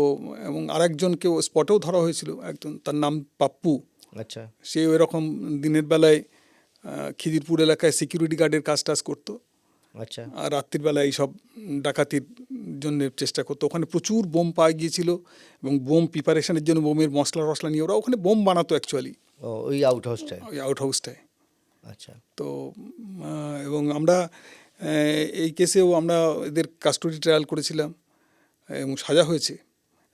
Speaker 2: এবং আরেকজনকেও স্পটেও ধরা হয়েছিল, একজন, তার নাম পাপ্পু।
Speaker 1: আচ্ছা,
Speaker 2: সে ওইরকম দিনের বেলায় খিদিরপুর এলাকায় সিকিউরিটি গার্ডের কাজ টাজ করতো,
Speaker 1: আচ্ছা,
Speaker 2: আর রাত্রির বেলায় এইসব ডাকাতির জন্য চেষ্টা করতো। ওখানে প্রচুর বোম পাওয়া গিয়েছিল, এবং বোম প্রিপারেশনের জন্য বোমের মশলা নিয়ে ওরা ওখানে বোম বানাতো অ্যাকচুয়ালি,
Speaker 1: ও ওই আউট হাউসটায়?
Speaker 2: ওই আউট হাউসটায়।
Speaker 1: আচ্ছা,
Speaker 2: তো এবং আমরা এই কেসেও আমরা এদের কাস্টডি ট্রায়াল করেছিলাম, এবং সাজা হয়েছে,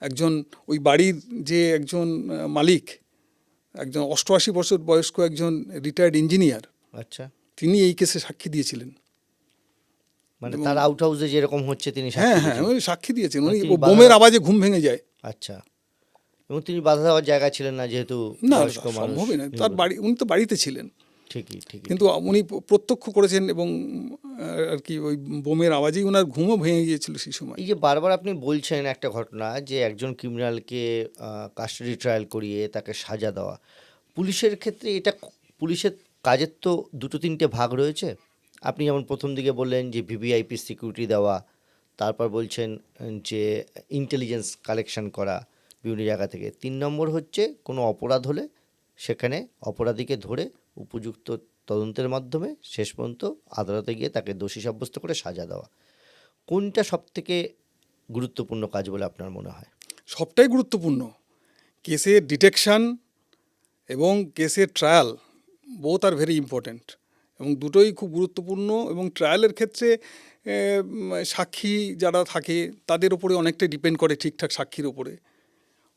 Speaker 2: একজন ওই বাড়ির যে একজন মালিক, একজন 88 বছর বয়স্ক একজন রিটায়ার্ড ইঞ্জিনিয়ার,
Speaker 1: আচ্ছা,
Speaker 2: তিনি এই কেসে সাক্ষী দিয়েছিলেন।
Speaker 1: মানে তার আউট হাউসে যেরকম হচ্ছে তিনি
Speaker 2: হ্যাঁ
Speaker 1: সাক্ষী
Speaker 2: হ্যাঁ,
Speaker 1: দিয়েছেন।
Speaker 2: উনি সাক্ষী দিয়েছেন। উনি
Speaker 1: তিনি
Speaker 2: বোমের আওয়াজে ঘুম ভেঙে যায়।
Speaker 1: আচ্ছা, এবং তিনি বাধা দেওয়ার জায়গা ছিলেন না, যেহেতু
Speaker 2: না,
Speaker 1: বয়স্ক মানুষ।
Speaker 2: সম্ভবই না, তার বাড়ি, উনি তো বাড়িতে ছিলেন,
Speaker 1: ঠিকই ঠিকই।
Speaker 2: কিন্তু উনি প্রত্যক্ষ করেছেন এবং আর কি ওই বোমের আওয়াজেই ওনার ঘুমও ভেঙে গিয়েছিল সেই সময়।
Speaker 1: এই যে বারবার আপনি বলছেন একটা ঘটনা, যে একজন ক্রিমিনালকে কাস্টাডি ট্রায়াল করিয়ে তাকে সাজা দেওয়া, পুলিশের ক্ষেত্রে এটা পুলিশের কাজের তো দুটো তিনটে ভাগ রয়েছে। আপনি যেমন প্রথম দিকে বললেন যে ভিভিআইপি সিকিউরিটি দেওয়া, তারপর বলছেন যে ইন্টেলিজেন্স কালেকশন করা বিভিন্ন জায়গা থেকে। 3 নম্বর হচ্ছে কোনো অপরাধ হলে সেখানে অপরাধীকে ধরে উপযুক্ত তদন্তের মাধ্যমে শেষ পর্যন্ত আদালতে গিয়ে তাকে দোষী সাব্যস্ত করে সাজা দেওয়া। কোনটা সবথেকে গুরুত্বপূর্ণ কাজ বলে আপনার মনে হয়?
Speaker 2: সবটাই গুরুত্বপূর্ণ। কেসের ডিটেকশন এবং কেসের trial both are very important, এবং দুটোই খুব গুরুত্বপূর্ণ। এবং ট্রায়ালের ক্ষেত্রে সাক্ষী যারা থাকে তাদের উপরে অনেকটাই ডিপেন্ড করে ঠিকঠাক সাক্ষীর উপরে।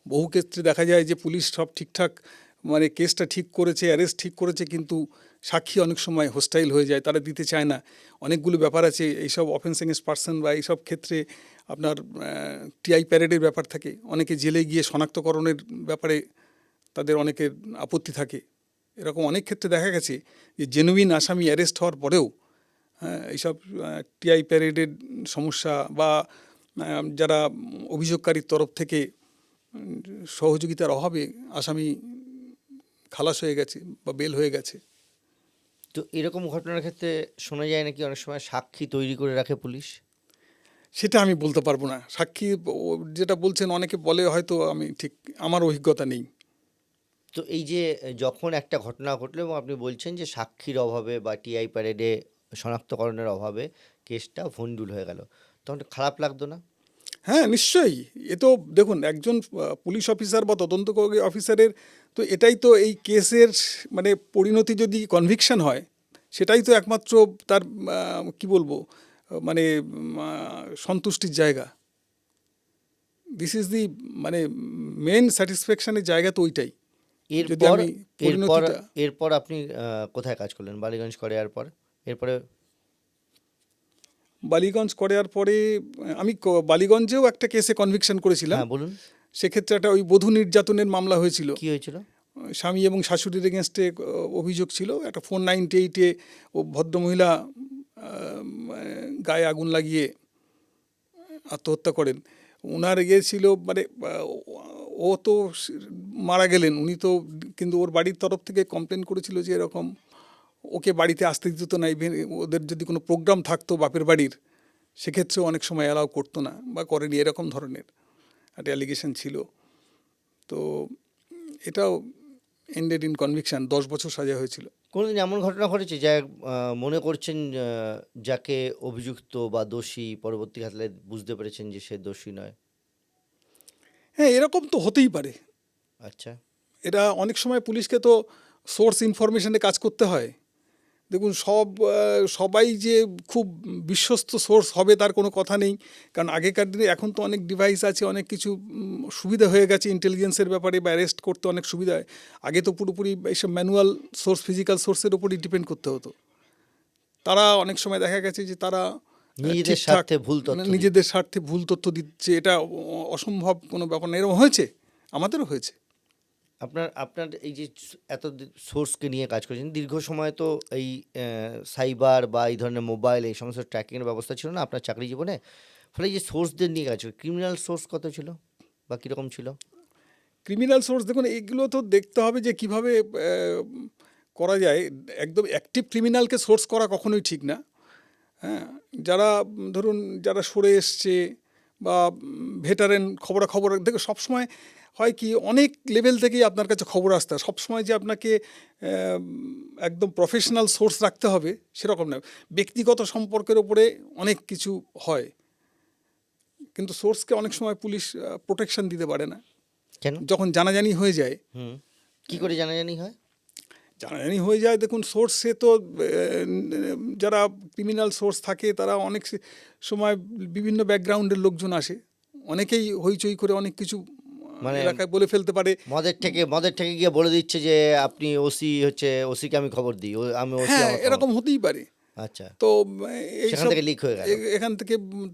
Speaker 2: বহু ক্ষেত্রে দেখা যায় যে পুলিশ সব ঠিকঠাক মানে কেসটা ঠিক করেছে, অ্যারেস্ট ঠিক করেছে, কিন্তু সাক্ষী অনেক সময় হোস্টাইল হয়ে যায়, তারা দিতে চায় না। অনেকগুলো ব্যাপার আছে এইসব অফেন্স এগেন্সট পার্সন বা এইসব ক্ষেত্রে আপনার টিআই প্যারেডের ব্যাপার থাকে, অনেকে জেলে গিয়ে শনাক্তকরণের ব্যাপারে তাদের অনেকের আপত্তি থাকে। এরকম অনেক ক্ষেত্রে দেখা গেছে যে জেনুইন আসামি অ্যারেস্ট হওয়ার পরেও এইসব টিআই প্যারেডের সমস্যা বা যারা অভিযোগকারীর তরফ থেকে সহযোগিতার অভাবে আসামি খালাস হয়ে গেছে বা বেল হয়ে গেছে।
Speaker 1: তো এরকম ঘটনার ক্ষেত্রে শোনা যায় নাকি অনেক সময় সাক্ষী তৈরি করে রাখে পুলিশ?
Speaker 2: সেটা আমি বলতে পারবো না। সাক্ষী যেটা বলছেন অনেকে বলে, হয়তো আমি ঠিক, আমার অভিজ্ঞতা নেই।
Speaker 1: তো এই যে যখন একটা ঘটনা ঘটলো এবং আপনি বলছেন যে সাক্ষীর অভাবে বা টিআই প্যারেডে শনাক্তকরণের অভাবে কেসটা ভণ্ডুল হয়ে গেল, তখন খারাপ লাগতো না?
Speaker 2: হ্যাঁ, নিশ্চয়ই। এ তো দেখুন, একজন পুলিশ অফিসার বা তদন্তকারী অফিসারের তো এটাই তো এই কেসের মানে পরিণতি যদি কনভিকশন হয়, সেটাই তো একমাত্র তার কি বলবো মানে সন্তুষ্টির জায়গা। দিস ইজ দি মানে মেন স্যাটিসফ্যাকশনের জায়গা তো ওইটাই। যদি
Speaker 1: এরপর
Speaker 2: আমি
Speaker 1: এরপর
Speaker 2: পরিণতিটা,
Speaker 1: এরপর আপনি কোথায় কাজ করলেন? বালিগঞ্জ করে আর পর এরপরে?
Speaker 2: বালিগঞ্জ করার পরে আমি বালিগঞ্জেও একটা কেসে কনভিকশন করেছিলাম।
Speaker 1: হ্যাঁ, বলুন।
Speaker 2: সেক্ষেত্রে একটা ওই বধূ নির্যাতনের মামলা হয়েছিল।
Speaker 1: কি হয়েছিল?
Speaker 2: স্বামী এবং শাশুড়ির এগেনস্টে অভিযোগ ছিল। একটা 498-এ ও ভদ্রমহিলা গায়ে আগুন লাগিয়ে আত্মহত্যা করেন। ওনার ছিল মানে ও তো মারা গেলেন, উনি তো, কিন্তু ওর বাড়ির তরফ থেকে কমপ্লেন করেছিল যে এরকম ওকে বাড়িতে আসতে দিত না। ইভেন ওদের যদি কোনো প্রোগ্রাম থাকতো বাপের বাড়ির, সেক্ষেত্রেও অনেক সময় অ্যালাউ করতো না বা করেনি, এরকম ধরনের একটা অ্যালিগেশন ছিল। তো এটাও এন্ডেড ইন কনভিকশন, 10 বছর সাজা হয়েছিল।
Speaker 1: কোনোদিন এমন ঘটনা ঘটেছে যা মনে করছেন যাকে অভিযুক্ত বা দোষী পরবর্তীকালে বুঝতে পেরেছেন যে সে দোষী নয়?
Speaker 2: হ্যাঁ, এরকম তো হতেই পারে।
Speaker 1: আচ্ছা।
Speaker 2: এটা অনেক সময় পুলিশকে তো সোর্স ইনফরমেশনে কাজ করতে হয়। দেখুন, সবাই যে খুব বিশ্বস্ত সোর্স হবে তার কোনো কথা নেই, কারণ আগেকার দিনে, এখন তো অনেক ডিভাইস আছে, অনেক কিছু সুবিধা হয়ে গেছে ইন্টেলিজেন্সের ব্যাপারে বা অ্যারেস্ট করতে অনেক সুবিধা হয়। আগে তো পুরোপুরি এইসব ম্যানুয়াল সোর্স, ফিজিক্যাল সোর্সের উপরই ডিপেন্ড করতে হতো। তারা অনেক সময় দেখা গেছে যে তারা
Speaker 1: নিজেদের
Speaker 2: ঠিকঠাক
Speaker 1: স্বার্থে ভুল তথ্য দিচ্ছে।
Speaker 2: নিজেদের স্বার্থে ভুল তথ্য দিচ্ছে। এটা অসম্ভব কোনো ব্যাপার না, এরকম হয়েছে, আমাদেরও হয়েছে।
Speaker 1: আপনার আপনার এই যে এত সোর্সকে নিয়ে কাজ করেছেন দীর্ঘ সময়, তো এই সাইবার বা এই ধরনের মোবাইল এই সমস্ত ট্র্যাকিংয়ের ব্যবস্থা ছিল না আপনার চাকরি জীবনে। ফলে এই যে সোর্সদের নিয়ে কাজ করে, ক্রিমিনাল সোর্স কত ছিল বা কীরকম ছিল?
Speaker 2: ক্রিমিনাল সোর্স দেখুন, এগুলো তো দেখতে হবে যে কিভাবে করা যায়। একদম অ্যাক্টিভ ক্রিমিনালকে সোর্স করা কখনোই ঠিক না। হ্যাঁ, যারা ধরুন যারা সরে এসছে বা ভেটারেন, খবরাখবর দেখে সবসময় হয় কি, অনেক লেভেল থেকেই আপনার কাছে খবর আসতে হয়। সবসময় যে আপনাকে একদম প্রফেশনাল সোর্স রাখতে হবে সেরকম না। ব্যক্তিগত সম্পর্কের ওপরে অনেক কিছু হয়, কিন্তু সোর্সকে অনেক সময় পুলিশ প্রোটেকশন দিতে পারে না।
Speaker 1: কেন?
Speaker 2: যখন জানাজানি হয়ে যায়।
Speaker 1: কি করে জানাজানি হয়?
Speaker 2: জানাজানি হয়ে যায়, দেখুন সোর্সে তো যারা ক্রিমিনাল সোর্স থাকে তারা অনেক সময় বিভিন্ন ব্যাকগ্রাউন্ডের লোকজন আসে, অনেকেই হইচই করে অনেক কিছু
Speaker 1: মানে-
Speaker 2: এলাকায় বলে ফেলতে পারে।
Speaker 1: মদের থেকে গিয়ে বলে দিচ্ছে যে আপনি ওসিকে আমি খবর দিই, আমি ওসি
Speaker 2: হ্যাঁ,
Speaker 1: আমার খবর।
Speaker 2: এরকম হতেই পারে।
Speaker 1: আচ্ছা,
Speaker 2: তো এই
Speaker 1: সেখান
Speaker 2: সব
Speaker 1: থেকে লিক হয়ে গেল।
Speaker 2: এখান থেকে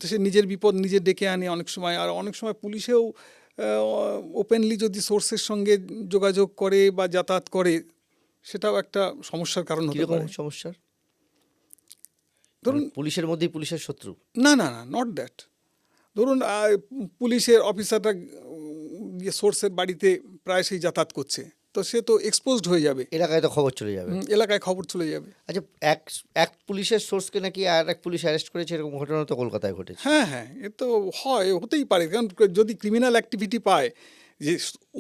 Speaker 2: সে নিজের বিপদ নিজে ডেকে আনে অনেক সময়। আর অনেক সময় পুলিশেও ওপেনলি যদি সোর্সের সঙ্গে যোগাযোগ করে বা যাতায়াত করে, সেটাও একটা সমস্যার কারণ হতে
Speaker 1: কিরকম
Speaker 2: পারে।
Speaker 1: সমস্যার?
Speaker 2: ধরুন,
Speaker 1: পুলিশের মধ্যেই পুলিশের শত্রু?
Speaker 2: না না না, নট দ্যাট। ধরুন পুলিশের অফিসাররা গিয়ে সোর্সের বাড়িতে প্রায় সেই যাতায়াত করছে, তো সে তো এক্সপোজড হয়ে যাবে,
Speaker 1: এলাকায় তো খবর চলে যাবে।
Speaker 2: এলাকায় খবর চলে যাবে।
Speaker 1: আচ্ছা, এক এক পুলিশের সোর্সকে নাকি আর এক পুলিশ অ্যারেস্ট করেছে, এরকম ঘটনা তো কলকাতায় ঘটেছে।
Speaker 2: হ্যাঁ হ্যাঁ, এ তো হয়, হতেই পারে। কারণ যদি ক্রিমিনাল অ্যাক্টিভিটি পায়, যে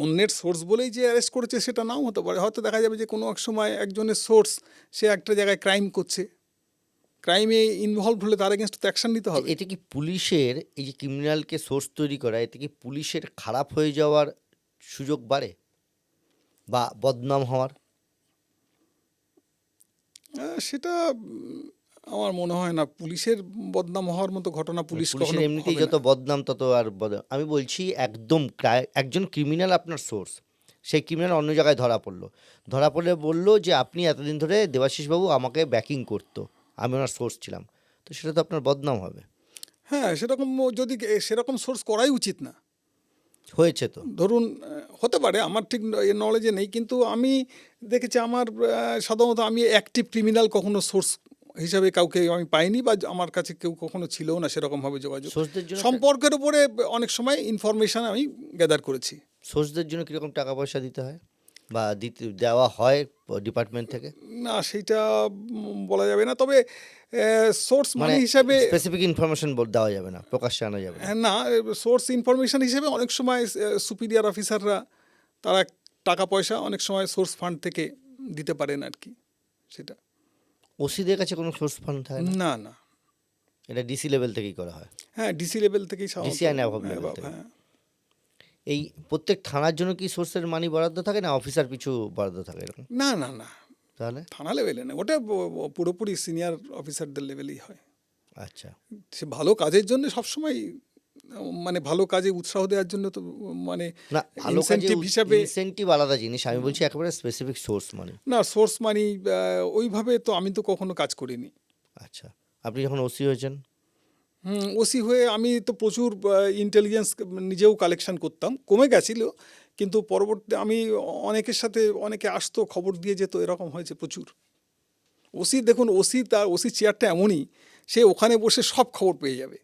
Speaker 2: অন্যের সোর্স বলেই যে অ্যারেস্ট করেছে সেটা নাও হতে পারে। হয়তো দেখা যাবে যে কোনো এক সময় একজনের সোর্স সে একটা জায়গায় ক্রাইম করছে, ক্রাইমে ইনভলভ হলে তার এগেনস্ট তো অ্যাকশন নিতে হবে।
Speaker 1: এতে কি পুলিশের এই যে ক্রিমিনালকে সোর্স তৈরি করা, এতে কি পুলিশের খারাপ হয়ে যাওয়ার সুযোগ বাড়ে বা বদনাম হওয়ার?
Speaker 2: সেটা আমার মনে হয় না। পুলিশের বদনাম হওয়ার মতো ঘটনা পুলিশ
Speaker 1: পুলিশের
Speaker 2: কখনো
Speaker 1: এমনিতেই
Speaker 2: হবে
Speaker 1: যত
Speaker 2: না।
Speaker 1: বদনাম তত আর আমি বলছি একদম একজন ক্রিমিনাল আপনার সোর্স, সেই ক্রিমিনাল অন্য জায়গায় ধরা পড়লে বললো যে আপনি এতদিন ধরে দেবাশিস বাবু আমাকে ব্যাকিং করতো, আমি ওনার সোর্স ছিলাম, তো সেটা তো আপনার বদনাম হবে।
Speaker 2: হ্যাঁ, সেরকম যদি সেরকম সোর্স করাই উচিত না।
Speaker 1: হয়েছে তো।
Speaker 2: ধরুন হতে পারে, আমার ঠিক নলেজে নেই, কিন্তু আমি দেখেছি আমার সাধারণত আমি অ্যাক্টিভ ক্রিমিনাল কখনো সোর্স হিসাবে কাউকে আমি পাইনি, বা আমার কাছে কেউ কখনো ছিলও না সেরকমভাবে যোগাযোগ।
Speaker 1: সোর্সদের জন্য
Speaker 2: সম্পর্কের উপরে অনেক সময় ইনফরমেশন আমি গ্যাদার করেছি।
Speaker 1: সোর্সদের জন্য কীরকম টাকা পয়সা দিতে হয় বা দেওয়া হয় ডিপার্টমেন্ট থেকে?
Speaker 2: না, সেইটা বলা যাবে না, তবে সোর্স
Speaker 1: মানে
Speaker 2: মানে হিসাবে
Speaker 1: স্পেসিফিক ইনফরমেশন দেওয়া যাবে না, প্রকাশ্যে আনা যাবে না?
Speaker 2: না, সোর্স ইনফরমেশন হিসেবে অনেক সময় সুপিরিয়র অফিসাররা তারা টাকা পয়সা অনেক সময় সোর্স ফান্ড থেকে দিতে পারেন আর কি, সেটা।
Speaker 1: ওসিদের কাছে কোনো সোর্স ফান্ড থাকে না?
Speaker 2: না না,
Speaker 1: এটা ডিসি লেভেল থেকেই করা হয়?
Speaker 2: হ্যাঁ, ডিসি লেভেল থেকেই
Speaker 1: ডিসি অ্যান্ড অ্যাবভ লেভেল থেকে?
Speaker 2: হ্যাঁ।
Speaker 1: এই প্রত্যেক থানার জন্য কি সোর্সের মানি বরাদ্দ থাকে না অফিসার পিছু বরাদ্দ থাকে এরকম?
Speaker 2: না না না,
Speaker 1: তাহলে?
Speaker 2: থানা লেভেলে না, ওটা পুরোপুরি সিনিয়র অফিসারদের লেভেলেই হয়।
Speaker 1: আচ্ছা,
Speaker 2: সে ভালো কাজের জন্য সবসময় মানে ভালো কাজে উৎসাহ দেওয়ার জন্য তো মানে
Speaker 1: না ভালো কাজে
Speaker 2: ইনসেনটিভ হিসাবে
Speaker 1: ইনসেন্টিভ আলাদা জিনিস, আমি বলছি একেবারে স্পেসিফিক সোর্স মানি।
Speaker 2: না, সোর্স মানি ওইভাবে তো আমি তো কখনো কাজ করিনি।
Speaker 1: আচ্ছা, আপনি যখন ওসি হয়েছেন?
Speaker 2: ওসি হয়ে আমি তো প্রচুর ইন্টেলিজেন্স নিজেও কালেকশন করতাম, কমে গেছিল, কিন্তু পরবর্তী আমি অনেকের সাথে, অনেকে আসতো খবর দিয়ে যেত, এরকম হয়েছে প্রচুর। ওসি দেখুন, ওসি চেয়ারটা এমনই, সে ওখানে বসে সব খবর পেয়ে যাবে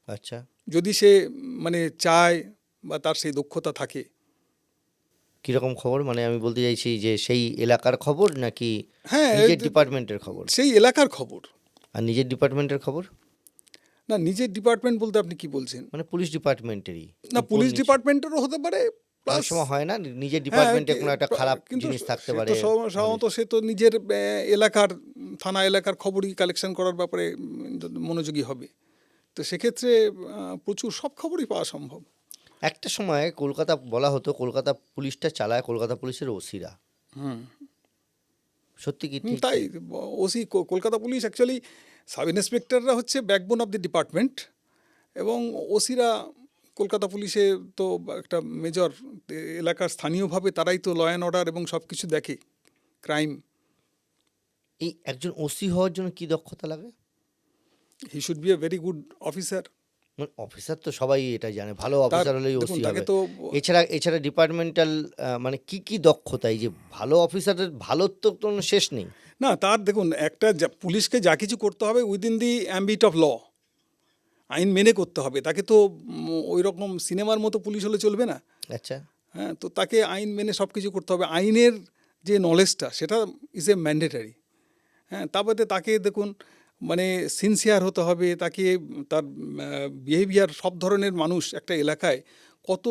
Speaker 1: আচ্ছা,
Speaker 2: যদি সে মানে চায় বা তার সেই দক্ষতা থাকে।
Speaker 1: কীরকম খবর? মানে আমি বলতে চাইছি যে সেই এলাকার খবর নাকি
Speaker 2: হ্যাঁ,
Speaker 1: নিজের ডিপার্টমেন্টের খবর?
Speaker 2: সেই এলাকার খবর।
Speaker 1: আর নিজের ডিপার্টমেন্টের খবর?
Speaker 2: না, নিজের ডিপার্টমেন্ট বলতে আপনি কি বলছেন?
Speaker 1: মানে পুলিশ ডিপার্টমেন্টেরই?
Speaker 2: না,
Speaker 1: উপর
Speaker 2: পুলিশ
Speaker 1: নিচে?
Speaker 2: ডিপার্টমেন্টেরও হতে পারে,
Speaker 1: অনেক
Speaker 2: প্লাস
Speaker 1: সময় হয় না নিজের ডিপার্টমেন্টে কোনো একটা খারাপ
Speaker 2: কিন্তু
Speaker 1: জিনিস থাকতে
Speaker 2: সে
Speaker 1: পারে?
Speaker 2: তো সাধারণত সে তো নিজের এলাকার, থানা এলাকার খবরই কালেকশন করার ব্যাপারে মনোযোগী হবে। তো সেক্ষেত্রে প্রচুর সব খবরই পাওয়া সম্ভব।
Speaker 1: একটা সময় কলকাতা বলা হতো কলকাতা পুলিশটা চালায় কলকাতা পুলিশের ওসিরা, সত্যি কি ঠিক?
Speaker 2: তাই OC, Kolkata police actually sub ইন্সপেক্টররা হচ্ছে ব্যাকবোন অফ দি ডিপার্টমেন্ট, এবং ওসিরা কলকাতা পুলিশে তো একটা মেজর, এলাকার স্থানীয়ভাবে তারাই তো ল অ্যান্ড অর্ডার এবং সব কিছু দেখে, ক্রাইম।
Speaker 1: এই একজন ওসি হওয়ার জন্য কি দক্ষতা লাগে?
Speaker 2: He should B a very good officer.
Speaker 1: মানে অফিসার তো সবাই এটা জানে, ভালো অফিসার হলেই
Speaker 2: দেখুন,
Speaker 1: ওসি
Speaker 2: তাকে
Speaker 1: হবে।
Speaker 2: তো
Speaker 1: এছাড়া ডিপার্টমেন্টাল মানে কি দক্ষতা, এই যে ভালো অফিসারের ভালোর তো কোনো শেষ নেই।
Speaker 2: না, তার দেখুন, একটা পুলিশকে যা কিছু করতে হবে within the ambit of law, আইন মেনে করতে হবে। তাকে তো ওই রকম সিনেমার মতো পুলিশ হলে চলবে না।
Speaker 1: আচ্ছা,
Speaker 2: হ্যাঁ, তো তাকে আইন মেনে সব কিছু করতে হবে। আইনের যে নলেজটা সেটা ইজ এ ম্যান্ডেটারি। হ্যাঁ, তারপরে তাকে দেখুন মানে সিনসিয়ার হতে হবে, তাকে তার বিহেভিয়ার, সব ধরনের মানুষ একটা এলাকায় কত।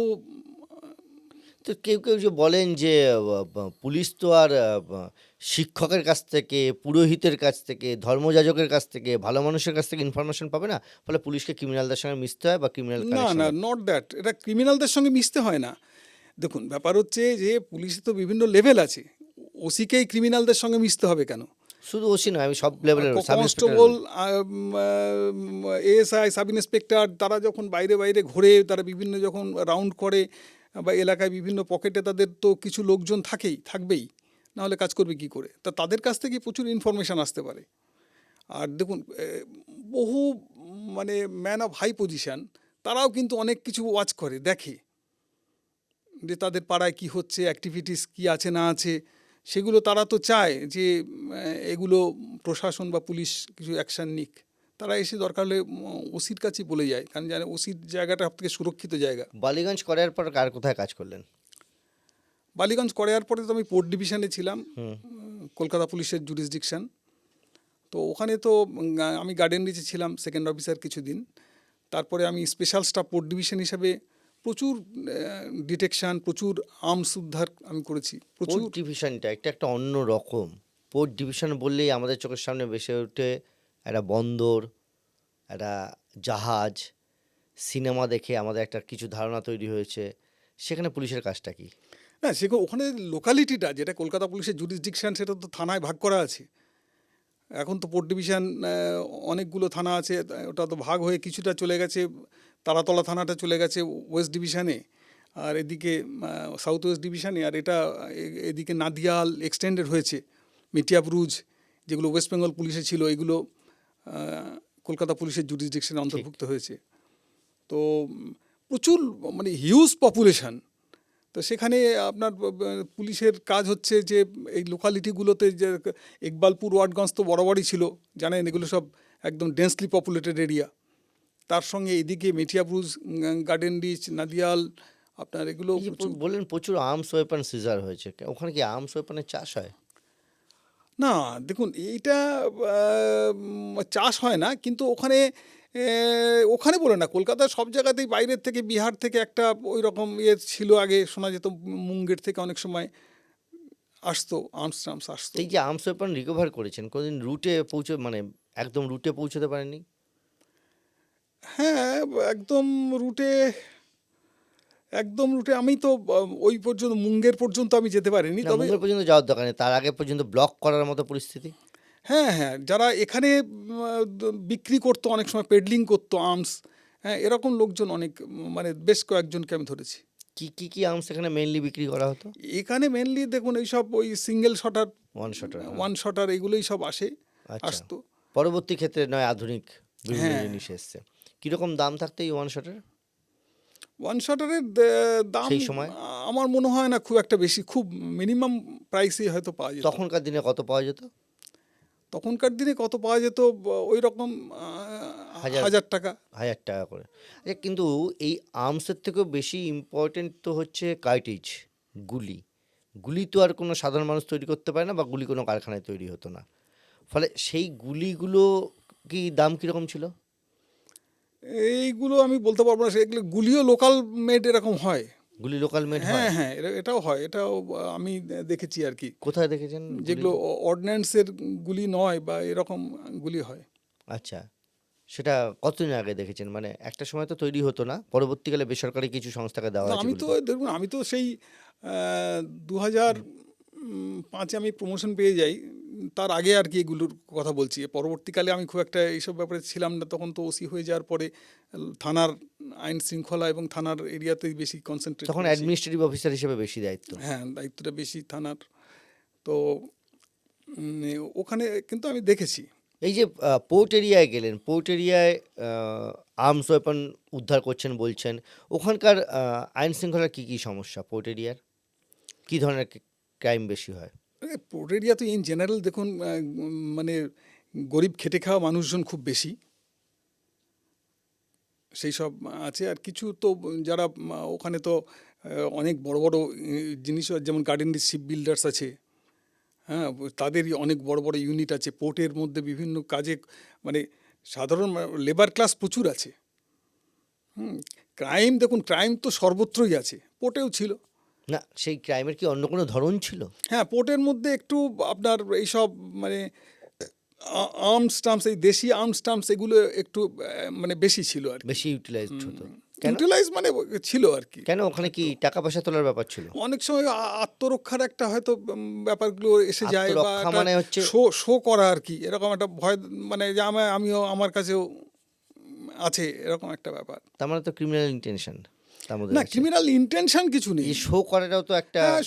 Speaker 1: তো কেউ যে বলেন যে পুলিশ তো আর শিক্ষকের কাছ থেকে, পুরোহিতের কাছ থেকে, ধর্মযাজকের কাছ থেকে, ভালো মানুষের কাছ থেকে ইনফরমেশন পাবে না, ফলে পুলিশকে ক্রিমিনালদের সঙ্গে মিশতে হয় বা ক্রিমিনাল
Speaker 2: না না, নট দ্যাট, এটা ক্রিমিনালদের সঙ্গে মিশতে হয় না। দেখুন, ব্যাপার হচ্ছে যে পুলিশে তো বিভিন্ন লেভেল আছে, ওসিকেই ক্রিমিনালদের সঙ্গে মিশতে হবে কেন?
Speaker 1: শুধু ওসি নয়, আমি সব লেভেলের
Speaker 2: কনস্টেবল, এএসআই, সাব ইন্সপেক্টর, তারা যখন বাইরে বাইরে ঘোরে, তারা বিভিন্ন যখন রাউন্ড করে বা এলাকায় বিভিন্ন পকেটে তাদের তো কিছু লোকজন থাকবেই, নাহলে কাজ করবে কি করে? তা তাদের কাছ থেকে প্রচুর ইনফরমেশান আসতে পারে। আর দেখুন বহু মানে ম্যান অফ হাই পজিশান তারাও কিন্তু অনেক কিছু ওয়াচ করে, দেখে যে তাদের পাড়ায় কি হচ্ছে, অ্যাক্টিভিটিস কি আছে না আছে, সেগুলো তারা তো চায় যে এগুলো প্রশাসন বা পুলিশ কিছু অ্যাকশান নিক। তারা এসে দরকার হলে ওসির কাছেই বলে যায়, কারণ জানে ওসির জায়গাটা সবথেকে সুরক্ষিত জায়গা।
Speaker 1: বালিগঞ্জ করার পর কার কোথায় কাজ করলেন?
Speaker 2: বালিগঞ্জ করার পরে তো আমি পোর্ট ডিভিশনে ছিলাম, কলকাতা পুলিশের জুরিসডিকশন। তো ওখানে তো আমি গার্ডেন রিচে ছিলাম সেকেন্ড অফিসার কিছুদিন। তারপরে আমি স্পেশাল স্টাফ পোর্ট ডিভিশন হিসাবে প্রচুর ডিটেকশন, প্রচুর আর্মস উদ্ধার আমি করেছি, প্রচুর।
Speaker 1: পোর্ট ডিভিশনটা একটা অন্য রকম। পোর্ট ডিভিশন বললেই আমাদের চোখের সামনে ভেসে ওঠে একটা বন্দর, একটা জাহাজ। সিনেমা দেখে আমাদের একটা কিছু ধারণা তৈরি হয়েছে। সেখানে পুলিশের কাজটা কি?
Speaker 2: না, সেখানে ওখানে লোকালিটিটা যেটা কলকাতা পুলিশের জুরিসডিকশন, সেটা তো থানায় ভাগ করা আছে। এখন তো পোর্ট ডিভিশন অনেকগুলো থানা আছে, ওটা তো ভাগ হয়ে কিছুটা চলে গেছে, তারাতলা থানাটা চলে গেছে ওয়েস্ট ডিভিশনে, আর এদিকে সাউথ ওয়েস্ট ডিভিশনে, আর এটা এদিকে নাদিয়াল এক্সটেন্ডেড হয়েছে। মিটিয়াবরুজ যেগুলো ওয়েস্ট বেঙ্গল পুলিশে ছিল, এগুলো কলকাতা পুলিশের জুরিসডিকশনে অন্তর্ভুক্ত হয়েছে। তো প্রচুর মানে হিউজ পপুলেশন। তো সেখানে আপনার পুলিশের কাজ হচ্ছে যে এই লোকালিটিগুলোতে, যে ইকবালপুর ওয়ার্ডগঞ্জ তো বরাবরই ছিল, জানেন এগুলো সব একদম ডেন্সলি পপুলেটেড এরিয়া। তার সঙ্গে এদিকে মেটিয়াবুরুজ, গার্ডেন রিচ, নাদিয়াল, আপনার এগুলো
Speaker 1: এই যে বললেন প্রচুর আর্মস ওয়েপন সিজার হয়েছে, ওখানে কি আর্মস ওয়েপনের চাষ হয়?
Speaker 2: না, দেখুন এইটা চাষ হয় না, কিন্তু ওখানে ওখানে বলে না, কলকাতার সব জায়গাতেই বাইরের থেকে, বিহার থেকে একটা ওই রকম ছিল আগে, শোনা যেত মুঙ্গের থেকে অনেক সময় আসতো টার্মস আসতো।
Speaker 1: এই যে আর্মস ওয়েপন রিকভার করেছেন, কোনদিন রুটে মানে একদম রুটে পৌঁছতে পারেননি?
Speaker 2: হ্যাঁ, একদম রুটে আমি তো ওই পর্যন্ত মুঙ্গের পর্যন্ত আমি যেতে পারিনি,
Speaker 1: না,
Speaker 2: তবে
Speaker 1: মুম্বাই পর্যন্ত যাওয়ার দরকার নেই, তার আগে পর্যন্ত ব্লক করার মতো পরিস্থিতি।
Speaker 2: হ্যাঁ হ্যাঁ, যারা এখানে বিক্রি করতো, অনেক সময় পেডলিং করতো আর্মস, হ্যাঁ, এরকম লোকজন অনেক, মানে বেশ কয়েকজনকে আমি ধরেছি।
Speaker 1: কি আর্মস এখানে মেইনলি বিক্রি করা হতো?
Speaker 2: এখানে মেনলি দেখুন এইসব ওই সিঙ্গেল শটার,
Speaker 1: ওয়ান
Speaker 2: শটার এগুলোই সব
Speaker 1: আচ্ছা।
Speaker 2: আসতো।
Speaker 1: পরবর্তী ক্ষেত্রে নয় আধুনিক বিভিন্ন
Speaker 2: হ্যাঁ।
Speaker 1: জিনিস এসছে। কিরকম দাম থাকতো এই ওয়ান শটের
Speaker 2: ওয়ান শটারের দাম
Speaker 1: সেই সময়?
Speaker 2: আমার মনে হয় না খুব একটা বেশি, খুব মিনিমাম প্রাইসে হয়তো পাওয়া যেত।
Speaker 1: তখনকার দিনে কত পাওয়া যেত?
Speaker 2: তখনকার দিনে কত পাওয়া যেত, ওই রকম 1000 টাকা।
Speaker 1: 1000 টাকা করে। আচ্ছা, কিন্তু এই আর্মসের থেকেও বেশি ইম্পর্টেন্ট তো হচ্ছে কার্টিজ, গুলি তো আর কোনো সাধারণ মানুষ তৈরি করতে পারে না, বা গুলি কোনো কারখানায় তৈরি হতো না। ফলে সেই গুলিগুলো কি দাম কীরকম ছিল?
Speaker 2: এইগুলো আমি বলতে পারবো না, সেগুলো গুলিও লোকাল মেড এরকম হয়।
Speaker 1: গুলি লোকাল মেড হয়?
Speaker 2: হ্যাঁ হ্যাঁ, এটাও হয়, এটাও আমি দেখেছি আর কি।
Speaker 1: কোথায় দেখেছেন
Speaker 2: যেগুলো অর্ডিন্যান্সের গুলি নয় বা এরকম গুলি হয়।
Speaker 1: আচ্ছা, সেটা কতদিন আগে দেখেছেন? মানে একটা সময় তো তৈরি হতো না, পরবর্তীকালে বেসরকারি কিছু সংস্থাকে দেওয়া
Speaker 2: না,
Speaker 1: হয়েছে
Speaker 2: আমি তো
Speaker 1: গুলি।
Speaker 2: দেখুন, আমি তো সেই 2005-এ আমি প্রমোশন পেয়ে যাই, তার আগে আর কি এগুলোর কথা বলছি। পরবর্তীকালে আমি খুব একটা এইসব ব্যাপারে ছিলাম না, তখন তো ওসি হয়ে যাওয়ার পরে থানার আইন শৃঙ্খলা এবং থানার এরিয়াতেই বেশি কনসেন্ট্রেট
Speaker 1: তখন অ্যাডমিনিস্ট্রেটিভ অফিসার হিসেবে বেশি দায়িত্ব।
Speaker 2: হ্যাঁ, দায়িত্বটা বেশি থানার। তো ওখানে কিন্তু আমি দেখেছি।
Speaker 1: এই যে পোর্ট এরিয়ায় গেলেন, পোর্ট এরিয়ায় আর্মস ওয়েপন উদ্ধার করছেন বলছেন, ওখানকার আইন শৃঙ্খলার কী কী সমস্যা? পোর্ট এরিয়ার কী ধরনের ক্রাইম বেশি হয়?
Speaker 2: পোর্ট এরিয়া তো ইন জেনারেল দেখুন, মানে গরিব খেটে খাওয়া মানুষজন খুব বেশি, সেই সব আছে। আর কিছু তো যারা ওখানে তো অনেক বড় বড় জিনিস, যেমন গার্ডেন শিপ বিল্ডার্স আছে, হ্যাঁ, তাদেরই অনেক বড় বড় ইউনিট আছে পোর্টের মধ্যে, বিভিন্ন কাজে, মানে সাধারণ লেবার ক্লাস প্রচুর আছে। ক্রাইম দেখুন, ক্রাইম তো সর্বত্রই আছে, পোর্টেও ছিল।
Speaker 1: না, সেই ক্রাইমের কি অন্য কোনো ধরন ছিল?
Speaker 2: হ্যাঁ, পোর্টের মধ্যে একটু আপনার এইসব মানে আর্মস টার্মস, এই দেশি আর্মস টার্মস, এগুলো একটু মানে বেশি ছিল আর কি।
Speaker 1: বেশি ইউটিলাইজড হতো। কেন?
Speaker 2: ইউটিলাইজ মানে ছিল আর কি।
Speaker 1: কেন ওখানে কি টাকা পয়সা তোলার ব্যাপার ছিল?
Speaker 2: অনেক সময় আত্মরক্ষার একটা হয়তো ব্যাপারগুলো এসে যায়, বা
Speaker 1: আত্মরক্ষা মানে হচ্ছে
Speaker 2: শো শো করা আর কি, এরকম একটা ভয়, মানে যে আমিও আমার কাছেও আছে এরকম একটা ব্যাপার।
Speaker 1: তার মানে তো ক্রিমিনাল ইন্টেনশন তার মধ্যে
Speaker 2: না,
Speaker 1: আছে।
Speaker 2: ক্রিমিনাল ইন্টেনশন কিছু নেই।
Speaker 1: এই শো করাটাও তো একটা
Speaker 2: হ্যাঁ,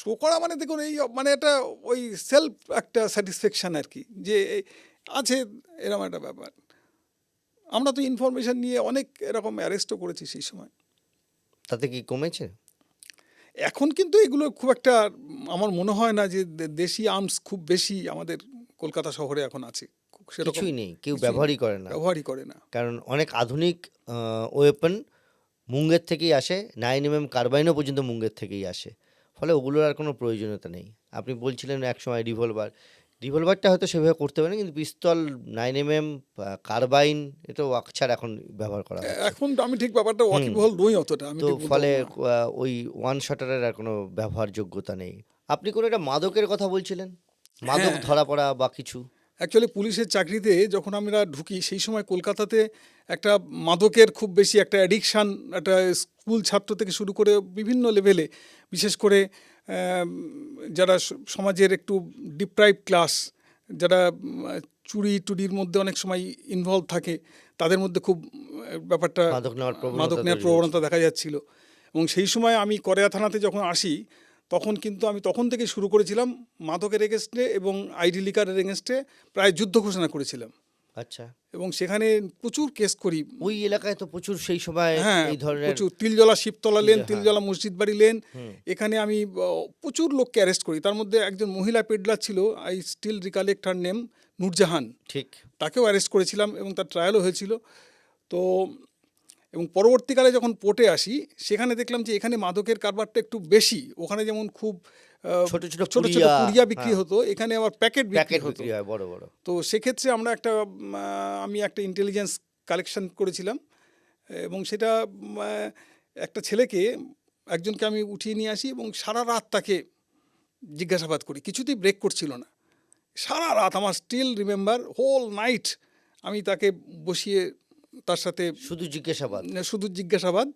Speaker 2: শো করা মানে দেখুন এই মানে এটা ওই সেলফ একটা স্যাটিসফ্যাকশন আর কি, যে আছে এরকম একটা ব্যাপার। আমরা তো ইনফরমেশন নিয়ে অনেক এরকম অ্যারেস্টও করেছি সেই সময়।
Speaker 1: তাতে কি কমেছে?
Speaker 2: এখন কিন্তু এগুলো খুব একটা আমার মনে হয় না যে দেশি আর্মস খুব বেশি আমাদের কলকাতা শহরে এখন আছে। সেরকম
Speaker 1: কিছুই নেই, কেউ
Speaker 2: কিছুই
Speaker 1: ব্যবহারই করে না।
Speaker 2: ব্যবহারই করে না।
Speaker 1: কারণ অনেক আধুনিক ওয়েপন মুঙ্গের থেকেই আসে, 9mm কার্বাইনও পর্যন্ত মুঙ্গের থেকেই আসে। ফলে ওগুলোর আর কোনো প্রয়োজনীয়তা নেই। আপনি বলছিলেন একসময় রিভলভারটা হয়তো সেভাবে করতে পারে না, কিন্তু পিস্তল 9mm কার্বাইন এটাও আকছাড় এখন ব্যবহার করা হচ্ছে।
Speaker 2: এখন তো আমি ঠিক ব্যাপারটা ওয়াকিবহল নই অতটা, আমি
Speaker 1: তো
Speaker 2: ঠিক বলতে
Speaker 1: ফলে
Speaker 2: পারবো না।
Speaker 1: ওই ওয়ান শটারের আর কোনো ব্যবহারযোগ্যতা নেই। আপনি কোনো একটা মাদকের কথা বলছিলেন, মাদক
Speaker 2: হ্যাঁ।
Speaker 1: ধরা পড়া বা কিছু?
Speaker 2: অ্যাকচুয়ালি পুলিশের চাকরিতে যখন আমরা ঢুকি সেই সময় কলকাতাতে একটা মাদকের খুব বেশি একটা অ্যাডিকশান, একটা স্কুল ছাত্র থেকে শুরু করে বিভিন্ন লেভেলে, বিশেষ করে যারা সমাজের একটু ডিপ্রাইভ ক্লাস, যারা চুরি টুরির মধ্যে অনেক সময় ইনভলভ থাকে, তাদের মধ্যে খুব ব্যাপারটা
Speaker 1: মাদক নেওয়ার প্রবণতা
Speaker 2: মাদক নেওয়ার
Speaker 1: তৈরি
Speaker 2: প্রবণতা দেখা যাচ্ছিল। এবং সেই সময় আমি করেয়া থানাতে যখন আসি, তখন কিন্তু আমি তখন থেকে শুরু করেছিলাম মাদকের এগেনস্টে এবং আইডি লিকারের এগেনস্টে প্রায় যুদ্ধ ঘোষণা করেছিলাম,
Speaker 1: আচ্ছা,
Speaker 2: এবং সেখানে প্রচুর কেস করি।
Speaker 1: ওই এলাকায় তো প্রচুর সেই সময়
Speaker 2: হ্যাঁ,
Speaker 1: এই ধরনের
Speaker 2: প্রচুর তিলজলা শিবতলা লেন,
Speaker 1: হ্যাঁ।
Speaker 2: তিলজলা মসজিদ বাড়ি লেন, এখানে আমি প্রচুর লোককে অ্যারেস্ট করি। তার মধ্যে একজন মহিলা পেডলার ছিল, I still recollect her name, Nurjahan.
Speaker 1: ঠিক
Speaker 2: তাকেও অ্যারেস্ট করেছিলাম এবং তার ট্রায়ালও হয়েছিল। তো এবং পরবর্তীকালে যখন পোর্টে আসি, সেখানে দেখলাম যে এখানে মাদকের কারবারটা একটু বেশি। ওখানে যেমন খুব
Speaker 1: ছোট ছোট
Speaker 2: ছোট ছোট
Speaker 1: পুড়িয়া,
Speaker 2: পুড়িয়া বিক্রি
Speaker 1: হ্যাঁ,
Speaker 2: হতো, এখানে আবার প্যাকেট বিক্রি
Speaker 1: প্যাকেট
Speaker 2: হতো।
Speaker 1: বিক্রি হয় বড় বড়।
Speaker 2: তো সেক্ষেত্রে আমরা আমি একটা ইন্টেলিজেন্স কালেকশন করেছিলাম, এবং সেটা একটা ছেলেকে, একজনকে আমি উঠিয়ে নিয়ে আসি এবং সারা রাত তাকে জিজ্ঞাসাবাদ করি, কিছুতেই ব্রেক করছিল না। সারা রাত, আমার স্টিল রিমেম্বার, হোল নাইট আমি তাকে বসিয়ে তার সাথে
Speaker 1: শুধু জিজ্ঞাসাবাদ,
Speaker 2: শুধু জিজ্ঞাসাবাদ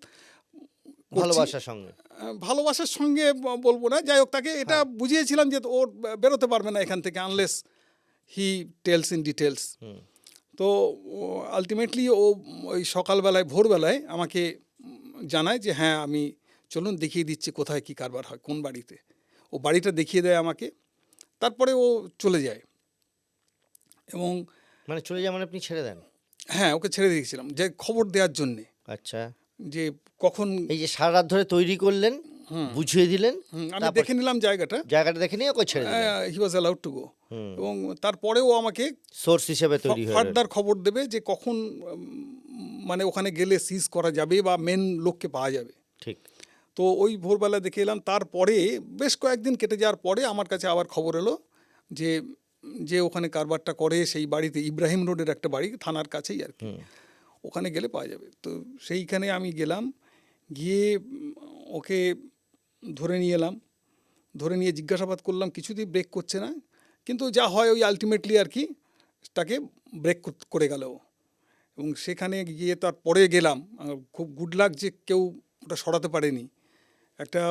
Speaker 2: করছি।
Speaker 1: ভালোবাসার সঙ্গে।
Speaker 2: ভালোবাসার সঙ্গে বলবো না, যাই হোক, তাকে এটা বুঝিয়েছিলাম যে ওর বেরোতে পারবে না এখান থেকে unless he tells in details. তো আলটিমেটলি ও ওই সকালবেলায়, ভোরবেলায় আমাকে জানায় যে হ্যাঁ, আমি চলুন দেখিয়ে দিচ্ছি কোথায় কী কারবার হয়, কোন বাড়িতে। ও বাড়িটা দেখিয়ে দেয় আমাকে, তারপরে ও চলে যায়। এবং
Speaker 1: মানে চলে যাওয়া মানে আপনি ছেড়ে দেন?
Speaker 2: হ্যাঁ, ওকে ছেড়ে দিয়েছিলাম যে খবর দেওয়ার জন্যে,
Speaker 1: আচ্ছা,
Speaker 2: যে কখন।
Speaker 1: এই যে সারা রাত ধরে তৈরি করলেন, বুঝিয়ে দিলেন,
Speaker 2: আমি
Speaker 1: তারপর
Speaker 2: দেখে নিলাম জায়গাটা,
Speaker 1: জায়গাটা দেখে নিয়ে ওকে ছেড়ে দিলেন,
Speaker 2: হি ওয়াজ অ্যালাউড টু গো। এবং তারপরে ও আমাকে
Speaker 1: সোর্স হিসেবে তৈরি হয়ে গেলেন।
Speaker 2: ফার্দার খবর দেবে যে কখন মানে ওখানে গেলে সিজ করা যাবে বা মেন লোককে পাওয়া যাবে।
Speaker 1: ঠিক।
Speaker 2: তো ওই ভোরবেলা দেখে এলাম। তারপরে বেশ কয়েকদিন কেটে যাওয়ার পরে আমার কাছে আবার খবর এলো যে যে ওখানে কারবারটা করে সেই বাড়িতে, ইব্রাহিম রোডের একটা বাড়ি, থানার কাছেই আর কি, ওখানে গেলে পাওয়া যাবে। তো সেইখানে আমি গেলাম, গিয়ে ওকে ধরে নিয়ে এলাম, ধরে নিয়ে জিজ্ঞাসাবাদ করলাম, কিছুতেই ব্রেক করছে না। কিন্তু যা হয় ওই আলটিমেটলি আর কি তাকে ব্রেক করে গেল। এবং সেখানে গিয়ে তারপরে গেলাম, খুব গুড লাক যে কেউ ওটা সরাতে পারেনি। একটা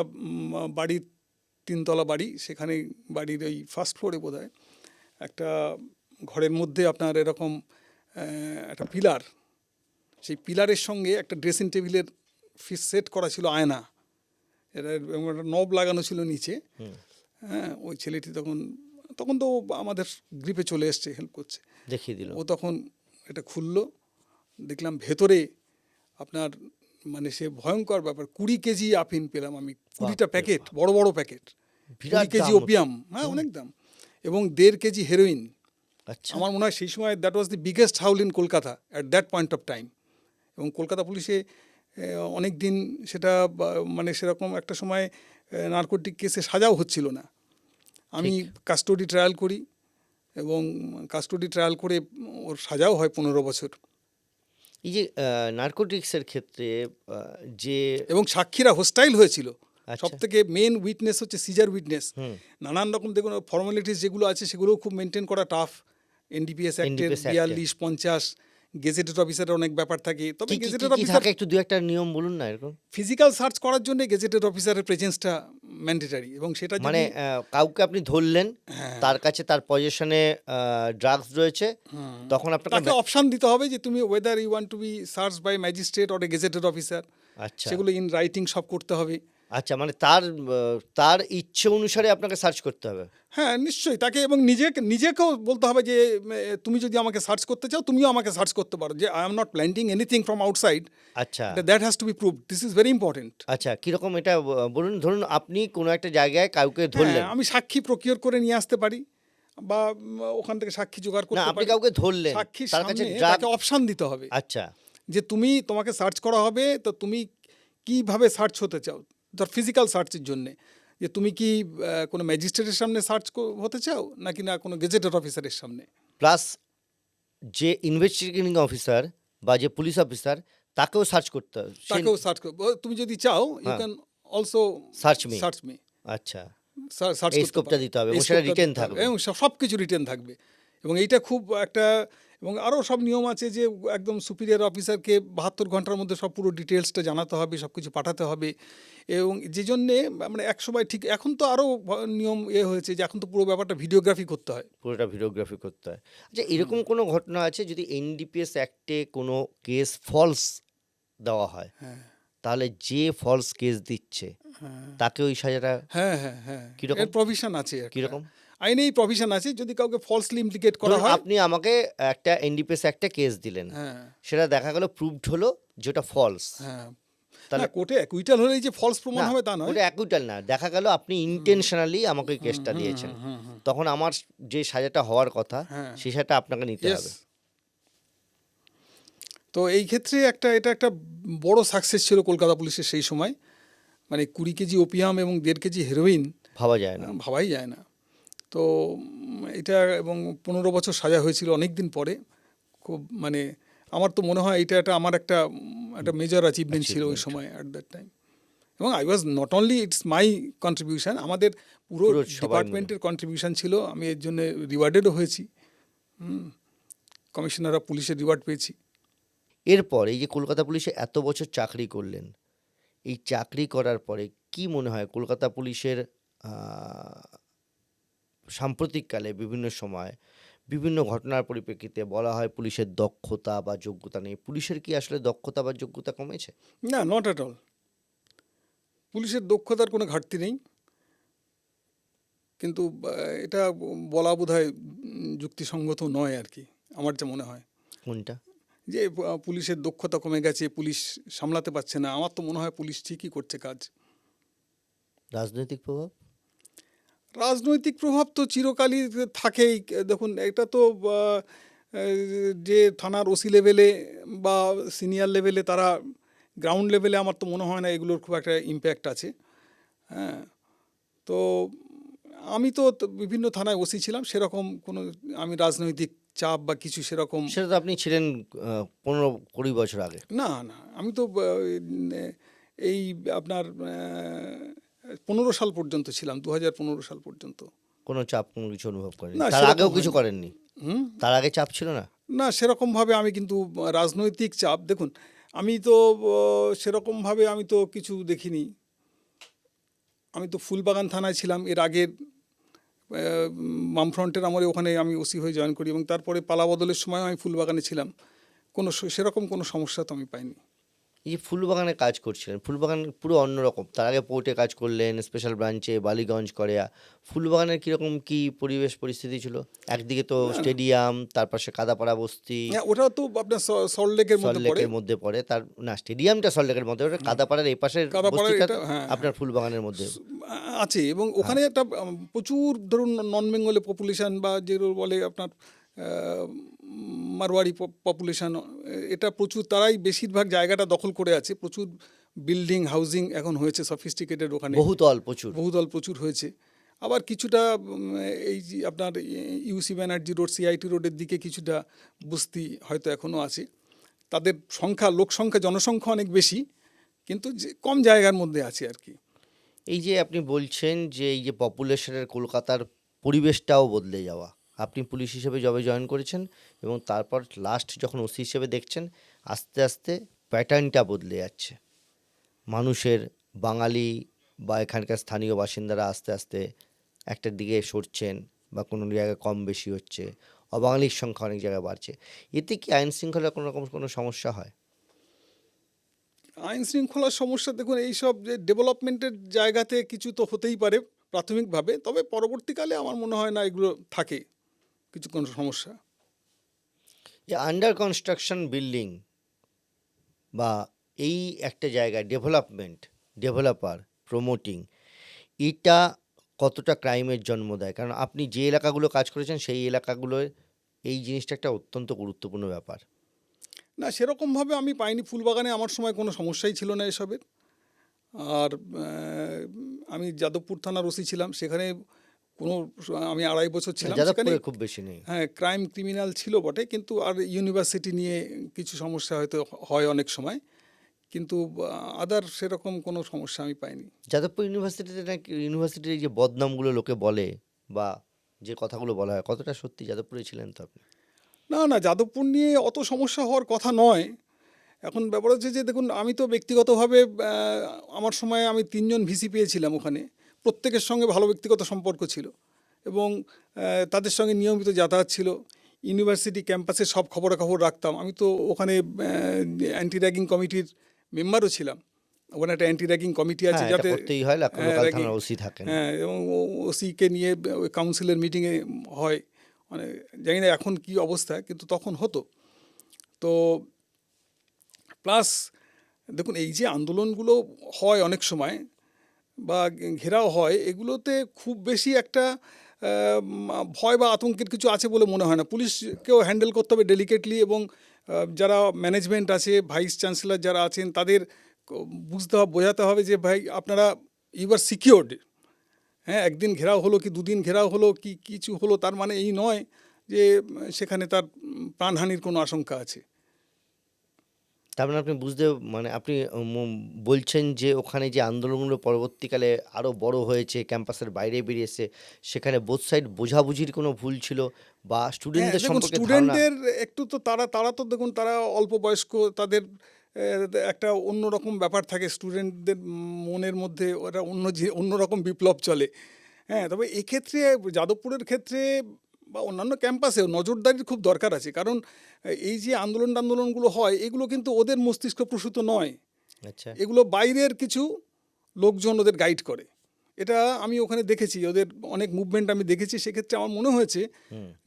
Speaker 2: বাড়ির 3তলা বাড়ি, সেখানে বাড়ির ওই ফার্স্ট ফ্লোরে বোধহয় একটা ঘরের মধ্যে আপনার এরকম একটা পিলার, সেই পিলারের সঙ্গে একটা ড্রেসিং টেবিলের সেট করা ছিল আয়না, এটা একটা নব লাগানো ছিল নিচে। হ্যাঁ, ওই ছেলেটি তখন তো আমাদের গ্রিপে চলে এসছে, হেল্প করছে,
Speaker 1: দেখিয়ে দিল।
Speaker 2: ও তখন এটা খুললো, দেখলাম ভেতরে আপনার মানে সে ভয়ঙ্কর ব্যাপার, 20 কেজি আফিন পেলাম আমি, 20টা প্যাকেট, বড় বড় প্যাকেট, 20 কেজি ওপিয়াম, হ্যাঁ অনেক দাম, এবং 1.5 কেজি হেরোইন।
Speaker 1: আচ্ছা,
Speaker 2: আমার মনে হয় সেই সময় that was the biggest haul in Kolkata at that point of time. এবং কলকাতা পুলিশে অনেক দিন সেটা মানে সেরকম একটা সময় নারকোটিক কেসে সাজাও হচ্ছিল না। আমি কাস্টোডি ট্রায়াল করি, এবং কাস্টোডি ট্রায়াল করে ওর সাজাও হয় 15 বছর।
Speaker 1: এই যে নার্কোটিক্সের ক্ষেত্রে যে
Speaker 2: এবং সাক্ষীরা হোস্টাইল হয়েছিল।
Speaker 1: আচ্ছা।
Speaker 2: সব থেকে মেন উইটনেস হচ্ছে সিজার উইটনেস। নানান রকম দেখুন ফর্মালিটিস যেগুলো আছে সেগুলোও খুব মেনটেন করা টাফ। এনডিপিএস অ্যাক্টের
Speaker 1: NDPS Act
Speaker 2: 42, 50 গেজেটেড অফিসারের অনেক ব্যাপার থাকে, তবে
Speaker 1: কি কি-
Speaker 2: গেজেটেড
Speaker 1: কি কি
Speaker 2: অফিসার
Speaker 1: থাকে একটু দু একটা নিয়ম বলুন না এরকম।
Speaker 2: ফিজিক্যাল সার্চ করার জন্য গেজেটেড অফিসারের প্রেজেন্সটা ম্যান্ডেটারি, এবং সেটা
Speaker 1: মানে
Speaker 2: যদি
Speaker 1: কাউকে আপনি ধরলেন,
Speaker 2: হ্যাঁ,
Speaker 1: তার কাছে তার পজিশনে ড্রাগস রয়েছে, তখন আপনাকে
Speaker 2: তাকে অপশন দিতে হবে যে তুমি whether you want to be search by magistrate or a gazetted officer,
Speaker 1: আচ্ছা
Speaker 2: সেগুলো ইন রাইটিং সব করতে হবে।
Speaker 1: আচ্ছা, মানে তার ইচ্ছে অনুসারে আপনাকে সার্চ করতে হবে।
Speaker 2: হ্যাঁ নিশ্চয়ই, তাকে এবং নিজেকেও বলতে হবে যে তুমি যদি আমাকে সার্চ করতে চাও তুমিও আমাকে সার্চ করতে পারো, যে I am not planting anything from outside,
Speaker 1: আচ্ছা
Speaker 2: that has to be proved, this is very important.
Speaker 1: আচ্ছা, কিরকম এটা বলুন। ধরুন আপনি কোনো একটা জায়গায় কাউকে ধরলেন,
Speaker 2: আমি সাক্ষী প্রকিওর করে নিয়ে আসতে পারি, বা ওখান থেকে সাক্ষী জোগাড়
Speaker 1: না
Speaker 2: করতে
Speaker 1: আপনি
Speaker 2: পারি।
Speaker 1: কাউকে ধরলেন,
Speaker 2: সাক্ষীর
Speaker 1: তার কাছে
Speaker 2: সামনে
Speaker 1: ড্রাগ,
Speaker 2: তাকে অপশন দিতে হবে
Speaker 1: আচ্ছা
Speaker 2: যে তোমাকে সার্চ করা হবে, তো তুমি কিভাবে সার্চ হতে চাও, ধর ফিজিক্যাল সার্চের জন্য, যে তুমি কি কোনো ম্যাজিস্ট্রেটের সামনে সার্চ হতে চাও নাকি না কোনো গেজেটেড অফিসারের সামনে।
Speaker 1: প্লাস যে ইনভেস্টিগেটিং অফিসার বা যে পুলিশ অফিসার, তাকেও সার্চ করতে হবে।
Speaker 2: তাকেও সার্চ তুমি যদি চাও ইউ
Speaker 1: হ্যাঁ।
Speaker 2: Can also
Speaker 1: Search me.
Speaker 2: Search me,
Speaker 1: আচ্ছা,
Speaker 2: সার্চ
Speaker 1: এই
Speaker 2: করতে
Speaker 1: স্কোপটা
Speaker 2: পারো।
Speaker 1: দিতে হবে
Speaker 2: এই
Speaker 1: এবং সেটা
Speaker 2: scope টা
Speaker 1: রিটেন
Speaker 2: দিতে হবে,
Speaker 1: থাকবে।
Speaker 2: এবং সব কিছু রিটেন থাকবে, এবং এইটা খুব একটা, এবং আরও সব নিয়ম আছে যে একদম সুপিরিয়র অফিসারকে 72 ঘন্টার মধ্যে সব পুরো ডিটেলসটা জানাতে হবে, সব কিছু পাঠাতে হবে, এবং যে জন্যে মানে একসময় ঠিক, এখন তো আরও নিয়ম হয়েছে যে এখন তো পুরো ব্যাপারটা ভিডিওগ্রাফি করতে হয়।
Speaker 1: পুরোটা ভিডিওগ্রাফি করতে হয়। আচ্ছা, এরকম কোনো ঘটনা আছে যদি এনডিপিএস অ্যাক্টে কোনো কেস ফলস দেওয়া হয়,
Speaker 2: হ্যাঁ
Speaker 1: তাহলে যে ফলস কেস দিচ্ছে তাকে ওই সাজাটা
Speaker 2: হ্যাঁ হ্যাঁ হ্যাঁ,
Speaker 1: কিরকম?
Speaker 2: এর প্রভিশন আছে একটা।
Speaker 1: কিরকম?
Speaker 2: আইনেই প্রভিশন আছে, যদি কাউকে ফলসলি ইমপ্লিকেট করা
Speaker 1: ধরুন
Speaker 2: হয়।
Speaker 1: আপনি আমাকে একটা এনডিপিএস অ্যাক্টে কেস দিলেন,
Speaker 2: হ্যাঁ
Speaker 1: সেটা দেখা গেল প্রুভড হলো যেটা ফলস,
Speaker 2: হ্যাঁ,
Speaker 1: তাহলে
Speaker 2: না কোর্টে অ্যাকুইটাল হলেই যে ফলস প্রমাণ হবে তা নয়।
Speaker 1: ওটা অ্যাকুইটাল না, দেখা গেল আপনি ইন্টেনশনালি আমাকে ওই কেসটা দিয়েছেন, তখন আমার যে সাজাটা হওয়ার কথা
Speaker 2: হ্যাঁ।
Speaker 1: সেই সাজাটা আপনাকে নিতে
Speaker 2: Yes.
Speaker 1: হবে।
Speaker 2: তো এই ক্ষেত্রে এটা একটা বড় সাকসেস ছিল কলকাতা পুলিশের সেই সময়, মানে 20 কেজি ওপিয়াম এবং 1.5 কেজি হেরোইন,
Speaker 1: ভাবা যায় না।
Speaker 2: ভাবাই যায় না। তো এটা, এবং 15 বছর সাজা হয়েছিল অনেক দিন পরে, খুব মানে আমার তো মনে হয় এটা আমার একটা মেজর অ্যাচিভমেন্ট ছিল ওই সময় অ্যাট দ্যাট টাইম। এবং I was not only it's my contribution, আমাদের পুরো
Speaker 1: পুরো সবাই
Speaker 2: ডিপার্টমেন্টের কন্ট্রিবিউশন ছিল, আমি এর জন্য রিওয়ার্ডেডও হয়েছি, কমিশনার অফ পুলিশের রিওয়ার্ড পেয়েছি।
Speaker 1: এরপর এই যে কলকাতা পুলিশে এত বছর চাকরি করলেন, এই চাকরি করার পরে কি মনে হয় কলকাতা পুলিশের সাম্প্রতিককালে বিভিন্ন সময় বিভিন্ন ঘটনার পরিপ্রেক্ষিতে বলা হয় পুলিশের দক্ষতা বা যোগ্যতা নেই, পুলিশের কি আসলে দক্ষতা বা যোগ্যতা কমেছে?
Speaker 2: না, নট অ্যাট অল, পুলিশের দক্ষতার কোনো ঘাটতি নেই, কিন্তু এটা বলা বোধহয় যুক্তিসঙ্গত নয় আর কি, আমার যা মনে হয়,
Speaker 1: কোনটা?
Speaker 2: যে পুলিশের দক্ষতা কমে গেছে, পুলিশ সামলাতে পারছে না। আমার তো মনে হয় পুলিশ ঠিকই করছে কাজ।
Speaker 1: রাজনৈতিক প্রভাব?
Speaker 2: রাজনৈতিক প্রভাব তো চিরকালই থাকেই। দেখুন, এটা তো যে থানার ওসি লেভেলে বা সিনিয়র লেভেলে, তারা গ্রাউন্ড লেভেলে আমার তো মনে হয় না এগুলোর খুব একটা ইম্প্যাক্ট আছে। হ্যাঁ, তো আমি তো বিভিন্ন থানায় ওসি ছিলাম, সেরকম কোনো আমি রাজনৈতিক চাপ বা কিছু সেরকম,
Speaker 1: সেটা তো আপনি ছিলেন 15-20 বছর আগে।
Speaker 2: না না, আমি তো এই আপনার 15 সাল পর্যন্ত ছিলাম, 2015 সাল পর্যন্ত।
Speaker 1: কোনো চাপ কোনো কিছু অনুভব করেন?
Speaker 2: না,
Speaker 1: তার
Speaker 2: সেরকম
Speaker 1: আগেও কিছু
Speaker 2: হয়নি।
Speaker 1: করেননি? তার আগে চাপ ছিল না?
Speaker 2: না, সেরকমভাবে আমি কিন্তু রাজনৈতিক চাপ, দেখুন আমি তো সেরকমভাবে আমি তো কিছু দেখিনি। আমি তো ফুলবাগান থানায় ছিলাম এর আগের বামফ্রন্টের আমলে, ওখানে আমি ওসি হয়ে জয়েন করি, এবং তারপরে পালা বদলের সময় আমি ফুলবাগানে ছিলাম। সেরকম কোনো সমস্যা তো আমি পাইনি।
Speaker 1: এই যে ফুলবাগানে কাজ করছিলেন, ফুলবাগান পুরো অন্যরকম, তার আগে পোর্টে কাজ করলেন, স্পেশাল ব্রাঞ্চে, বালিগঞ্জ, করেয়া। ফুলবাগানের কীরকম কী পরিবেশ পরিস্থিতি ছিল? একদিকে তো স্টেডিয়াম, তার পাশে কাদাপাড়া বস্তি,
Speaker 2: হ্যাঁ, ওটা তো আপনার সল্টলেকের মধ্যে পড়ে।
Speaker 1: সল্টলেকের মধ্যে পড়ে। তার না, স্টেডিয়ামটা সল্টলেকের মধ্যে, ওটা কাদাপাড়ার এই পাশের
Speaker 2: কাদাপাড়ার
Speaker 1: বস্তিটা
Speaker 2: এটা, হ্যাঁ,
Speaker 1: আপনার ফুলবাগানের মধ্যে
Speaker 2: আছে, এবং ওখানে একটা প্রচুর ধরুন নন বেঙ্গলি পপুলেশন, বা যেগুলো বলে আপনার মারওয়াড়ি পপুলেশন, এটা প্রচুর, তারাই বেশিরভাগ জায়গাটা দখল করে আছে। প্রচুর বিল্ডিং হাউজিং এখন হয়েছে, সফিস্টিকেটেড, ওখানে
Speaker 1: বহুতল প্রচুর।
Speaker 2: বহুদল প্রচুর হয়েছে। আবার কিছুটা এই যে আপনার ইউসি ব্যানার্জি রোড, সিআইটি রোডের দিকে কিছুটা বস্তি হয়তো এখনও আছে। তাদের লোক সংখ্যা জনসংখ্যা অনেক বেশি, কিন্তু কম জায়গার মধ্যে আছে আর কি।
Speaker 1: এই যে আপনি বলছেন যে এই যে পপুলেশনের কলকাতার পরিবেশটাও বদলে যাওয়া, আপনি পুলিশ হিসেবে জবে জয়েন করেছেন এবং তারপর লাস্ট যখন ওসি হিসেবে দেখছেন আস্তে আস্তে প্যাটার্নটা বদলে যাচ্ছে। মানুষের বাঙালি বা এখানকার স্থানীয় বাসিন্দারা আস্তে আস্তে একটার দিকে সরছেন বা কোনো জায়গায় কম বেশি হচ্ছে, অবাঙালির সংখ্যা অনেক জায়গায় বাড়ছে। এতে কি আইন শৃঙ্খলার কোনো রকম কোনো সমস্যা হয়?
Speaker 2: আইন শৃঙ্খলার সমস্যা দেখুন, এইসব যে ডেভেলপমেন্টের জায়গাতে কিছু তো হতেই পারে প্রাথমিকভাবে, তবে পরবর্তীকালে আমার মনে হয় না এগুলো থাকে কিছু কোনো সমস্যা।
Speaker 1: যে আন্ডার কনস্ট্রাকশন বিল্ডিং বা এই একটা জায়গায় ডেভেলপমেন্ট, ডেভেলপার, প্রমোটিং, এটা কতটা ক্রাইমের জন্ম দেয়? কারণ আপনি যে এলাকাগুলো কাজ করেছেন সেই এলাকাগুলোয় এই জিনিসটা একটা অত্যন্ত গুরুত্বপূর্ণ ব্যাপার।
Speaker 2: না, সেরকমভাবে আমি পাইনি। ফুলবাগানে আমার সময় কোনো সমস্যাই ছিল না এসবের। আর আমি যাদবপুর থানার ওসি ছিলাম, সেখানে কোনো আমি 2.5 বছর ছিলাম সেখানে।
Speaker 1: যাদবপুরে খুব বেশি নেই।
Speaker 2: হ্যাঁ, ক্রাইম ক্রিমিনাল ছিল বটে, কিন্তু আর ইউনিভার্সিটি নিয়ে কিছু সমস্যা হয়তো হয় অনেক সময়, কিন্তু আদার সেরকম কোনো সমস্যা আমি পাইনি।
Speaker 1: যাদবপুর ইউনিভার্সিটিতে নাকি ইউনিভার্সিটির এই যে বদনামগুলো লোকে বলে বা যে কথাগুলো বলা হয় কতটা সত্যি? যাদবপুরে ছিলেন তো আপনি।
Speaker 2: না না, যাদবপুর নিয়ে অত সমস্যা হওয়ার কথা নয়। এখন ব্যাপার হচ্ছে যে দেখুন, আমি তো ব্যক্তিগতভাবে আমার সময় আমি 3 জন ভিসি পেয়েছিলাম ওখানে। প্রত্যেকের সঙ্গে ভালো ব্যক্তিগত সম্পর্ক ছিল এবং তাদের সঙ্গে নিয়মিত যাতায়াত ছিল। ইউনিভার্সিটি ক্যাম্পাসে সব খবরাখবর রাখতাম। আমি তো ওখানে অ্যান্টি র্যাগিং কমিটির মেম্বারও ছিলাম। ওখানে একটা অ্যান্টি র্যাগিং কমিটি আছে
Speaker 1: হ্যাঁ, এটা
Speaker 2: যাতে
Speaker 1: করতেই হয়, লোকাল থানার ওসি থাকেন।
Speaker 2: হ্যাঁ, এবং ওসিকে নিয়ে ওই কাউন্সিলের মিটিংয়ে হয়। মানে জানি না এখন কী অবস্থা, কিন্তু তখন হতো। তো প্লাস দেখুন, এই যে আন্দোলনগুলো হয় অনেক সময় বা ঘেরাও হয়, এগুলোতে খুব বেশি একটা ভয় বা আতঙ্কের কিছু আছে বলে মনে হয় না। পুলিশকেও হ্যান্ডেল করতে হবে ডেলিকেটলি, এবং যারা ম্যানেজমেন্ট আছে, ভাইস চ্যান্সেলর যারা আছেন, তাদের বুঝতে হবে, বোঝাতে হবে যে ভাই আপনারা ইউ আর সিকিওরড। হ্যাঁ, একদিন ঘেরাও হলো কি 2 দিন ঘেরাও হলো কি কিছু হলো, তার মানে এই নয় যে সেখানে তার প্রাণহানির কোনো আশঙ্কা আছে।
Speaker 1: তার মানে আপনি বুঝতে মানে আপনি বলছেন যে ওখানে যে আন্দোলনগুলো পরবর্তীকালে আরও বড় হয়েছে, ক্যাম্পাসের বাইরে বেরিয়েছে, সেখানে বোথ সাইড বোঝাবুঝির কোনো ভুল ছিল বা
Speaker 2: হ্যাঁ,
Speaker 1: স্টুডেন্টদের
Speaker 2: দেখুন,
Speaker 1: সম্পর্কে ধারণা।
Speaker 2: স্টুডেন্টদের একটু তো তারা তো দেখুন, তারা অল্প বয়স্ক, তাদের একটা অন্যরকম ব্যাপার থাকে স্টুডেন্টদের মনের মধ্যে, ওরা অন্যরকম বিপ্লব চলে। হ্যাঁ, তবে এক্ষেত্রে যাদবপুরের ক্ষেত্রে বা অন্যান্য ক্যাম্পাসেও নজরদারির খুব দরকার আছে, কারণ এই যে আন্দোলনগুলো হয়, এগুলো কিন্তু ওদের মস্তিষ্ক প্রসূত নয়।
Speaker 1: আচ্ছা,
Speaker 2: এগুলো বাইরের কিছু লোকজন ওদের গাইড করে। এটা আমি ওখানে দেখেছি, ওদের অনেক মুভমেন্ট আমি দেখেছি। সেক্ষেত্রে আমার মনে হয়েছে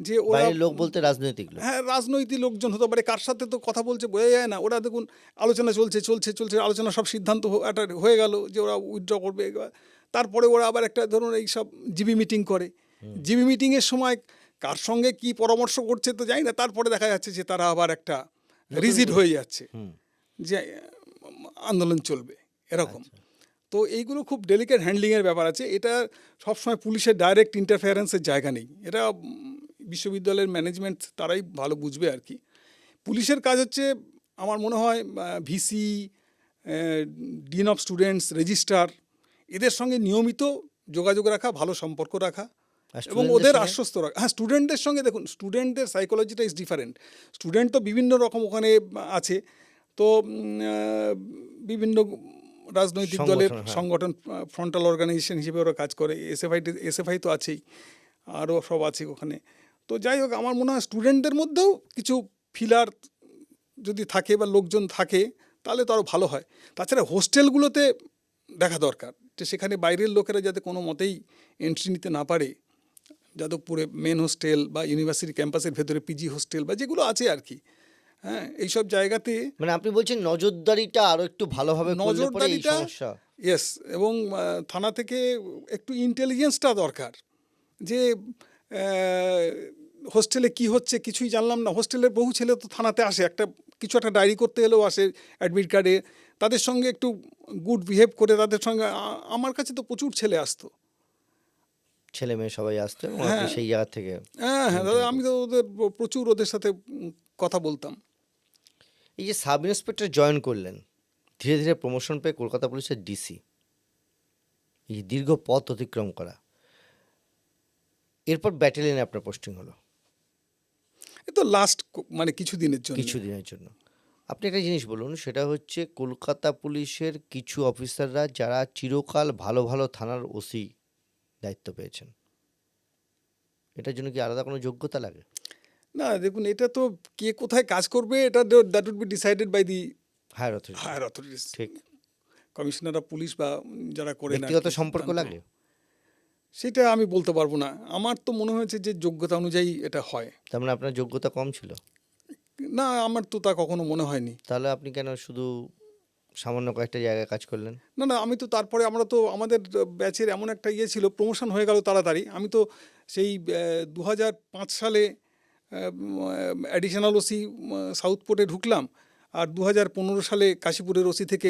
Speaker 2: যে ওরা,
Speaker 1: বাইরের লোক বলতে রাজনৈতিক লোক।
Speaker 2: হ্যাঁ, রাজনৈতিক লোকজন হতে পারে, কার সাথে তো কথা বলছে বোঝা যায় না। ওরা দেখুন, আলোচনা চলছে, আলোচনা সব সিদ্ধান্ত একটা হয়ে গেল যে ওরা উইথড্র করবে। তারপরে ওরা আবার একটা ধরুন এই সব জিবি মিটিং করে। জিবি মিটিংয়ের সময় কার সঙ্গে কি পরামর্শ করছে তো জানি না, তারপরে দেখা যাচ্ছে যে তারা আবার একটা রিজিড হয়ে যাচ্ছে যে আন্দোলন চলবে এরকম। তো এইগুলো খুব ডেলিকেট হ্যান্ডলিংয়ের ব্যাপার আছে। এটা সবসময় পুলিশের ডাইরেক্ট ইন্টারফেয়ারেন্সের জায়গা নেই। এটা বিশ্ববিদ্যালয়ের ম্যানেজমেন্ট তারাই ভালো বুঝবে আর কি। পুলিশের কাজ হচ্ছে আমার মনে হয় VC, dean of students, registrar, এদের সঙ্গে নিয়মিত যোগাযোগ রাখা, ভালো সম্পর্ক রাখা
Speaker 1: আর
Speaker 2: এবং
Speaker 1: স্টুডেন্টদের
Speaker 2: ওদের
Speaker 1: সঙ্গে?
Speaker 2: আশ্বস্ত রাখা। হ্যাঁ, স্টুডেন্টদের সঙ্গে দেখুন, স্টুডেন্টদের সাইকোলজিটা ইজ ডিফারেন্ট। স্টুডেন্ট তো বিভিন্ন রকম ওখানে আছে। তো বিভিন্ন রাজনৈতিক দলের
Speaker 1: সংগঠন, হ্যাঁ।
Speaker 2: সংগঠন, ফ্রন্টাল অর্গানাইজেশন হিসেবে ওরা কাজ করে। এসএফআই তো আছেই, আরও সব আছে ওখানে। তো যাই হোক, আমার মনে হয় স্টুডেন্টদের মধ্যেও কিছু ফিলার যদি থাকে বা লোকজন থাকে, তাহলে তো আরও ভালো হয়। তাছাড়া হোস্টেলগুলোতে দেখা দরকার যে সেখানে বাইরের লোকেরা যাতে কোনো মতেই এন্ট্রি নিতে না পারে। যাদবপুরে মেন হোস্টেল বা ইউনিভার্সিটি ক্যাম্পাসের ভেতরে পিজি হোস্টেল বা যেগুলো আছে আর কি, হ্যাঁ, এইসব জায়গাতে
Speaker 1: মানে আপনি বলছেন নজরদারিটা আরো একটু ভালোভাবে করলে পরে এই
Speaker 2: নজরদারিটা,
Speaker 1: সমস্যা।
Speaker 2: ইয়েস, এবং থানা থেকে একটু ইন্টেলিজেন্সটা দরকার যে হোস্টেলে কি হচ্ছে কিছুই জানলাম না। হোস্টেলের বহু ছেলে তো থানাতে আসে, কিছু একটা ডায়েরি করতে এলেও আসে অ্যাডমিট কার্ডে। তাদের সঙ্গে একটু গুড বিহেভ করে তাদের সঙ্গে, আমার কাছে তো প্রচুর ছেলে আসতো।
Speaker 1: ছেলে মেয়ে সবাই আসতো এবং আপনি
Speaker 2: হ্যাঁ,
Speaker 1: সেই জায়গা থেকে
Speaker 2: হ্যাঁ, হ্যাঁ, দাদা, আমি তো প্রচুর ওদের সাথে কথা বলতাম।
Speaker 1: এই যে সাব ইন্সপেক্টর জয়েন করলেন, ধীরে ধীরে প্রমোশন পেয়ে কলকাতা পুলিশের ডিসি, এই দীর্ঘ পথ অতিক্রম করা, এরপর ব্যাটালিয়নে আপনার পোস্টিং হলো।
Speaker 2: এ তো লাস্ট মানে কিছু দিনের জন্য।
Speaker 1: কিছুদিনের জন্য। আপনি একটা জিনিস বলুন, সেটা হচ্ছে কলকাতা পুলিশের কিছু অফিসাররা যারা চিরকাল ভালো ভালো থানার ওসি দায়িত্ব পেয়েছেন, এটার জন্য কি আলাদা কোনো যোগ্যতা লাগে?
Speaker 2: না দেখুন, এটা তো কে কোথায় কাজ করবে, এটা that would be decided by the
Speaker 1: higher authority.
Speaker 2: Higher authorities,
Speaker 1: ঠিক।
Speaker 2: কমিশনার অফ পুলিশ বা যারা করেন আর
Speaker 1: ব্যক্তিগত
Speaker 2: কি
Speaker 1: সম্পর্ক
Speaker 2: সিদ্ধান্ত।
Speaker 1: লাগে?
Speaker 2: সেটা আমি বলতে পারবো না, আমার তো মনে হয়েছে যে যোগ্যতা অনুযায়ী এটা হয়।
Speaker 1: তার মানে আপনার যোগ্যতা কম ছিল?
Speaker 2: না, আমার তো তা কখনো মনে হয়নি।
Speaker 1: তাহলে আপনি কেন শুধু সামান্য কয়েকটা জায়গায় কাজ করলেন?
Speaker 2: না না, আমি তো তারপরে আমরা তো আমাদের ব্যাচের এমন একটা ইয়ে ছিল, প্রমোশন হয়ে গেল তাড়াতাড়ি। আমি তো সেই 2005 সালে অ্যাডিশনাল ওসি সাউথ পোর্টে ঢুকলাম, আর 2015 সালে কাশীপুরের ওসি থেকে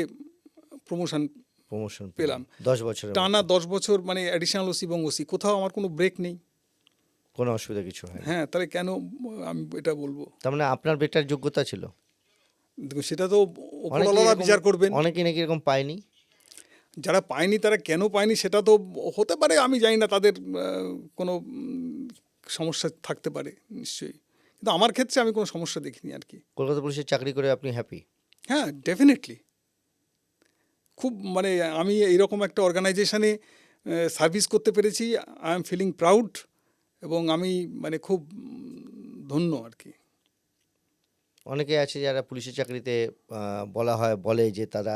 Speaker 2: প্রমোশন
Speaker 1: প্রমোশন
Speaker 2: পেলাম।
Speaker 1: 10 বছরের
Speaker 2: টানা
Speaker 1: মধ্যে?
Speaker 2: 10 বছর মানে অ্যাডিশনাল ওসি এবং ওসি, কোথাও আমার কোনো ব্রেক নেই।
Speaker 1: কোনো অসুবিধা কিছু হয়নি?
Speaker 2: হ্যাঁ, তাহলে কেন আমি এটা বলবো?
Speaker 1: তার মানে আপনার বেটার যোগ্যতা ছিল?
Speaker 2: দেখুন, সেটা তো
Speaker 1: অনেকেই
Speaker 2: ওপরওয়ালা
Speaker 1: এরকম-
Speaker 2: বিচার করবেন।
Speaker 1: অনেকেই নাকি এরকম পায়নি।
Speaker 2: যারা পায়নি তারা কেন পায়নি সেটা তো হতে পারে, আমি জানি না, তাদের কোনো সমস্যা থাকতে পারে নিশ্চয়ই, কিন্তু আমার ক্ষেত্রে আমি কোনো সমস্যা দেখিনি আর কি।
Speaker 1: কলকাতা পুলিশের চাকরি করে আপনি হ্যাপি?
Speaker 2: হ্যাঁ, ডেফিনেটলি। খুব মানে আমি এইরকম একটা অর্গানাইজেশনে সার্ভিস করতে পেরেছি, আই এম ফিলিং প্রাউড, এবং আমি মানে খুব ধন্য আর কি।
Speaker 1: অনেকে আছে যারা পুলিশের চাকরিতে বলা হয়, বলে যে তারা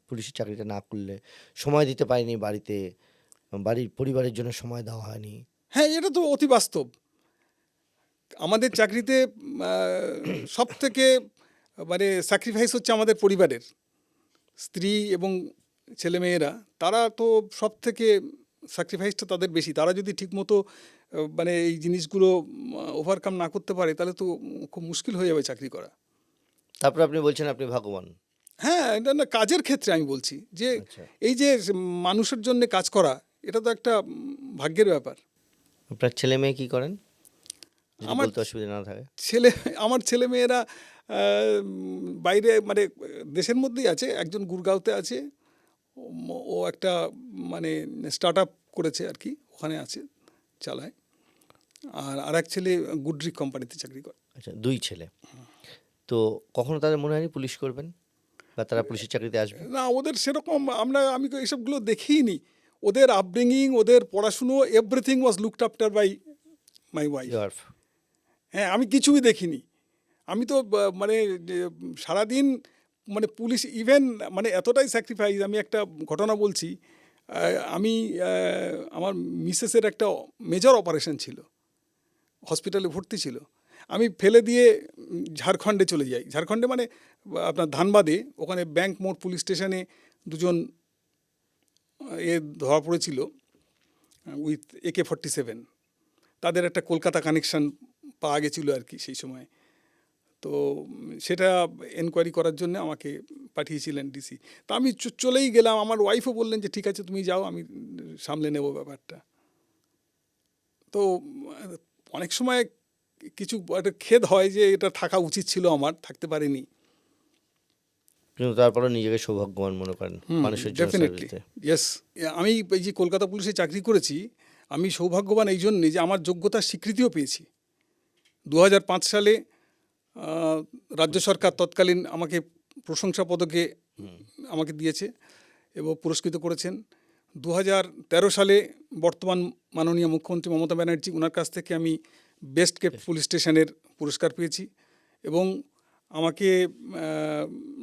Speaker 1: পুলিশের চাকরিটা না করলে সময় দিতে পারেনি বাড়িতে, বাড়ির পরিবারের জন্য সময় দেওয়া হয়নি।
Speaker 2: হ্যাঁ, এটা তো অতি বাস্তব। আমাদের চাকরিতে সব থেকে মানে স্যাক্রিফাইস হচ্ছে আমাদের পরিবারের, স্ত্রী এবং ছেলেমেয়েরা, তারা তো সব থেকে স্যাক্রিফাইসটা তাদের বেশি। তারা যদি ঠিকমতো মানে এই জিনিসগুলো ওভারকাম না করতে পারে, তাহলে তো খুব মুশকিল হয়ে যাবে চাকরি করা।
Speaker 1: তারপর আপনি বলছেন আপনি ভাগ্যবান।
Speaker 2: হ্যাঁ, এটা না, কাজের ক্ষেত্রে আমি বলছি যে
Speaker 1: আচ্ছা,
Speaker 2: এই যে মানুষের জন্য কাজ করা, এটা তো একটা ভাগ্যের ব্যাপার।
Speaker 1: আপনার ছেলে মেয়ে কি করেন, যদি
Speaker 2: আমার
Speaker 1: বলতে অসুবিধা না থাকে?
Speaker 2: ছেলে আমার ছেলেমেয়েরা বাইরে মানে দেশের মধ্যেই আছে। একজন গুরগাঁওতে আছে, ও একটা মানে স্টার্ট আপ করেছে আর কি, ওখানে আছে, চালায়। আর আরেক ছেলে গুডরিক কোম্পানিতে চাকরি করে।
Speaker 1: আচ্ছা, 2 ছেলে। তো কখনো তাদের মনে হয়নি পুলিশ করবেন বা তারা পুলিশের চাকরিতে আসবে?
Speaker 2: না, ওদের সেরকম আমি তো এইসবগুলো দেখিনি। ওদের আপব্রিঙ্গিং, ওদের পড়াশুনো, everything was looked after by my wife.
Speaker 1: Your-
Speaker 2: হ্যাঁ, আমি কিছুই দেখিনি। আমি তো মানে যে সারাদিন মানে পুলিশ ইভেন মানে এতটাই স্যাক্রিফাইস। আমি একটা ঘটনা বলছি। আমি আমার মিসেসের একটা মেজর অপারেশন ছিল, হসপিটালে ভর্তি ছিল। আমি ফেলে দিয়ে ঝাড়খণ্ডে চলে যাই। ঝাড়খণ্ডে মানে আপনার ধানবাদে, ওখানে ব্যাংক মোড় পুলিশ স্টেশনে দুজন ধরা পড়েছিল উইথ AK-47। তাদের একটা কলকাতা কানেকশন পাওয়া গেছিলো আর কি সেই সময়। তো সেটা এনকোয়ারি করার জন্য আমাকে পাঠিয়েছিলেন ডিসি। তা আমি চলেই গেলাম। আমার ওয়াইফও বললেন যে ঠিক আছে তুমি যাও, আমি সামলে নেব ব্যাপারটা। তো অনেক সময় কিছু একটা খেদ হয় যে এটা থাকা উচিত ছিল, আমার থাকতে পারিনি।
Speaker 1: কিন্তু তারপরে নিজেকে সৌভাগ্যবান মনে করেন মানুষের জন্য সার্ভিস
Speaker 2: ডেফিনেটলি,
Speaker 1: দিতে?
Speaker 2: ইয়েস। আমি এই যে কলকাতা পুলিশে চাকরি করেছি, আমি সৌভাগ্যবান এই জন্যে যে আমার যোগ্যতার স্বীকৃতিও পেয়েছি। 2005 সালে রাজ্য সরকার তৎকালীন আমাকে প্রশংসা পদকে আমাকে দিয়েছে এবং পুরস্কৃত করেছেন। 2013 সালে বর্তমান মাননীয় মুখ্যমন্ত্রী মমতা ব্যানার্জি, ওনার কাছ থেকে আমি বেস্ট কেপ্ট পুলিশ স্টেশনের পুরস্কার পেয়েছি, এবং আমাকে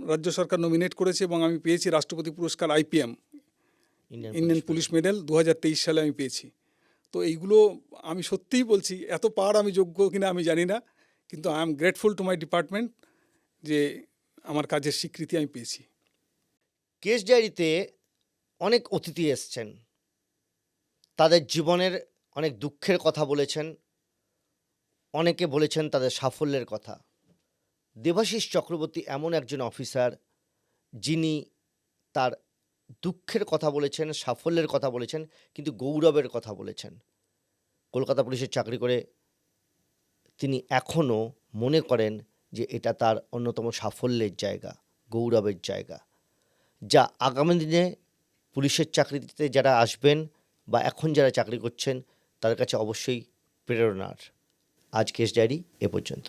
Speaker 2: রাজ্য সরকার নমিনেট করেছে, এবং আমি পেয়েছি রাষ্ট্রপতি পুরস্কার IPM, ইন্ডিয়ান পুলিশ মেডেল, 2023 সালে আমি পেয়েছি। তো এইগুলো আমি সত্যিই বলছি, এত পাওয়ার আমি যোগ্য কিনা আমি জানি না, কিন্তু I am grateful to my department যে আমার কাজের স্বীকৃতি আমি পেয়েছি।
Speaker 1: কেস ডায়েরিতে অনেক অতিথি এসছেন, তাদের জীবনের অনেক দুঃখের কথা বলেছেন, অনেকে বলেছেন তাদের সাফল্যের কথা। দেবাশিস চক্রবর্তী এমন একজন অফিসার যিনি তার দুঃখের কথা বলেছেন, সাফল্যের কথা বলেছেন, কিন্তু গৌরবের কথা বলেছেন। কলকাতা পুলিশের চাকরি করে তিনি এখনও মনে করেন যে এটা তার অন্যতম সাফল্যের জায়গা, গৌরবের জায়গা, যা আগামী দিনে পুলিশের চাকরিতে যারা আসবেন বা এখন যারা চাকরি করছেন তাদের কাছে অবশ্যই প্রেরণার। আজ কেস ডায়েরি এ পর্যন্ত।